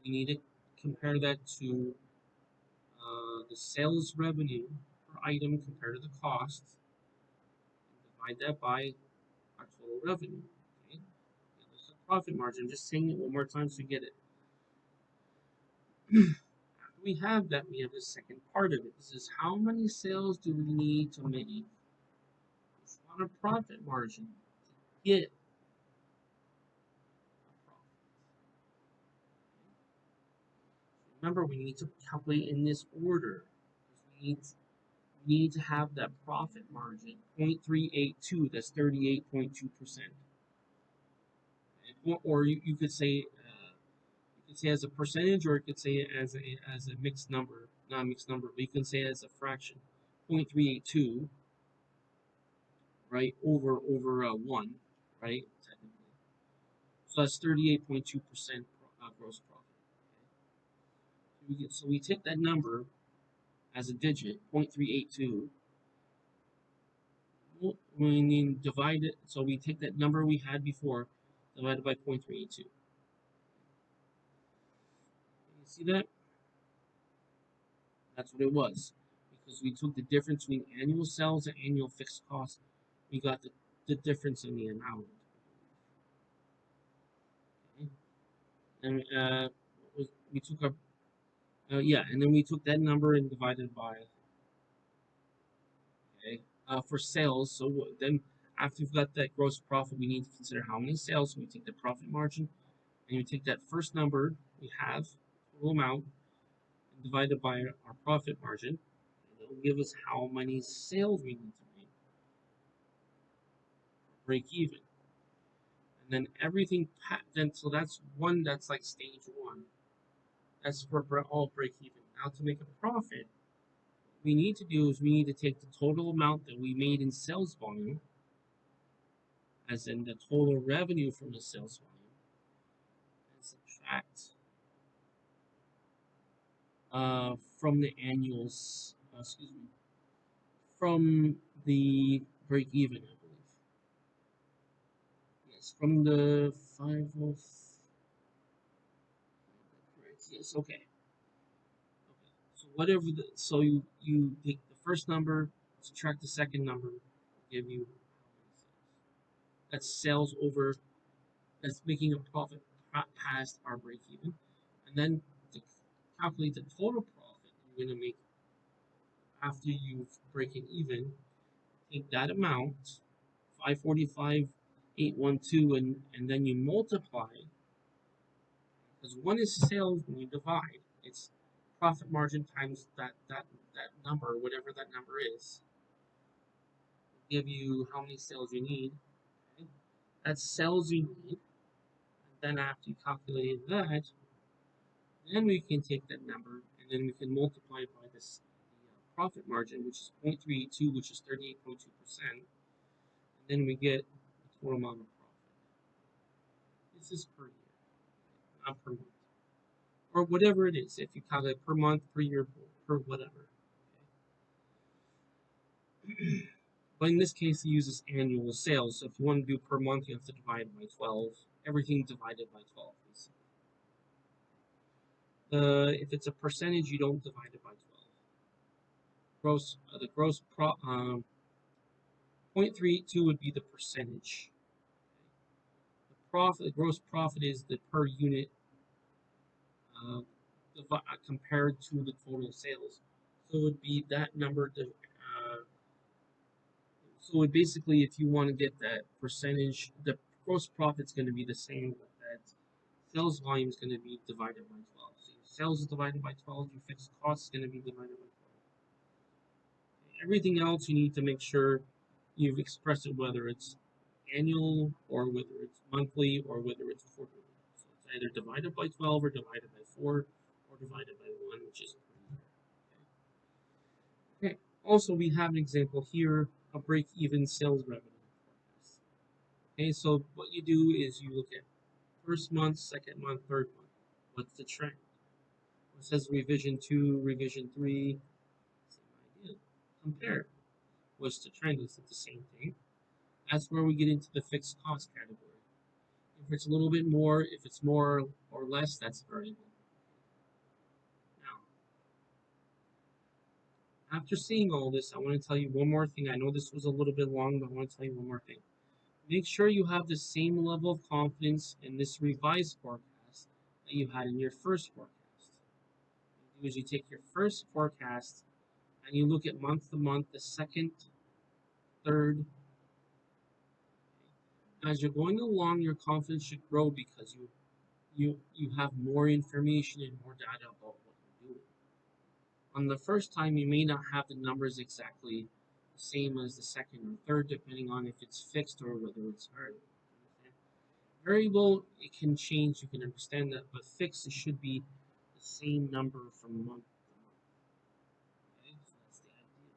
we need to compare that to the sales revenue per item compared to the cost, and divide that by our total revenue. Okay? This is a profit margin. I'm just saying it one more time so you get it. After we have that, we have the second part of it. This is how many sales do we need to make on a profit margin to get a profit. Remember, we need to calculate in this order. We need to have that profit margin 0.382. That's 38.2%. or you could say as a percentage, or you could say it as a mixed number, not a mixed number, but you can say it as a fraction, 0.382, right, over 1, right, technically. So that's 38.2% gross profit. Okay? So we take that number as a digit, 0.382. When you divide it, so we take that number we had before, divided by 0.382. You see that? That's what it was. Because we took the difference between annual sales and annual fixed costs, we got the difference in the amount. Okay? And we took our yeah, and then we took that number and divided by, okay, for sales. So then after we've got that gross profit, we need to consider how many sales. So we take the profit margin, and we take that first number we have, total amount, and divide it by our profit margin. And it'll give us how many sales we need to make, break even. And then everything, then so that's like stage one. That's for all break even. Now to make a profit, what we need to do is we need to take the total amount that we made in sales volume, as in the total revenue from the sales volume, and subtract from the annuals, from the break even, I believe. Yes, from the 50. Yes, okay. Okay. So whatever so you take the first number, subtract the second number, give you that's sales over, that's making a profit past our break even, and then to calculate the total profit you're gonna make after you've breaking even, take that amount, 545,812, and then you multiply, because one is sales when you divide, it's profit margin times that number, whatever that number is, will give you how many sales you need. Okay? That's sales you need. And then after you calculate that, then we can take that number and then we can multiply it by this profit margin, which is 0.382, which is 38.2%. And then we get the total amount of profit. This is per year, not per month. Or whatever it is, if you calculate per month, per year, per whatever. Okay? But in this case, it uses annual sales. So if you want to do per month, you have to divide by 12. Everything divided by 12, basically. If it's a percentage, you don't divide it by 12. The gross 0.32 would be the percentage. The gross profit is the per unit compared to the total sales. So it would be that number. So it basically, if you want to get that percentage, the gross profit's going to be the same, but that sales volume is going to be divided by 12. So your sales is divided by 12, your fixed cost is going to be divided by 12. Everything else you need to make sure you've expressed it, whether it's annual or whether it's monthly or whether it's quarterly. So it's either divided by 12 or divided by 4 or divided by 1, which is per year. Okay. Also, we have an example here, a break-even sales revenue forecast. Okay, so what you do is you look at first month, second month, third month. What's the trend? It says revision 2, revision 3, same idea. Compare. What's the trend? Is it the same thing? That's where we get into the fixed cost category. If it's a little bit more, if it's more or less, that's variable. Now, after seeing all this, I want to tell you one more thing. I know this was a little bit long, but I want to tell you one more thing. Make sure you have the same level of confidence in this revised forecast that you had in your first forecast. What you do is you take your first forecast and you look at month to month, the second, third. As you're going along, your confidence should grow because you have more information and more data about what you're doing. On the first time, you may not have the numbers exactly the same as the second or third, depending on if it's fixed or whether it's variable. Variable, it can change, you can understand that, but fixed, it should be the same number from month to month. Okay, so that's the idea.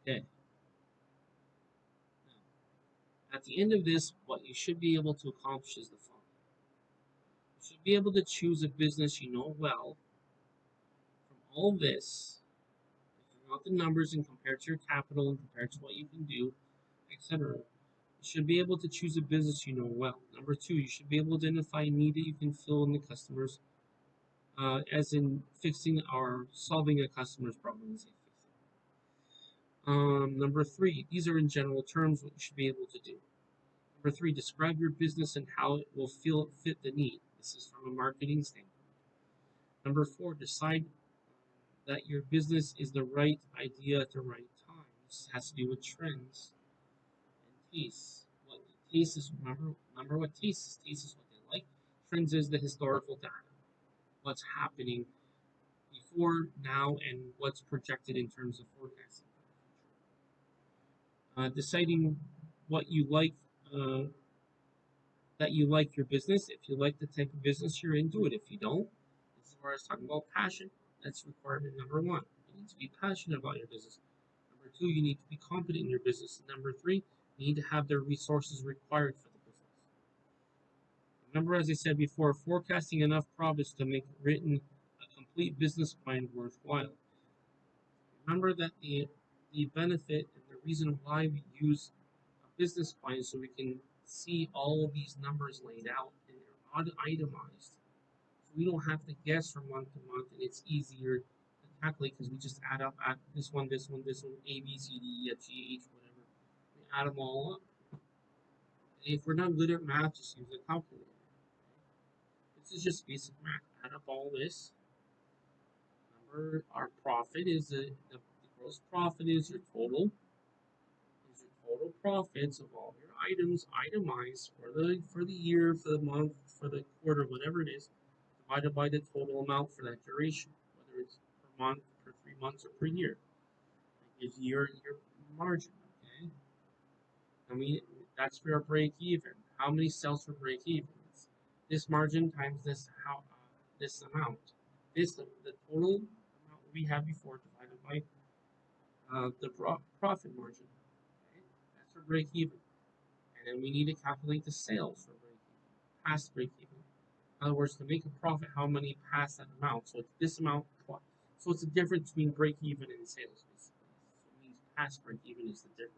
Okay, now at the end of this, what you should be able to accomplish is the following. You should be able to choose a business you know well from all this, figure out the numbers and compare to your capital and compare to what you can do, etc. You should be able to choose a business you know well. Number two, you should be able to identify a need that you can fill in the customers, as in fixing or solving a customer's problem. Number three, these are in general terms what you should be able to do. Number three, describe your business and how it will fit the need. This is from a marketing standpoint. Number four, decide that your business is the right idea at the right time. This has to do with trends and tastes. What taste is, remember what taste is. Taste is what they like. Trends is the historical data. What's happening before, now, and what's projected in terms of forecasting. Deciding what you like, uh, that you like your business. If you like the type of business you're in, do it. If you don't, this is where I was talking about passion. That's requirement number one. You need to be passionate about your business. Number two, you need to be competent in your business. Number three, you need to have the resources required for the business. Remember, as I said before, forecasting enough profits to make written a complete business plan worthwhile. Remember that the benefit and the reason why we use a business plan is so we can see all of these numbers laid out and they're itemized. So we don't have to guess from month to month, and it's easier to calculate because we just add up at this one, this one, this one, A, B, C, D, E, F, G, H, whatever. We add them all up. And if we're not good at math, just use a calculator. This is just basic math. Add up all this. Remember, our profit is the gross profit is your total profits of all your items itemized for the year, for the month, for the quarter, whatever it is, divided by the total amount for that duration, whether it's per month, per 3 months, or per year. That gives you your margin. Okay, I mean that's for your break even. How many sales for break even? This margin times this amount. The total amount we had before divided by the profit margin. Okay? That's for break even. And then we need to calculate the sales for break even, past break even. In other words, to make a profit, how many past that amount? So it's this amount plus. So it's the difference between break even and sales, basically. So it means past break even is the difference.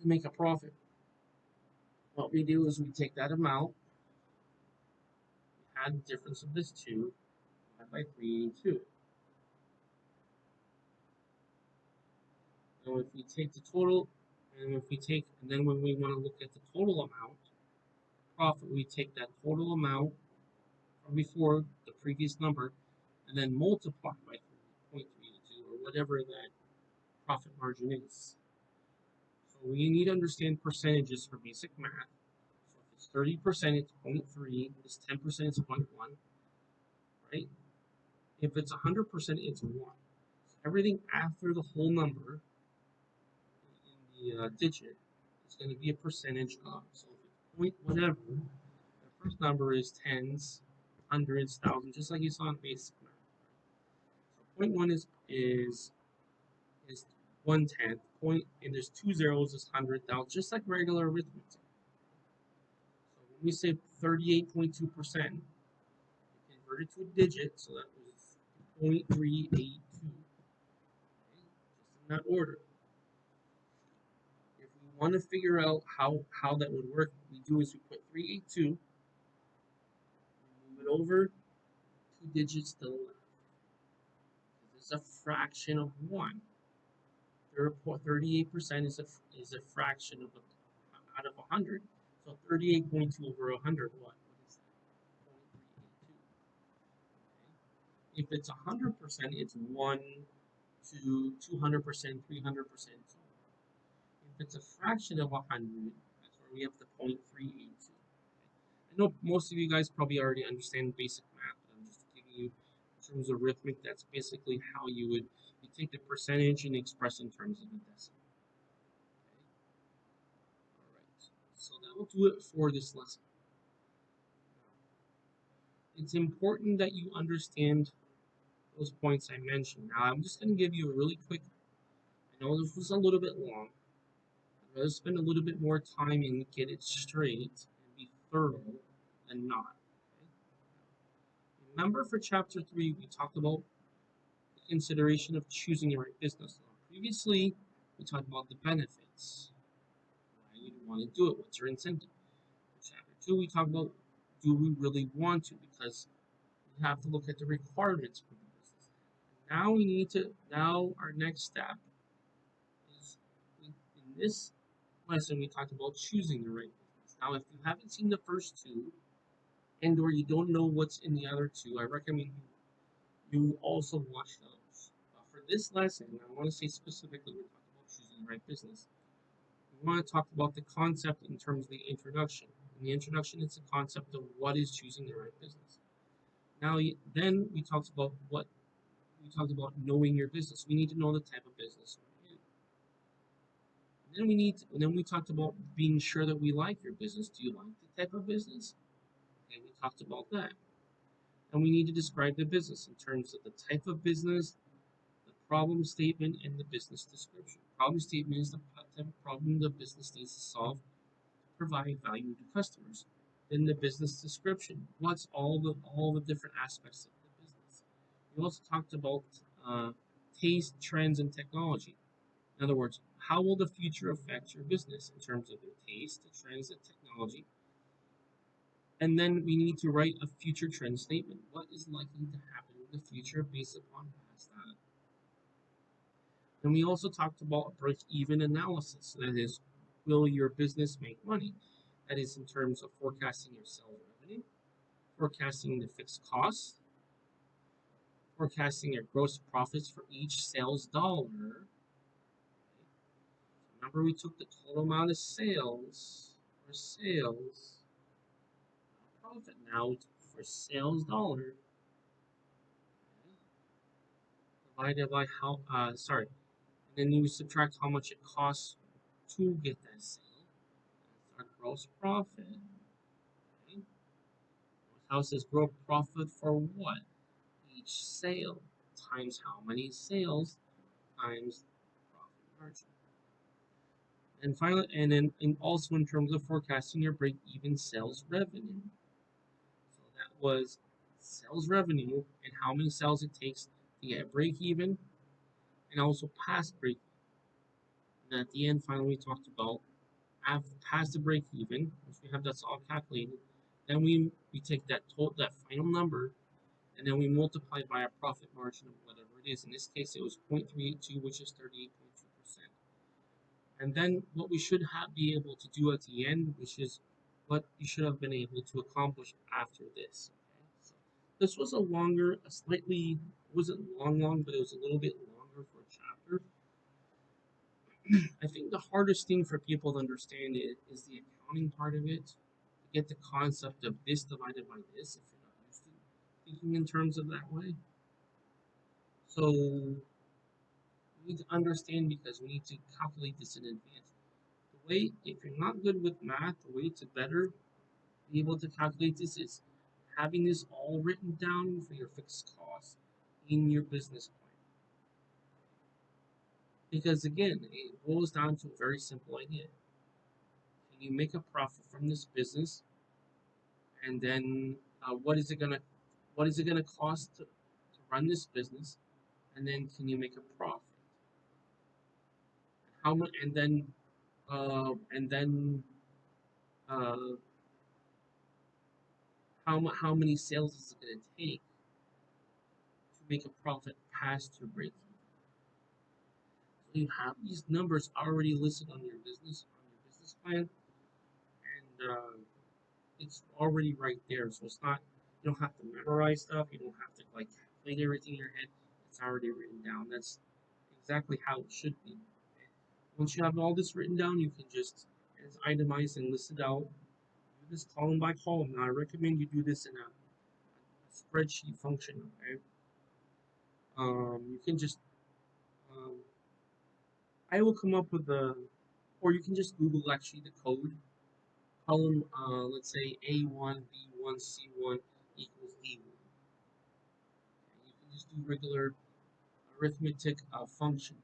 To make a profit, what we do is we take that amount, we add the difference of this 2, divided by 382. So if we take the total, and then when we want to look at the total amount, profit, we take that total amount from before, the previous number, and then multiply by 3.382 or whatever that profit margin is. So we need to understand percentages for basic math. So if it's 30%, it's 0.3. If it's 10%, it's 0.1. Right? If it's 100%, it's 1. So everything after the whole number in the digit is going to be a percentage of. So if it's point whatever, the first number is tens, hundreds, thousands, just like you saw in basic math. So 0.1 is 1/10. Point, and there's 2 zeros is 100,000, just like regular arithmetic. So when we say 38.2%, we convert it to a digit, so that was 0.382. Okay? Just in that order. If we want to figure out how that would work, what we do is we put 382, move it over 2 digits to the left. This is a fraction of 1. 38% is a fraction of out of 100. So 38.2 over 100, what is that? 0.382. Okay. If it's 100%, it's 1 to 200%, 300%. If it's a fraction of 100, that's where we have the 0.382. I know most of you guys probably already understand basic math, but I'm just giving you in terms of arithmetic. That's basically how you take the percentage and express in terms of a decimal. So that will do it for this lesson. It's important that you understand those points I mentioned. Now, I'm just going to give you a really quick. I know this was a little bit long. I'd rather spend a little bit more time and get it straight and be thorough than not. Okay? Remember, for chapter 3, we talked about the consideration of choosing the right business. Now, previously, we talked about the benefits. Why you want to do it? What's your incentive? In chapter 2, we talked about, do we really want to? Because we have to look at the requirements for the business. Now we need to. Now our next step is, in this lesson we talked about choosing the right business. Now, if you haven't seen the first two, and or you don't know what's in the other two, I recommend you also watch those. For this lesson, I want to say specifically we talked about choosing the right business. We want to talk about the concept in terms of the introduction. In the introduction, it's the concept of what is choosing the right business. Now, then we talked about knowing your business. We need to know the type of business we're in. And then we talked about being sure that we like your business. Do you like the type of business? Okay, we talked about that. And we need to describe the business in terms of the type of business, the problem statement, and the business description. Problem statement is the type of problem the business needs to solve to provide value to customers. Then the business description. What's all the different aspects of the business? We also talked about taste, trends, and technology. In other words, how will the future affect your business in terms of the taste, the trends, and technology? And then we need to write a future trend statement. What is likely to happen in the future based upon past data? And we also talked about a break-even analysis. That is, will your business make money? That is in terms of forecasting your sales revenue, forecasting the fixed costs, forecasting your gross profits for each sales dollar. Remember, we took the total amount of sales for sales, profit now for sales dollar, divided by how, sorry, and then you subtract how much it costs to get that sale. That's our gross profit. Okay? How says gross profit for what? Each sale times how many sales times profit margin. And finally, and also in terms of forecasting your break-even sales revenue. So that was sales revenue and how many sales it takes to get break-even and also past break-even. And at the end, finally, we talked about past the break-even, once we have that's all calculated, then we take that final number and then we multiply by a profit margin of whatever it is. In this case, it was 0.382, which is 38.2%. And then what we should be able to do at the end, which is what you should have been able to accomplish after this. Okay? So this was a longer, wasn't long, but it was a little bit longer for a chapter. I think the hardest thing for people to understand is the accounting part of it. To get the concept of this divided by this, if you're not used to thinking in terms of that way. So we need to understand because we need to calculate this in advance. The way, if you're not good with math, the way to better be able to calculate this is having this all written down for your fixed costs in your business plan. Because again, it boils down to a very simple idea. Can you make a profit from this business? And then what is it gonna cost to run this business? And then can you make a profit? How much? And then uh, how many sales is it gonna take to make a profit past your break even? So you have these numbers already listed on your business plan, and it's already right there. So it's not, you don't have to memorize stuff. You don't have to like calculate everything in your head. It's already written down. That's exactly how it should be. Okay? Once you have all this written down, you can just it's itemized and listed out. Do this column by column. Now I recommend you do this in a spreadsheet function. Okay. You can just um, I will come up with or you can just Google actually the code column, let's say A1, B1, C1 equals D1. You can just do regular arithmetic function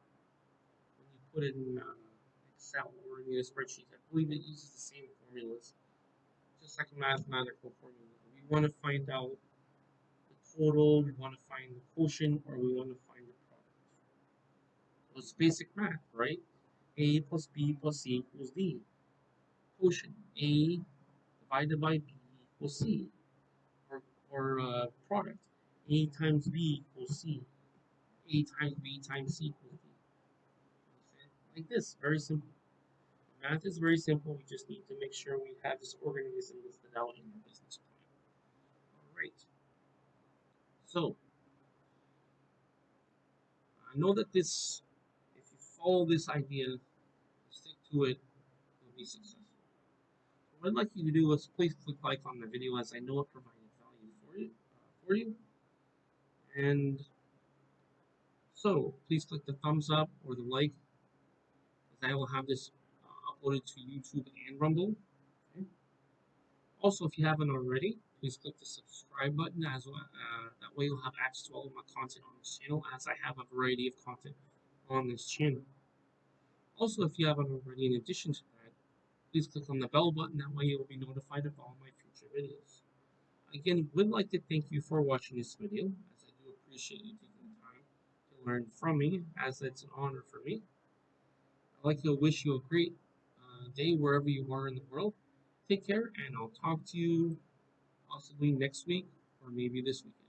when you put it in Excel or in a spreadsheet. I believe it uses the same formulas, just like a mathematical formula. We want to find out the total, we want to find the quotient, or we want to find the product. So it's basic math, right? A plus B plus C equals D. Quotient. A divided by B equals C. Or product. A times B equals C. A times B times C equals D. Like this, very simple. Math is very simple. We just need to make sure we have this organized and listed out in our business plan. All right. So I know that this, if you follow this idea, stick to it, you'll be successful. What I'd like you to do is please click like on the video, as I know it provided value for you. And so please click the thumbs up or the like, as I will have this uploaded to YouTube and Rumble. Okay. Also, if you haven't already, please click the subscribe button as well. That way you'll have access to all of my content on this channel, as I have a variety of content on this channel. Also, if you haven't already, in addition to that, please click on the bell button. That way you'll be notified of all my future videos. Again, would like to thank you for watching this video, as I do appreciate you taking the time to learn from me, as it's an honor for me. I'd like to wish you a great day wherever you are in the world. Take care, and I'll talk to you possibly next week or maybe this weekend.